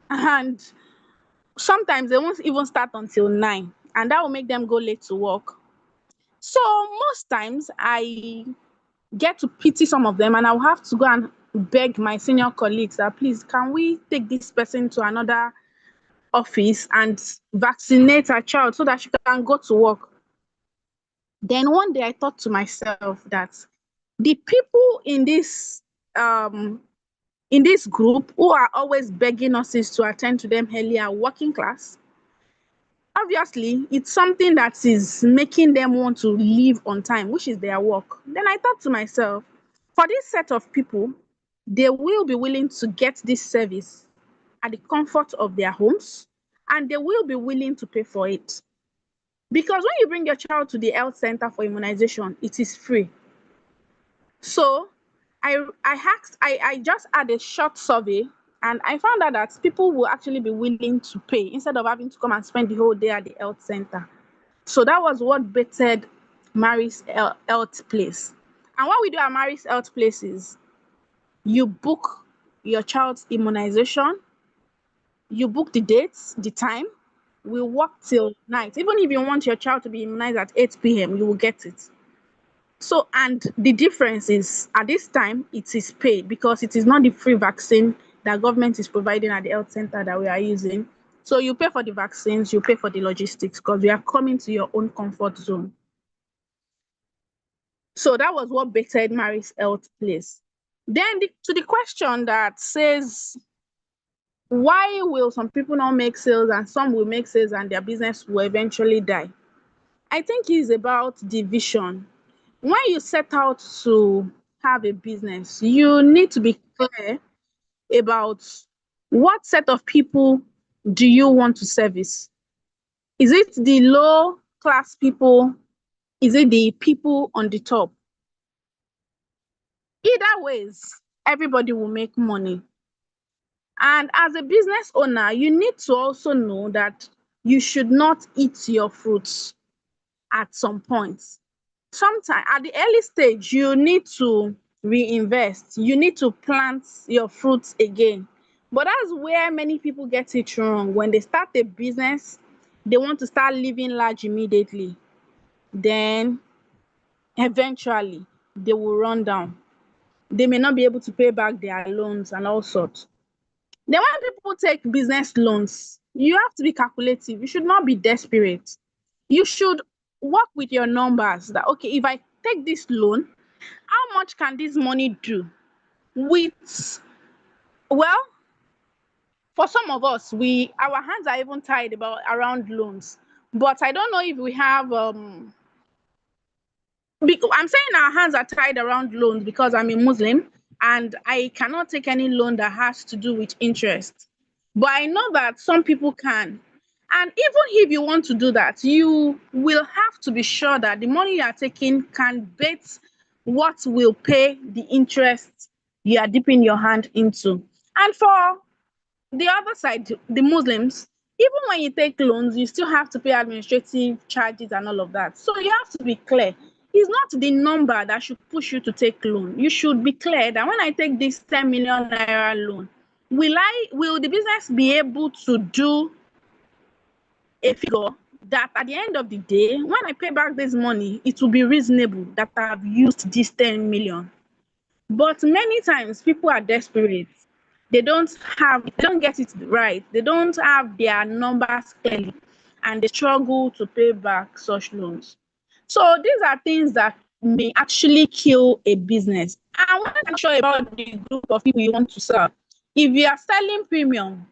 And sometimes they won't even start until 9. And that will make them go late to work. So most times I get to pity some of them, and I'll have to go and beg my senior colleagues that please, can we take this person to another office and vaccinate her child so that she can go to work. Then one day I thought to myself that the people in this group who are always begging nurses to attend to them early are working class. Obviously, it's something that is making them want to leave on time, which is their work. Then I thought to myself, for this set of people, they will be willing to get this service at the comfort of their homes, and they will be willing to pay for it. Because when you bring your child to the health center for immunization, it is free. So I just had a short survey, and I found out that people will actually be willing to pay instead of having to come and spend the whole day at the health center. So that was what bettered Mary's Health Place. And what we do at Mary's Health Place is you book your child's immunization, you book the dates, the time, we work till night. Even if you want your child to be immunized at 8 p.m., you will get it. So, and the difference is at this time, it is paid because it is not the free vaccine that government is providing at the health center that we are using. So you pay for the vaccines, you pay for the logistics because we are coming to your own comfort zone. So that was what bettered Mary's Health Place. Then to the question that says, why will some people not make sales and some will make sales and their business will eventually die? I think it's about the vision. When you set out to have a business, you need to be clear about what set of people do you want to service. Is it the low class people? Is it the people on the top? Either ways, everybody will make money. And as a business owner, you need to also know that you should not eat your fruits at some point. Sometimes at the early stage, you need to reinvest. You need to plant your fruits again. But that's where many people get it wrong. When they start a business, they want to start living large immediately. Then eventually, they will run down. They may not be able to pay back their loans and all sorts. Then when people take business loans, you have to be calculative. You should not be desperate. You should work with your numbers that, okay, if I take this loan, how much can this money do? Well, for some of us, our hands are even tied around loans. But I don't know if we have I'm saying our hands are tied around loans because I'm a Muslim and I cannot take any loan that has to do with interest. But I know that some people can. And even if you want to do that, you will have to be sure that the money you are taking can bet what will pay the interest you are dipping your hand into. And for the other side, the Muslims, even when you take loans, you still have to pay administrative charges and all of that. So you have to be clear. It's not the number that should push you to take loan. You should be clear that when I take this 10 million naira loan, will the business be able to do a figure that at the end of the day, when I pay back this money, it will be reasonable that I've used this 10 million. But many times people are desperate. They don't get it right. They don't have their numbers clearly, and they struggle to pay back such loans. So these are things that may actually kill a business. And when I'm sure about the group of people you want to serve, if you are selling premium,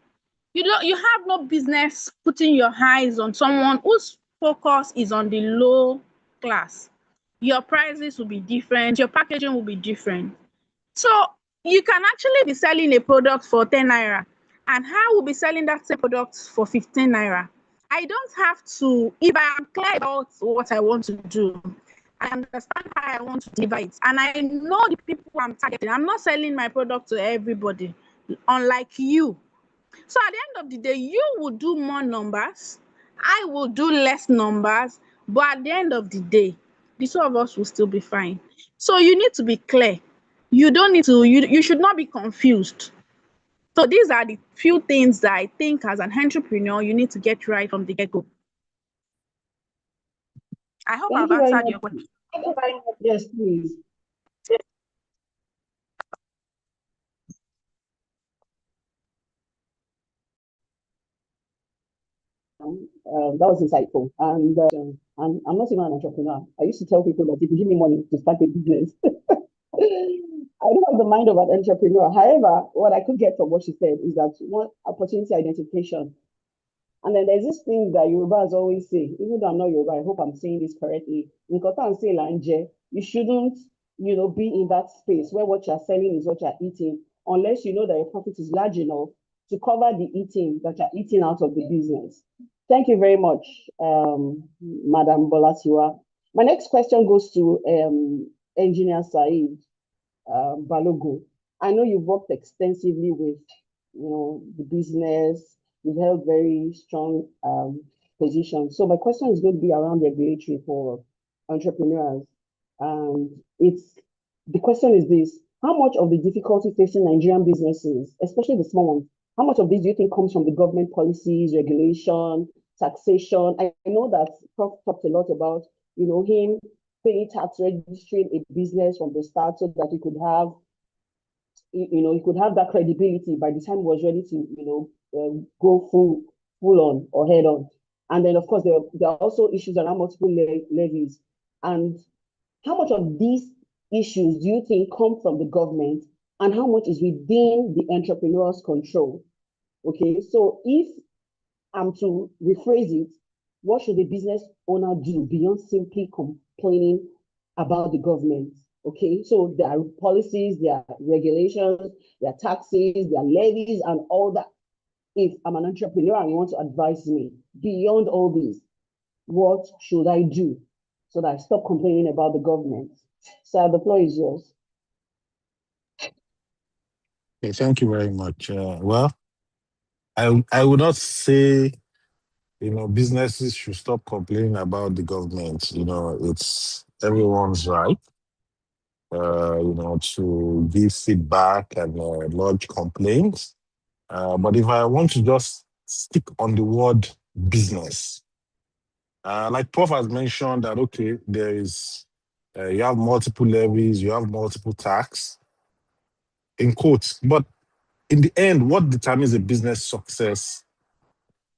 you have no business putting your eyes on someone whose focus is on the low class. Your prices will be different, your packaging will be different. So you can actually be selling a product for 10 naira, and I will be selling that same product for 15 naira. I don't have to, if I am clear about what I want to do, I understand how I want to deliver it, and I know the people I'm targeting. I'm not selling my product to everybody, unlike you. So at the end of the day, you will do more numbers, I will do less numbers, but at the end of the day, the two of us will still be fine. So you need to be clear. You don't need to, you should not be confused. So these are the few things that I think as an entrepreneur, you need to get right from the get-go. I hope Thank I've you very answered much. your question. Yes, please. That was insightful. And I'm not even an entrepreneur. I used to tell people that if you give me money to start a business, I don't have the mind of an entrepreneur. However, what I could get from what she said is that one, opportunity identification. And then there's this thing that Yorubas always say, even though I'm not Yoruba, I hope I'm saying this correctly. You shouldn't, be in that space where what you're selling is what you're eating, unless you know that your profit is large enough to cover the eating that you're eating out of the business. Thank you very much, Madam Bolasiwa. My next question goes to Engineer Saeed Balogo. I know you've worked extensively with, the business. You've held very strong positions. So my question is going to be around regulatory for entrepreneurs. And the question is this: how much of the difficulty facing Nigerian businesses, especially the small ones, how much of this do you think comes from the government policies, regulation, taxation? I know that Prof talked a lot about, him paying tax, registering a business from the start so that he could have, he could have that credibility by the time he was ready to, go full on or head on. And then, of course, there are also issues around multiple levies. And how much of these issues do you think come from the government, and how much is within the entrepreneur's control? Okay, so if I'm to rephrase it, what should the business owner do beyond simply complaining about the government? Okay, so there are policies, there are regulations, there are taxes, there are levies, and all that. If I'm an entrepreneur and you want to advise me beyond all this, what should I do so that I stop complaining about the government? Sir, the floor is yours. Okay, thank you very much. Well, I would not say, businesses should stop complaining about the government. It's everyone's right, to give feedback and lodge complaints. But if I want to just stick on the word business, like Prof has mentioned that, okay, you have multiple levies, you have multiple tax, in quotes, but in the end, what determines a business success,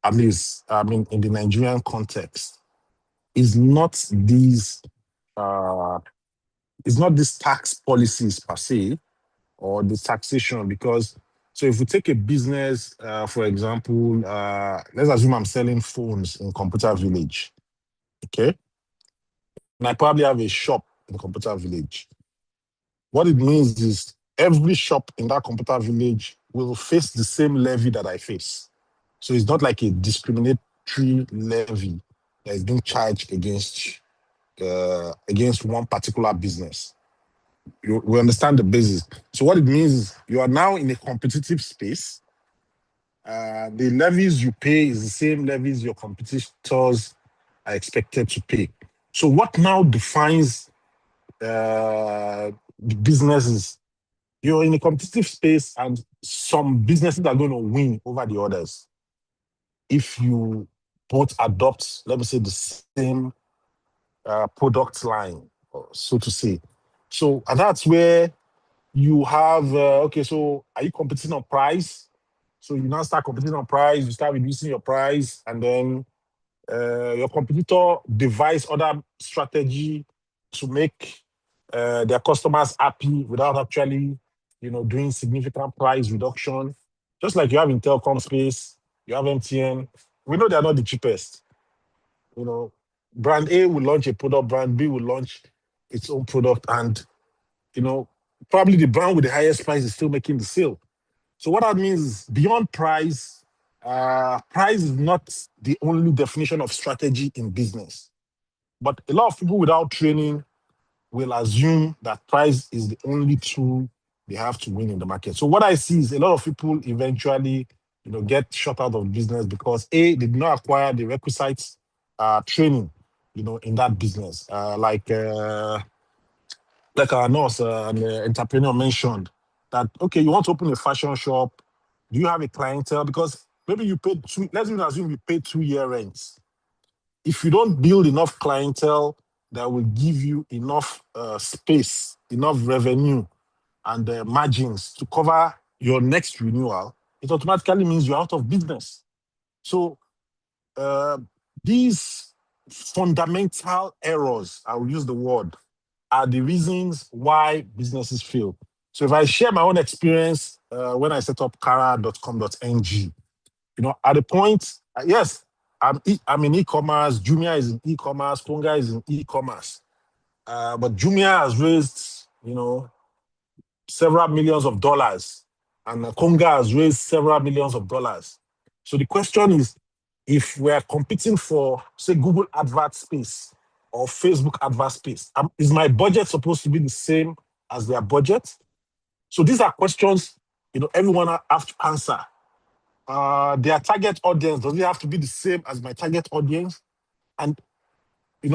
at least, in the Nigerian context, is not these tax policies per se, or the taxation. Because, so if we take a business, for example, let's assume I'm selling phones in Computer Village, okay? And I probably have a shop in Computer Village. What it means is every shop in that Computer Village will face the same levy that I face. So it's not like a discriminatory levy that is being charged against one particular business. we understand the basis. So what it means is you are now in a competitive space. The levies you pay is the same levies your competitors are expected to pay. So what now defines the business is you're in a competitive space and some businesses are going to win over the others if you both adopt, let me say, the same product line, so to say. So and that's where you have, okay, so are you competing on price? So you now start competing on price, you start reducing your price, and then your competitor devise other strategy to make their customers happy without actually, doing significant price reduction. Just like you have in telecom space, you have MTN. We know they're not the cheapest. Brand A will launch a product, brand B will launch its own product, and probably the brand with the highest price is still making the sale. So what that means is beyond price, price is not the only definition of strategy in business. But a lot of people without training will assume that price is the only tool they have to win in the market. So what I see is a lot of people eventually, get shut out of business because A, they did not acquire the requisite training, in that business. Like our nurse and the entrepreneur mentioned that, okay, you want to open a fashion shop. Do you have a clientele? Because maybe you paid let's even assume you paid 2-year rents. If you don't build enough clientele that will give you enough space, enough revenue and margins to cover your next renewal, it automatically means you're out of business. So these fundamental errors, I will use the word, are the reasons why businesses fail. So if I share my own experience when I set up kara.com.ng, at the point, yes, I'm in e-commerce, Jumia is in e-commerce, Konga is in e-commerce. But Jumia has raised, several millions of dollars, and Konga has raised several millions of dollars. So the question is, if we're competing for, say, Google advert space or Facebook advert space, is my budget supposed to be the same as their budget? So these are questions, everyone have to answer. Their target audience, does it have to be the same as my target audience? And,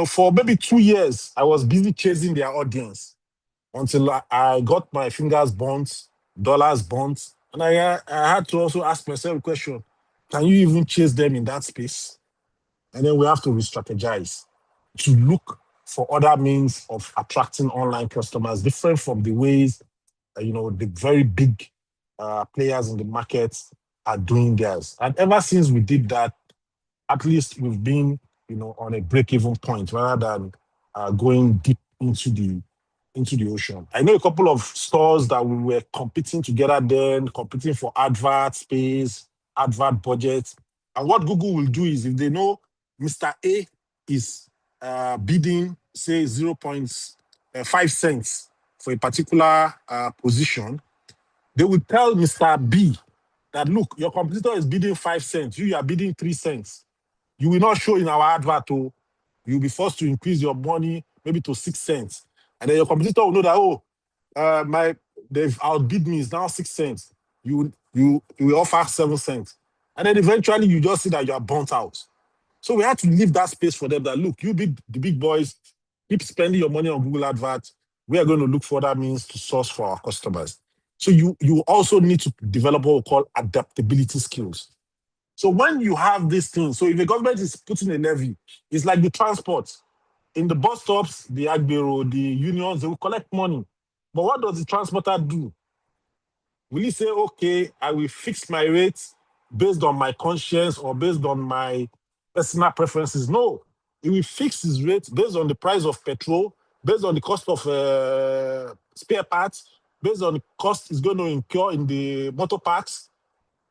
for maybe 2 years, I was busy chasing their audience until I got my fingers burnt, dollars burnt. And I had to also ask myself a question, can you even chase them in that space? And then we have to re-strategize to look for other means of attracting online customers, different from the ways, the very big players in the market are doing theirs. And ever since we did that, at least we've been, on a break-even point rather than going deep into the ocean. I know a couple of stores that we were competing together then, competing for advert space, advert budgets. And what Google will do is if they know Mr. A is bidding, say, 0.5 cents for a particular position, they will tell Mr. B that, look, your competitor is bidding 5 cents, you are bidding 3 cents. You will not show in our advert, you'll be forced to increase your money maybe to 6 cents. And then your competitor will know that, they've outbid me, it's now 6 cents. You will offer 7 cents. And then eventually you just see that you are burnt out. So we had to leave that space for them that, look, the big boys, keep spending your money on Google Adverts. We are going to look for other means to source for our customers. So you also need to develop what we call adaptability skills. So when you have these things, so if the government is putting a levy, it's like the transport. In the bus stops, the Agbero, the unions, they will collect money. But what does the transporter do? Will he say, okay, I will fix my rates based on my conscience or based on my personal preferences? No, he will fix his rates based on the price of petrol, based on the cost of spare parts, based on the cost he's going to incur in the motor parks,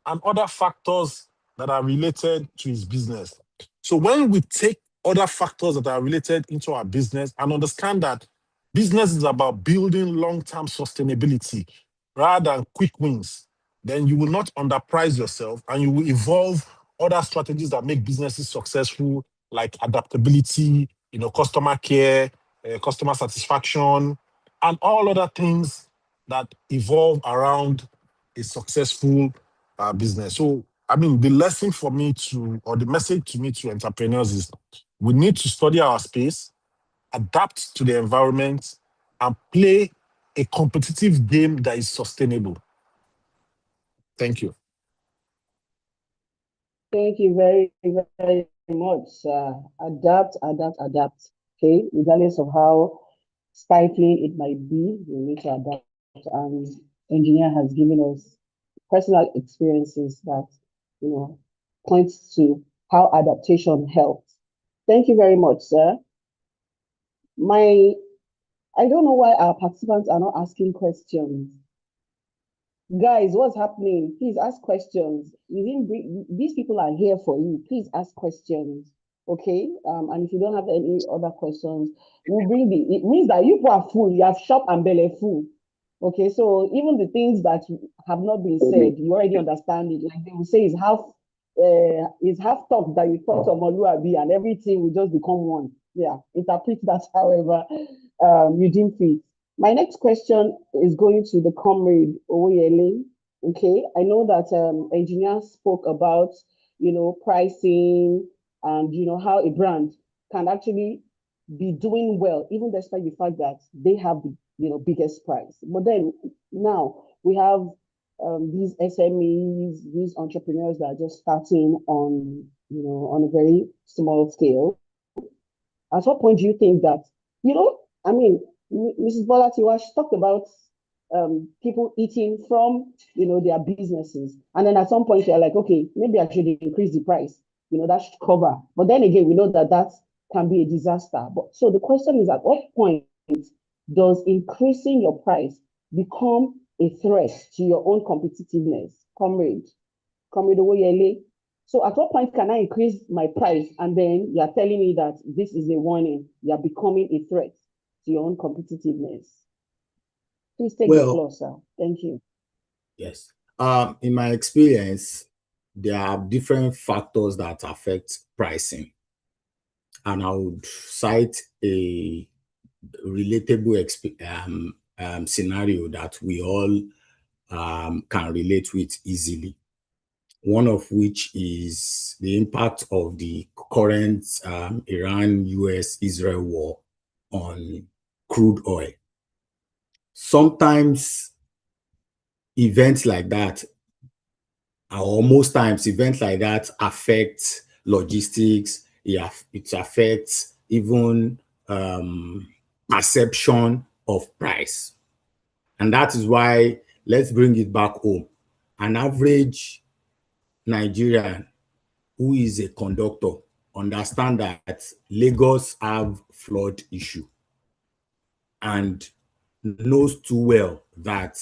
and other factors that are related to his business. So when we take other factors that are related into our business and understand that business is about building long-term sustainability rather than quick wins, then you will not underprice yourself and you will evolve other strategies that make businesses successful, like adaptability, customer care, customer satisfaction, and all other things that evolve around a successful business. So, I mean, the lesson for me to, or the message to me to entrepreneurs is we need to study our space, adapt to the environment, and play a competitive game that is sustainable. Thank you. Thank you very, very much. Adapt, adapt, adapt. Okay, regardless of how stifling it might be, we need to adapt. And engineer has given us personal experiences that, you know, points to how adaptation helps. Thank you very much, sir. I don't know why our participants are not asking questions. Guys, what's happening? Please ask questions. These people are here for you. Please ask questions. Okay. And if you don't have any other questions, we'll bring it means that you are full, you have shop and belly full. Okay, so even the things that have not been said, you already understand it. Like they will say it's half talk that you talk to Omoluabi and everything will just become one. Yeah, interpret that however you deem fit. My next question is going to the comrade Oyele. Okay, I know that engineers spoke about, pricing and, how a brand can actually be doing well, even despite the fact that they have the, biggest price. But then now we have these SMEs, these entrepreneurs that are just starting on, on a very small scale. At what point do you think that, I mean, Mrs. Bola Tiwash talked about people eating from, their businesses. And then at some point you're like, okay, maybe I should increase the price. That should cover. But then again, we know that that can be a disaster. But so the question is, at what point does increasing your price become a threat to your own competitiveness? Comrade Oyele. So at what point can I increase my price and then you're telling me that this is a warning, you're becoming a threat to your own competitiveness? Please take the floor, sir. Thank you. Yes. In my experience, there are different factors that affect pricing. And I would cite a relatable scenario that we all can relate with easily. One of which is the impact of the current Iran-US-Israel war on crude oil. Sometimes events like that, or most times events like that, affect logistics. It affects even perception of price. And that is why, let's bring it back home. An average Nigerian who is a conductor understand that Lagos have flood issue and knows too well that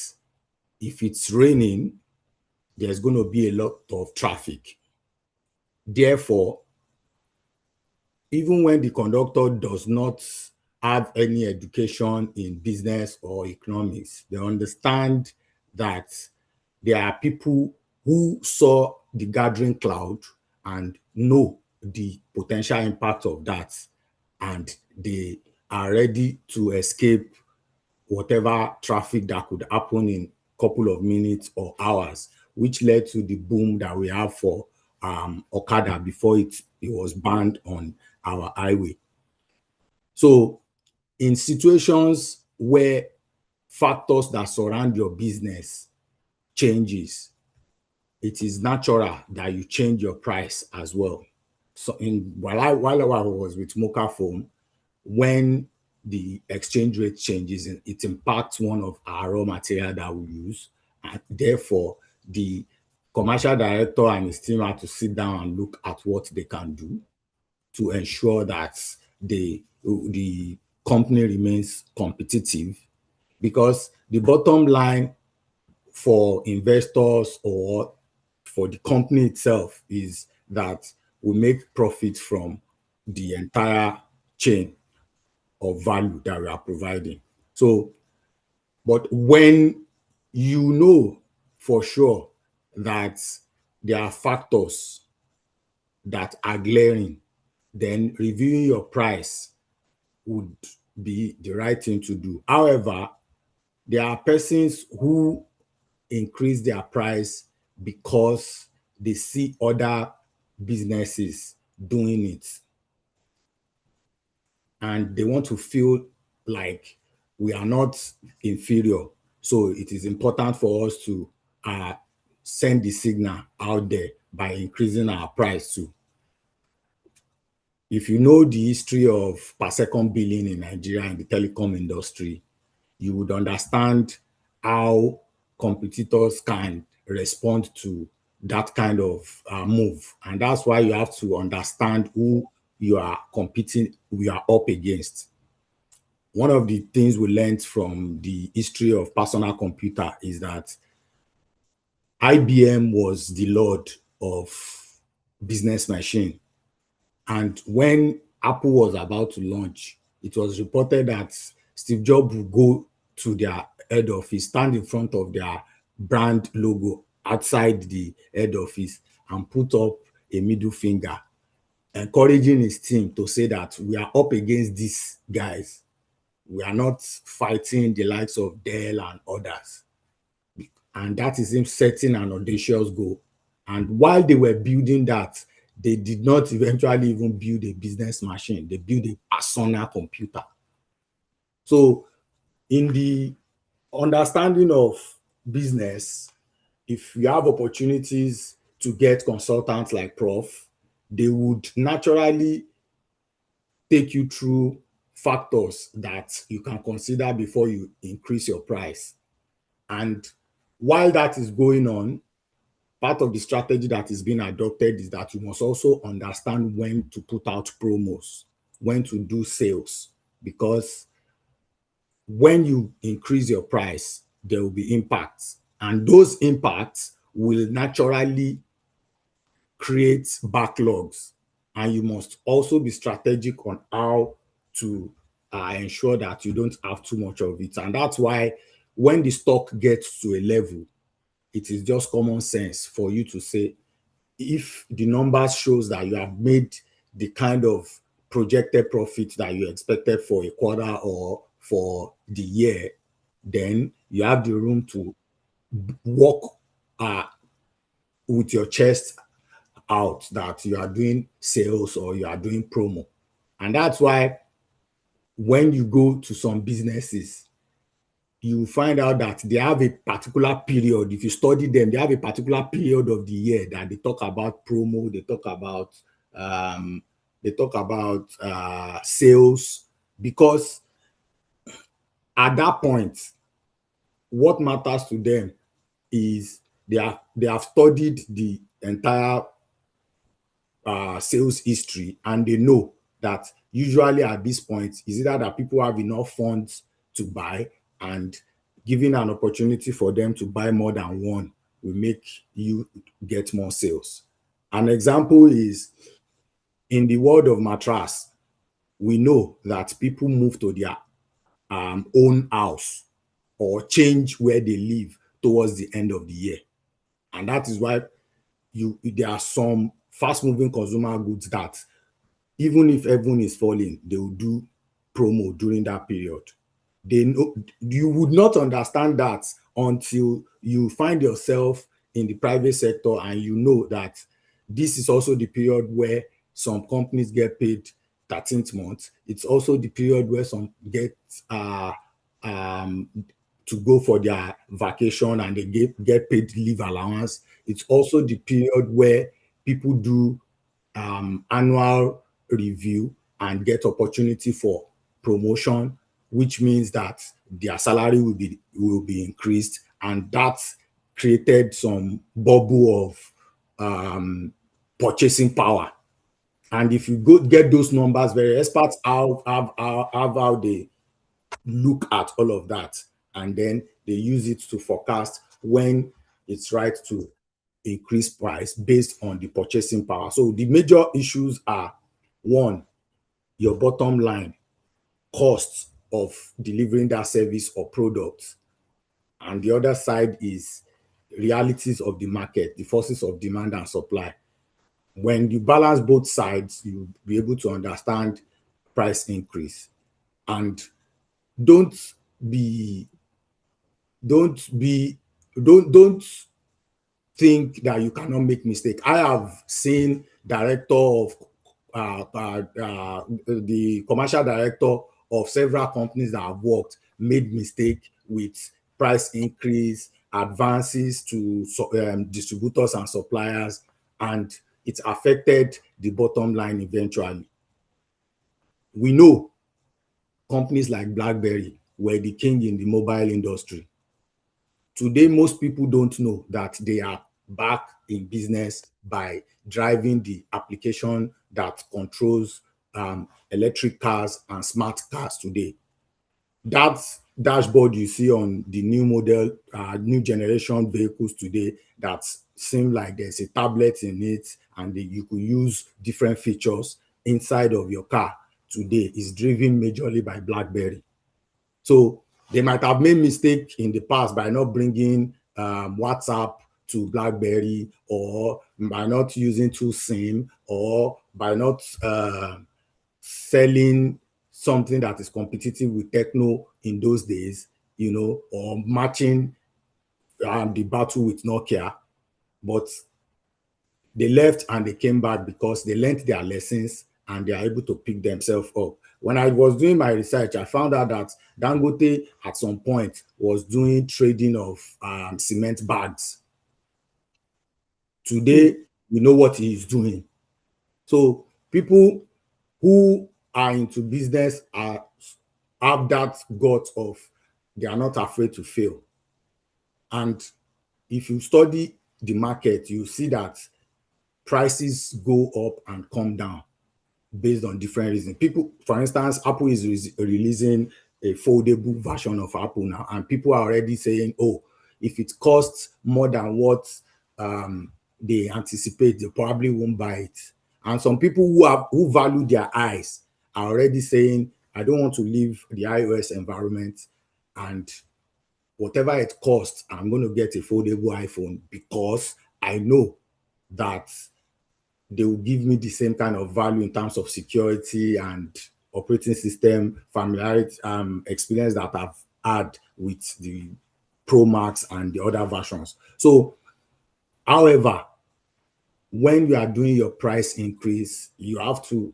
if it's raining, there's going to be a lot of traffic. Therefore, even when the conductor does not have any education in business or economics, they understand that there are people who saw the gathering cloud and know the potential impact of that, and they are ready to escape whatever traffic that could happen in a couple of minutes or hours, which led to the boom that we have for Okada before it was banned on our highway. So in situations where factors that surround your business changes, it is natural that you change your price as well. So while I was with Mocha Phone, when the exchange rate changes, it impacts one of our raw material that we use. And therefore, the commercial director and his team have to sit down and look at what they can do to ensure that the company remains competitive. Because the bottom line for investors or for the company itself is that we make profit from the entire chain of value that we are providing. So, but when you know for sure that there are factors that are glaring, then reviewing your price would be the right thing to do. However, there are persons who increase their price because they see other businesses doing it, and they want to feel like we are not inferior. So it is important for us to send the signal out there by increasing our price too. If you know the history of per second billing in Nigeria in the telecom industry, you would understand how competitors can respond to that kind of move. And that's why you have to understand who you are competing, you are up against. One of the things we learned from the history of personal computer is that IBM was the lord of business machine. And when Apple was about to launch, it was reported that Steve Jobs would go to their head office, stand in front of their brand logo outside the head office, and put up a middle finger, encouraging his team to say that we are up against these guys. We are not fighting the likes of Dell and others. And that is him setting an audacious goal. And while they were building that, they did not eventually even build a business machine. They built a personal computer. So in the understanding of business, if you have opportunities to get consultants like Prof, they would naturally take you through factors that you can consider before you increase your price. And while that is going on, part of the strategy that is being adopted is that you must also understand when to put out promos, when to do sales, because when you increase your price, there will be impacts, and those impacts will naturally create backlogs, and you must also be strategic on how to ensure that you don't have too much of it. And that's why when the stock gets to a level, it is just common sense for you to say, if the numbers shows that you have made the kind of projected profit that you expected for a quarter or for the year, then you have the room to walk with your chest out that you are doing sales or you are doing promo. And that's why when you go to some businesses, you find out that they have a particular period. If you study them, they have a particular period of the year that they talk about promo, they talk about sales, because at that point, what matters to them is they have studied the entire sales history, and they know that usually at this point is either that people have enough funds to buy, and giving an opportunity for them to buy more than one will make you get more sales. An example is in the world of mattress. We know that people move to their own house or change where they live towards the end of the year, and that is why there are some fast-moving consumer goods that even if everyone is falling, they will do promo during that period. They know you would not understand that until you find yourself in the private sector and you know that this is also the period where some companies get paid 13th month. It's also the period where some get to go for their vacation and they get paid leave allowance. It's also the period where people do annual review and get opportunity for promotion, which means that their salary will be increased, and that created some bubble of purchasing power. And if you go get those numbers, very experts have how they look at all of that, and then they use it to forecast when it's right to increase price based on the purchasing power. So the major issues are: one, your bottom line, costs of delivering that service or product. And the other side is realities of the market, the forces of demand and supply. When you balance both sides, you'll be able to understand price increase. And don't be don't think that you cannot make mistake. I have seen director of the commercial director of several companies that have worked made mistake with price increase, advances to distributors and suppliers, and it affected the bottom line eventually. We know companies like BlackBerry were the king in the mobile industry. Today, most people don't know that they are back in business by driving the application that controls electric cars and smart cars today. That dashboard you see on the new model, new generation vehicles today, that seem like there's a tablet in it and you could use different features inside of your car today, is driven majorly by BlackBerry. So they might have made mistake in the past by not bringing WhatsApp to BlackBerry, or by not using two SIM, or by not selling something that is competitive with Techno in those days, you know, or matching the battle with Nokia. But they left and they came back because they learned their lessons and they are able to pick themselves up. When I was doing my research, I found out that Dangote at some point was doing trading of cement bags. Today, we know what he is doing. So people who are into business have that gut of, they are not afraid to fail. And if you study the market, you see that prices go up and come down based on different reasons. People, for instance, Apple is releasing a foldable version of Apple now, and people are already saying, oh, if it costs more than what they anticipate, they probably won't buy it. And some people who value their eyes are already saying, I don't want to leave the iOS environment, and whatever it costs, I'm going to get a foldable iPhone because I know that they will give me the same kind of value in terms of security and operating system familiarity, experience that I've had with the Pro Max and the other versions. So, however, when you are doing your price increase, you have to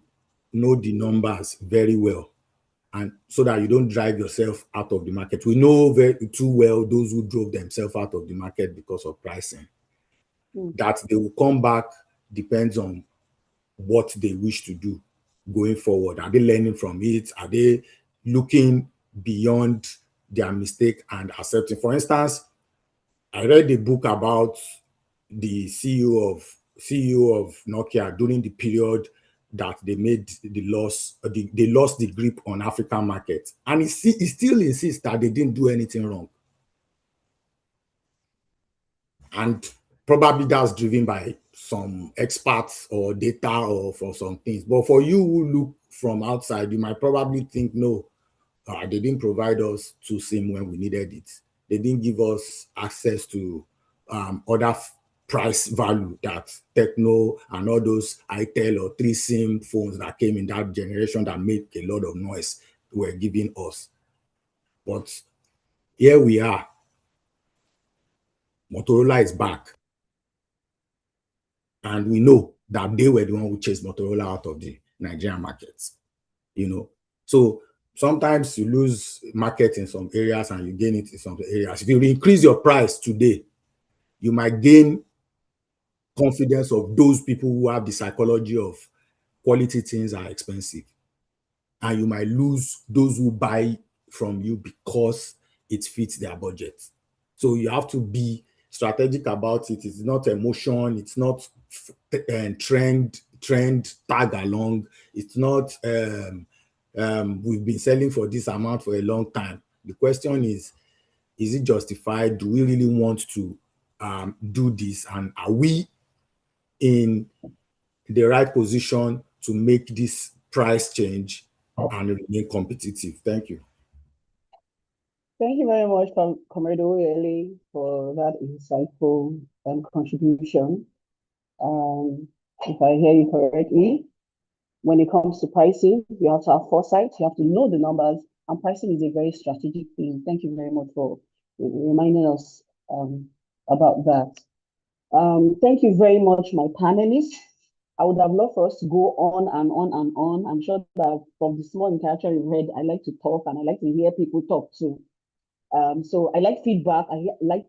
know the numbers very well, and so that you don't drive yourself out of the market. We know very too well those who drove themselves out of the market because of pricing. That they will come back depends on what they wish to do going forward. Are they learning from it? Are they looking beyond their mistake and accepting? For instance, I read a book about the CEO of Nokia during the period that they made the loss, they lost the grip on African market, and he still insists that they didn't do anything wrong. And probably that's driven by some experts or data or for some things. But for you who look from outside, you might probably think, no, they didn't provide us 2SIM when we needed it. They didn't give us access to other price value that Techno and all those itel or 3SIM phones that came in that generation that made a lot of noise were giving us. But here we are. Motorola is back. And we know that they were the one who chased Motorola out of the Nigerian markets, you know. So sometimes you lose market in some areas and you gain it in some areas. If you increase your price today, you might gain confidence of those people who have the psychology of quality things are expensive. And you might lose those who buy from you because it fits their budget. So you have to be strategic about it. It's not emotion. It's not trend tag along. It's not we've been selling for this amount for a long time. The question is it justified? Do we really want to do this? And are we in the right position to make this price change and remain competitive? Thank you. Thank you very much, Comrade Oyele, for that insightful contribution. If I hear you correctly, when it comes to pricing, you have to have foresight, you have to know the numbers, and pricing is a very strategic thing. Thank you very much for reminding us about that. Thank you very much, my panelists. I would have loved for us to go on and on and on. I'm sure that from the small interaction you've heard, I like to talk and I like to hear people talk too. So I like feedback. I like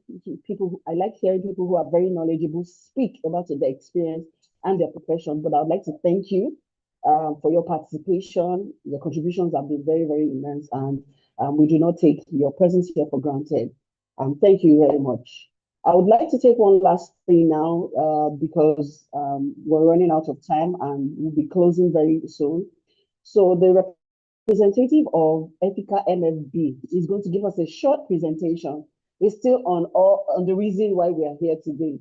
people. I like hearing people who are very knowledgeable speak about their experience and their profession. But I would like to thank you for your participation. Your contributions have been very, very immense, and we do not take your presence here for granted. Thank you very much. I would like to take one last thing now because we're running out of time and we'll be closing very soon. So the representative of Ethica MFB is going to give us a short presentation. It's still on the reason why we are here today.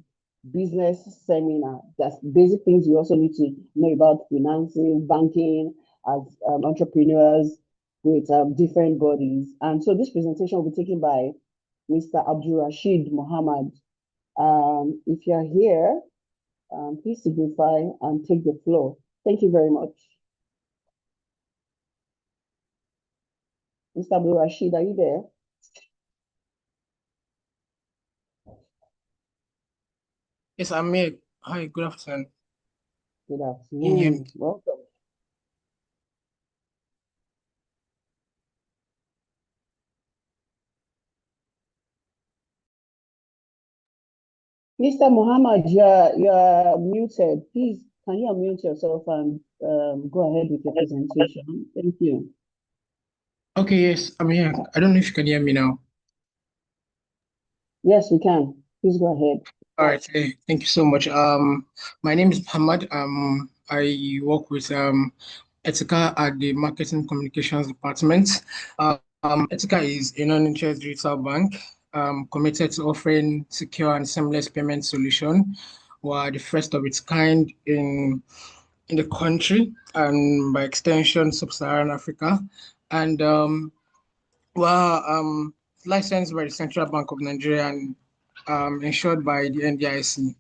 Business seminar. That's basic things we also need to know about financing, banking, as entrepreneurs with different bodies. And so this presentation will be taken by Mr. Abdul Rashid Mohammed. If you're here, please signify and take the floor. Thank you very much. Mr. Abdul Rashid, are you there? Yes, I'm here. Hi, good afternoon. Good Can you hear me? afternoon. Welcome. Mr. Mohammed, you're muted. Please, can you unmute yourself and go ahead with your presentation? Thank you. Okay, yes, I'm here. I don't know if you can hear me now. Yes, we can. Please go ahead. All right, thank you so much. My name is Muhammad. I work with Ethica at the Marketing Communications Department. Ethica is a non-interest digital bank committed to offering secure and seamless payment solution. We're the first of its kind in the country and by extension sub-Saharan Africa. And we're licensed by the Central Bank of Nigeria and insured by the NDIC.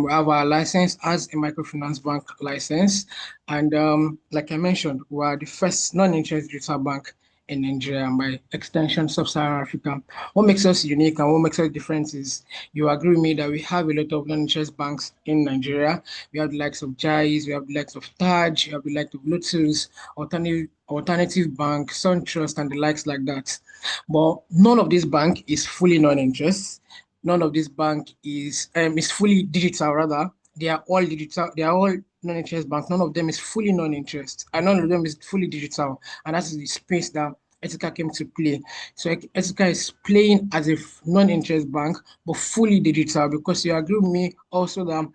We have our license as a microfinance bank license. And like I mentioned, we are the first non-interest digital bank in Nigeria and by extension sub-Saharan Africa. What makes us unique and what makes us different is you agree with me that we have a lot of non-interest banks in Nigeria. We have the likes of Jais, we have the likes of Taj, we have the likes of Lotus, Alternative Bank, SunTrust, and the likes like that. But none of this bank is fully non-interest. None of this bank is fully digital, rather. They are all digital, they are all non-interest banks. None of them is fully non-interest, and none of them is fully digital. And that's the space that Ethica came to play. So Ethica is playing as a non-interest bank, but fully digital, because you agree with me also that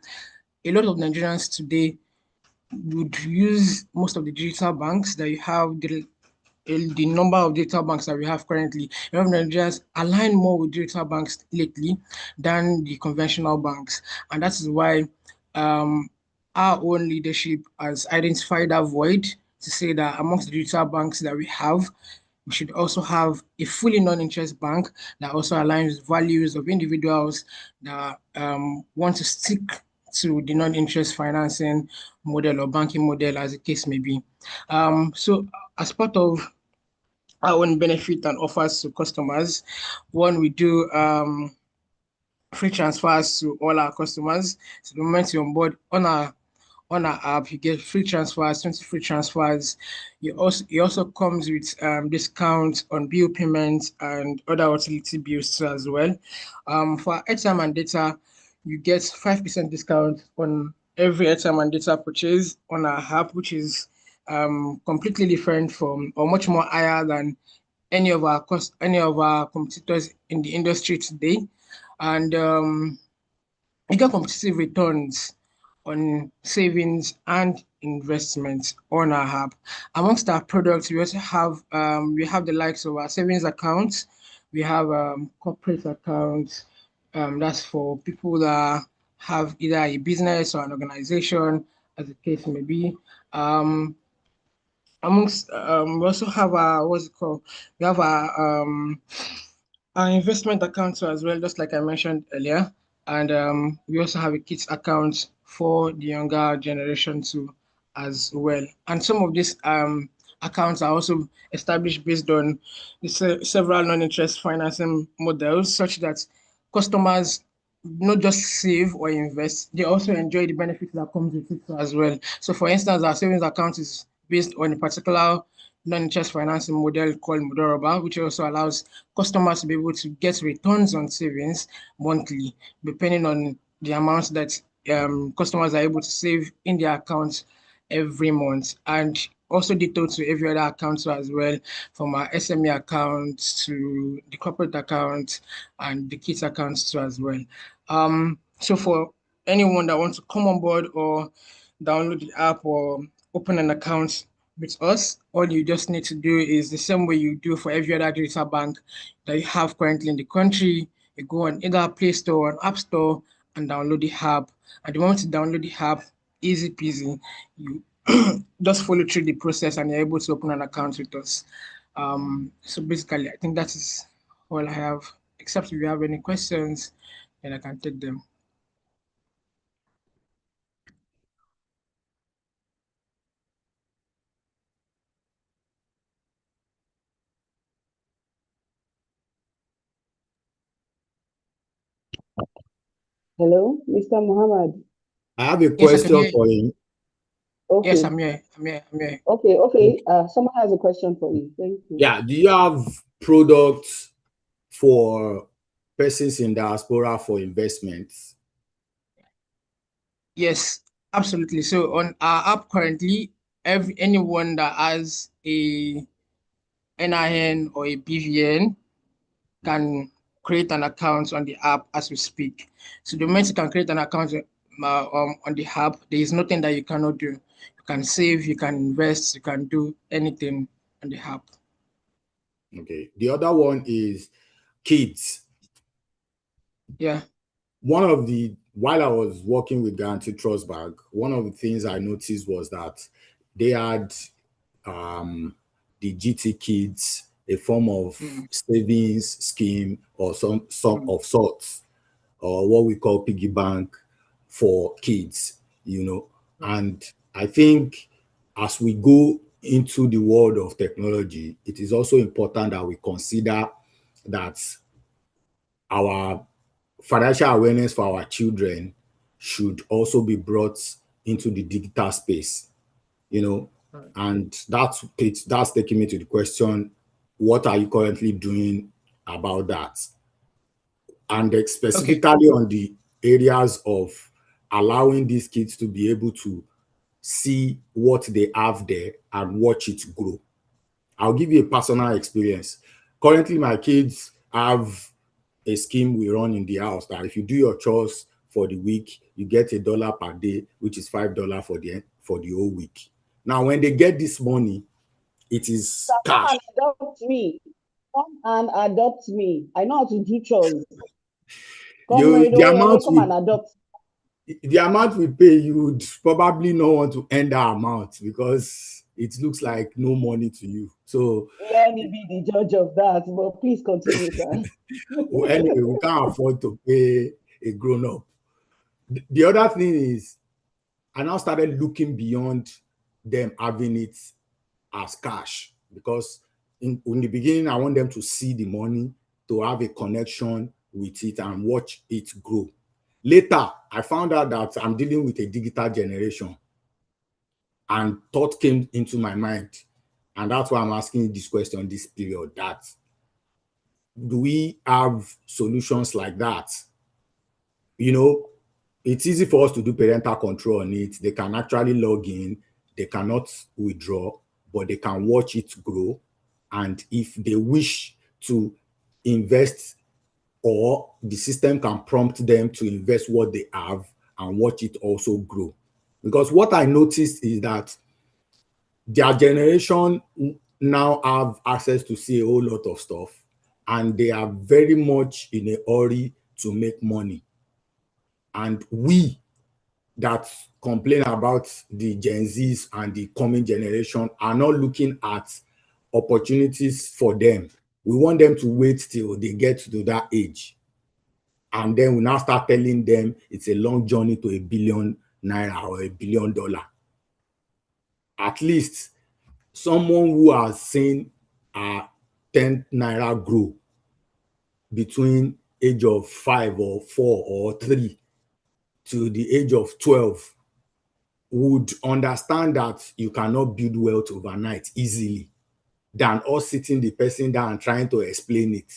a lot of Nigerians today would use most of the digital banks that you have, the number of digital banks that we have currently. A lot of Nigerians align more with digital banks lately than the conventional banks. And that is why our own leadership has identified that void to say that amongst the digital banks that we have, we should also have a fully non-interest bank that also aligns with values of individuals that want to stick to the non-interest financing model or banking model, as the case may be. So as part of our own benefit and offers to customers, one, we do free transfers to all our customers. So the moment you onboard on our app, you get free transfers, 20 free transfers. It also comes with discounts on bill payments and other utility bills too as well. For airtime and data, you get 5% discount on every airtime and data purchase on our app, which is completely different from or much more higher than any of our competitors in the industry today. And you get competitive returns on savings and investments on our app. Amongst our products, we also have the likes of our savings accounts. We have corporate accounts. That's for people that have either a business or an organization, as the case may be. Amongst we also have our what's it called? We have our investment account as well, just like I mentioned earlier. And we also have a kids account for the younger generation too as well. And some of these accounts are also established based on several non-interest financing models, such that customers not just save or invest, they also enjoy the benefits that comes with it as well. So for instance, our savings account is based on a particular non-interest financing model called Mudoroba, which also allows customers to be able to get returns on savings monthly, depending on the amounts that customers are able to save in their accounts every month, and also detailed to every other account as well, from our SME accounts to the corporate account and the kids accounts too as well. So for anyone that wants to come on board or download the app or open an account with us, all you just need to do is the same way you do for every other digital bank that you have currently in the country. You go on either Play Store or App Store and download the app. And the moment you download the app, easy peasy, you just follow through the process and you're able to open an account with us. So basically, I think that is all I have, except if you have any questions, then I can take them. Hello, Mr. Muhammad. I have a Yes, I can question hear for you. him. Yes, Okay. I'm here. I'm here. I'm here. Okay. Someone has a question for you. Thank you. Yeah, do you have products for persons in diaspora for investments? Yes, absolutely. So on our app currently, anyone that has a NIN or a BVN can create an account on the app as we speak. So the moment you can create an account on the app, there is nothing that you cannot do. You can save, you can invest, you can do anything on the app. Okay. The other one is kids. Yeah. While I was working with Guarantee Trust Bank, one of the things I noticed was that they had the GT Kids, a form of savings scheme or some of sorts, or what we call piggy bank for kids, And I think as we go into the world of technology, it is also important that we consider that our financial awareness for our children should also be brought into the digital space, and that's taking me to the question, what are you currently doing about that? And specifically on the areas of allowing these kids to be able to see what they have there and watch it grow. I'll give you a personal experience. Currently, my kids have a scheme we run in the house that if you do your chores for the week, you get $1 per day, which is $5 for the whole week. Now, when they get this money, it is cash. Come and adopt me. Come and adopt me. I know how to do chores. Come and adopt. The amount we pay, you would probably not want to earn that amount because it looks like no money to you. So let me be the judge of that, but please continue, sir. Well, anyway, we can't afford to pay a grown-up. The other thing is, I now started looking beyond them having it as cash, because in the beginning, I want them to see the money, to have a connection with it and watch it grow. Later, I found out that I'm dealing with a digital generation, and thought came into my mind. And that's why I'm asking this question this period, that do we have solutions like that? It's easy for us to do parental control on it. They can actually log in, they cannot withdraw, but they can watch it grow. And if they wish to invest, or the system can prompt them to invest what they have and watch it also grow. Because what I noticed is that their generation now have access to see a whole lot of stuff, and they are very much in a hurry to make money. And we that complain about the Gen Zs and the coming generation are not looking at opportunities for them. We want them to wait till they get to that age. And then we now start telling them it's a long journey to $1 billion or $1 billion. at least someone who has seen a 10 naira grow between age of 5 or 4 or 3 to the age of 12 would understand that you cannot build wealth overnight easily than us sitting the person down and trying to explain it,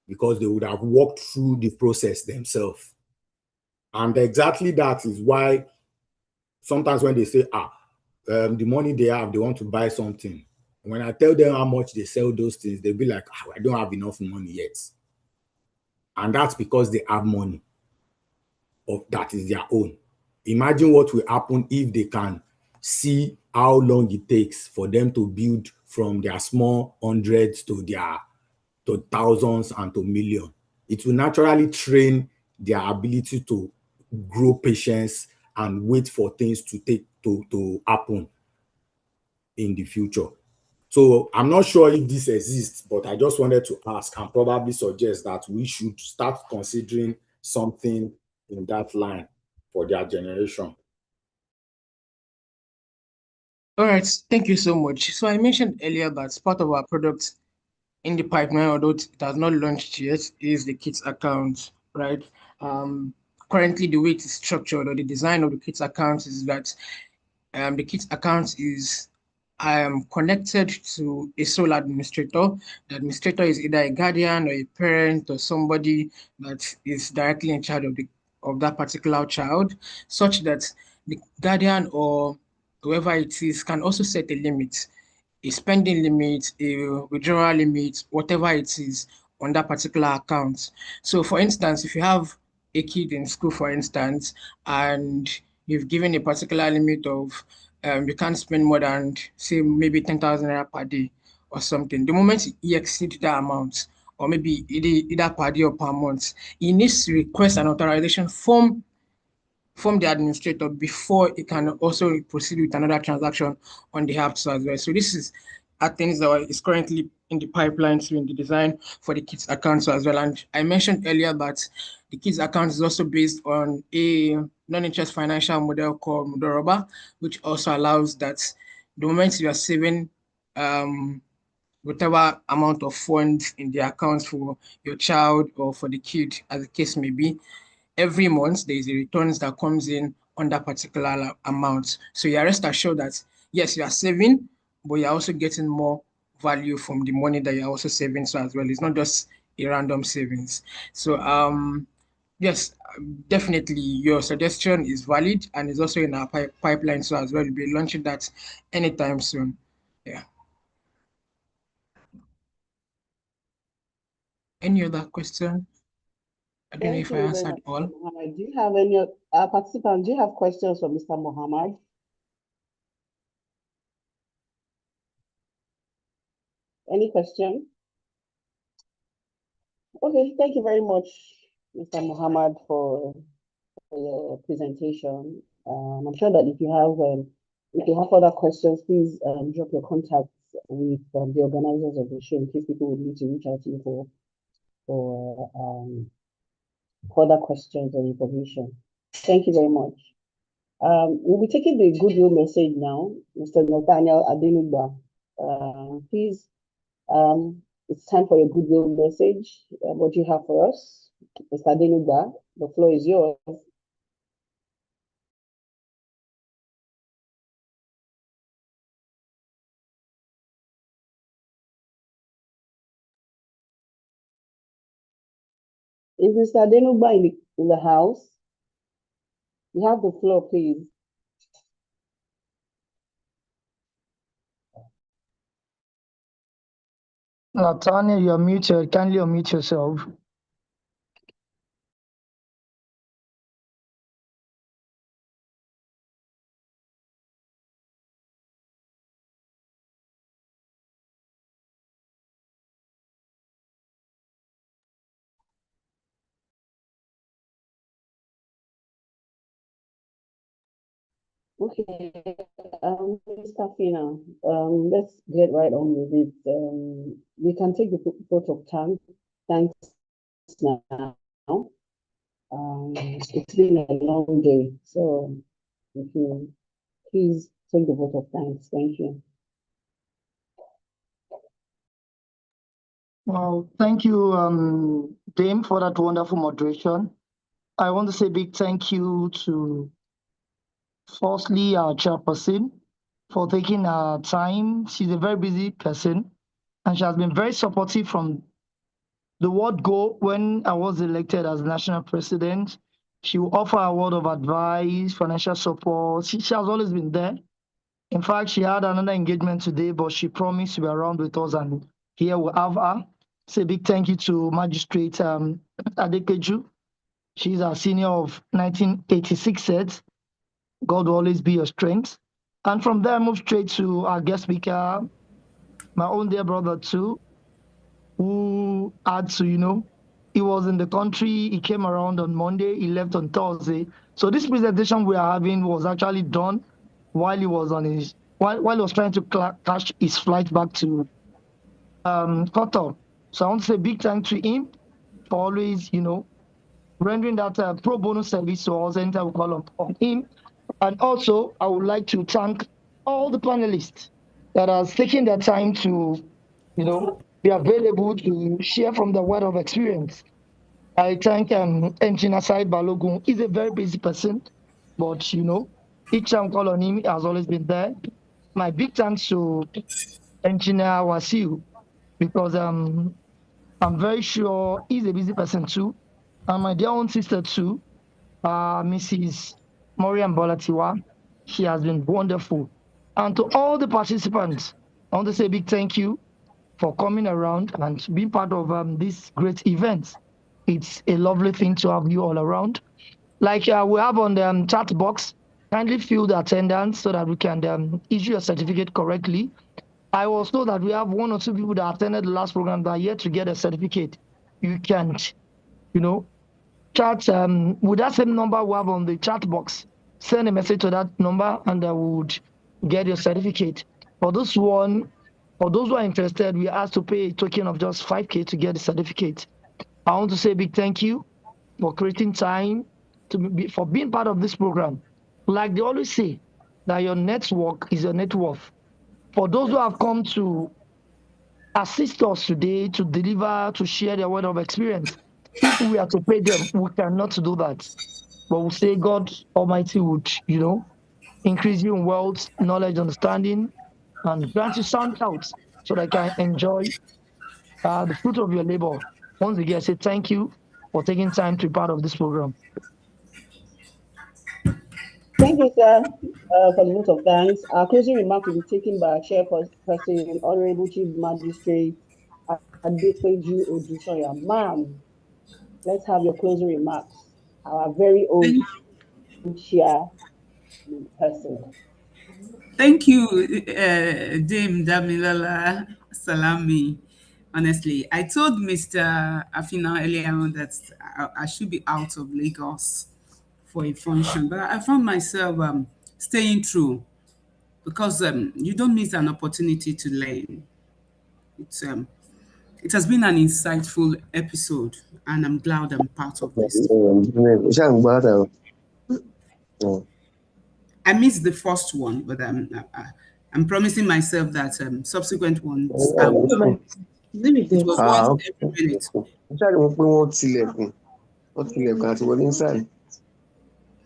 because they would have walked through the process themselves. And exactly that is why sometimes when they say, the money they have, they want to buy something. When I tell them how much they sell those things, they'll be like, I don't have enough money yet. And that's because they have money that is their own. Imagine what will happen if they can see how long it takes for them to build from their small hundreds to thousands and to millions. It will naturally train their ability to grow patience and wait for things to happen in the future. So I'm not sure if this exists, but I just wanted to ask and probably suggest that we should start considering something in that line for their generation. All right, thank you so much. So I mentioned earlier that part of our product in the pipeline, although it has not launched yet, is the Kids account, right? Currently, the way it is structured or the design of the Kids account is that the Kids account is connected to a sole administrator. The administrator is either a guardian or a parent or somebody that is directly in charge of that particular child, such that the guardian or whoever it is can also set a limit, a spending limit, a withdrawal limit, whatever it is on that particular account. So for instance, if you have a kid in school, for instance, and you've given a particular limit of you can't spend more than, say, maybe 10,000 naira per day or something. The moment he exceeds that amount, or maybe either per day or per month, he needs to request an authorization from the administrator before it can also proceed with another transaction on the app as well. So this is things that is currently in the pipeline, so in the design for the kids accounts as well. And I mentioned earlier that the kids account is also based on a non-interest financial model called Mudoroba, which also allows that the moment you are saving whatever amount of funds in the account for your child or for the kid, as the case may be, every month there is a returns that comes in on that particular amount. So you are rest assured that yes, you are saving, but you're also getting more value from the money that you're also saving so as well. It's not just a random savings. So yes, definitely your suggestion is valid and is also in our pipeline so as well. We'll be launching that anytime soon. Yeah. Any other question? I don't know Thank if I you very much, answered all. Mr. Mohammed. Do you have any participants? Do you have questions for Mr. Mohammed? Any question? Okay, thank you very much, Mr. Mohammed, for your presentation. I'm sure that if you have further questions, please drop your contacts with the organizers of the show in case people would need to reach out to you for further questions or information. Thank you very much. We'll be taking the goodwill message now, Mr. Nathaniel Adenugba. Please, it's time for your goodwill message. What do you have for us, Mr. Adenugba? The floor is yours. Is Mr. Adenugba in the house? You have the floor, please. Nathaniel, you're muted. Kindly unmute yourself. Okay, Mr. Fina, let's get right on with it. We can take the vote of thanks now. It's been a long day, so if you please take the vote of thanks. Thank you. Well, thank you, Dame, for that wonderful moderation. I want to say a big thank you to, firstly, our chairperson for taking her time. She's a very busy person, and she has been very supportive from the word go. When I was elected as national president, she will offer a word of advice, financial support. She has always been there. In fact, she had another engagement today, but she promised to be around with us, and here we have her. Say a big thank you to Magistrate Adekeju. She's our senior of 1986 sets. God will always be your strength. And from there, I move straight to our guest speaker, my own dear brother too, who had to, he was in the country, he came around on Monday, he left on Thursday. So this presentation we are having was actually done while he was on his, while he was trying to catch his flight back to Qatar. So I want to say big thanks to him for always, rendering that pro bono service to us anytime we call on him. And also, I would like to thank all the panelists that has taken their time to, be available to share from the word of experience. I thank Engineer Said Balogun. He's a very busy person, but each time I call on him, he has always been there. My big thanks to Engineer Wasiu, because I'm very sure he's a busy person too. And my dear own sister too, Mrs. Moriam Bolatiwa. She has been wonderful. And to all the participants, I want to say a big thank you for coming around and being part of this great event. It's a lovely thing to have you all around. Like we have on the chat box, kindly fill the attendance so that we can issue a certificate correctly. I was told that we have 1 or 2 people that attended the last program that are yet to get a certificate. You can't, chat with that same number we have on the chat box. Send a message to that number and I would get your certificate. For those who are interested, we asked to pay a token of just 5K to get the certificate. I want to say a big thank you for creating time for being part of this program. Like they always say, that your network is your net worth. For those who have come to assist us today to deliver, to share their word of experience, if we are to pay them, we cannot do that. But we say God Almighty would, increase you in wealth, knowledge, understanding, and grant you sound health so that I can enjoy the fruit of your labor. Once again, I say thank you for taking time to be part of this program. Thank you, sir, for the vote of thanks. Our closing remark will be taken by our chairperson, Honorable Chief Magistrate Adepeju Odusoya. Ma'am, let's have your closing remarks. Our very own chair person. Thank you, Dame Damilola Salami. Honestly, I told Mr. Afina earlier on that I should be out of Lagos for a function, but I found myself staying true because you don't miss an opportunity to learn. It has been an insightful episode, and I'm glad I'm part of this. I missed the first one, but I'm promising myself that subsequent ones I will. It was worth every minute.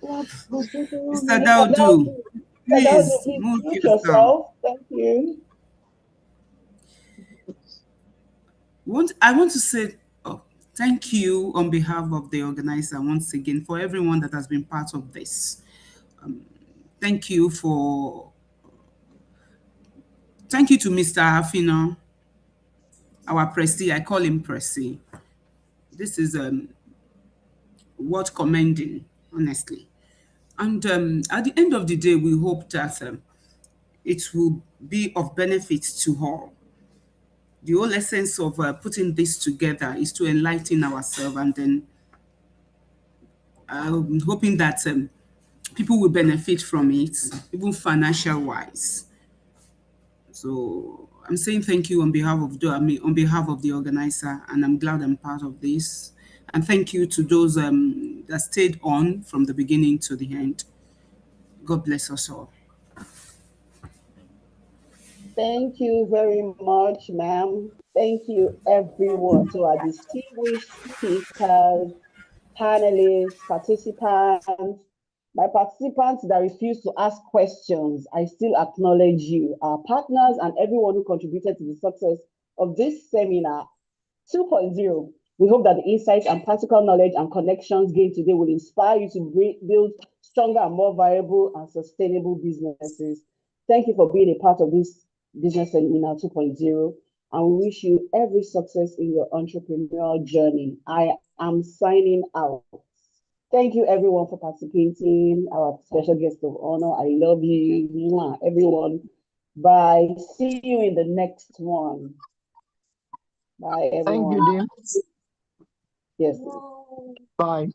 Mr. Daudu, please mute yourself. Thank you. I want to say thank you on behalf of the organizer once again for everyone that has been part of this. Thank you to Mr. Afino, our Presti. I call him Presti. This is worth commending, honestly. And at the end of the day, we hope that it will be of benefit to all. The whole essence of putting this together is to enlighten ourselves, and then I'm hoping that people will benefit from it, even financial wise. So I'm saying thank you on behalf of the organizer, and I'm glad I'm part of this. And thank you to those that stayed on from the beginning to the end. God bless us all. Thank you very much, ma'am. Thank you, everyone, to our distinguished speakers, panelists, participants. My participants that refuse to ask questions, I still acknowledge you, our partners, and everyone who contributed to the success of this seminar 2.0. We hope that the insights and practical knowledge and connections gained today will inspire you to build stronger and more viable and sustainable businesses. Thank you for being a part of this Business Seminar 2.0, and we wish you every success in your entrepreneurial journey. I am signing out. Thank you, everyone, for participating. Our special guest of honor, I love you, everyone. Bye. See you in the next one. Bye, everyone. Thank you, Dean. Yes. Bye.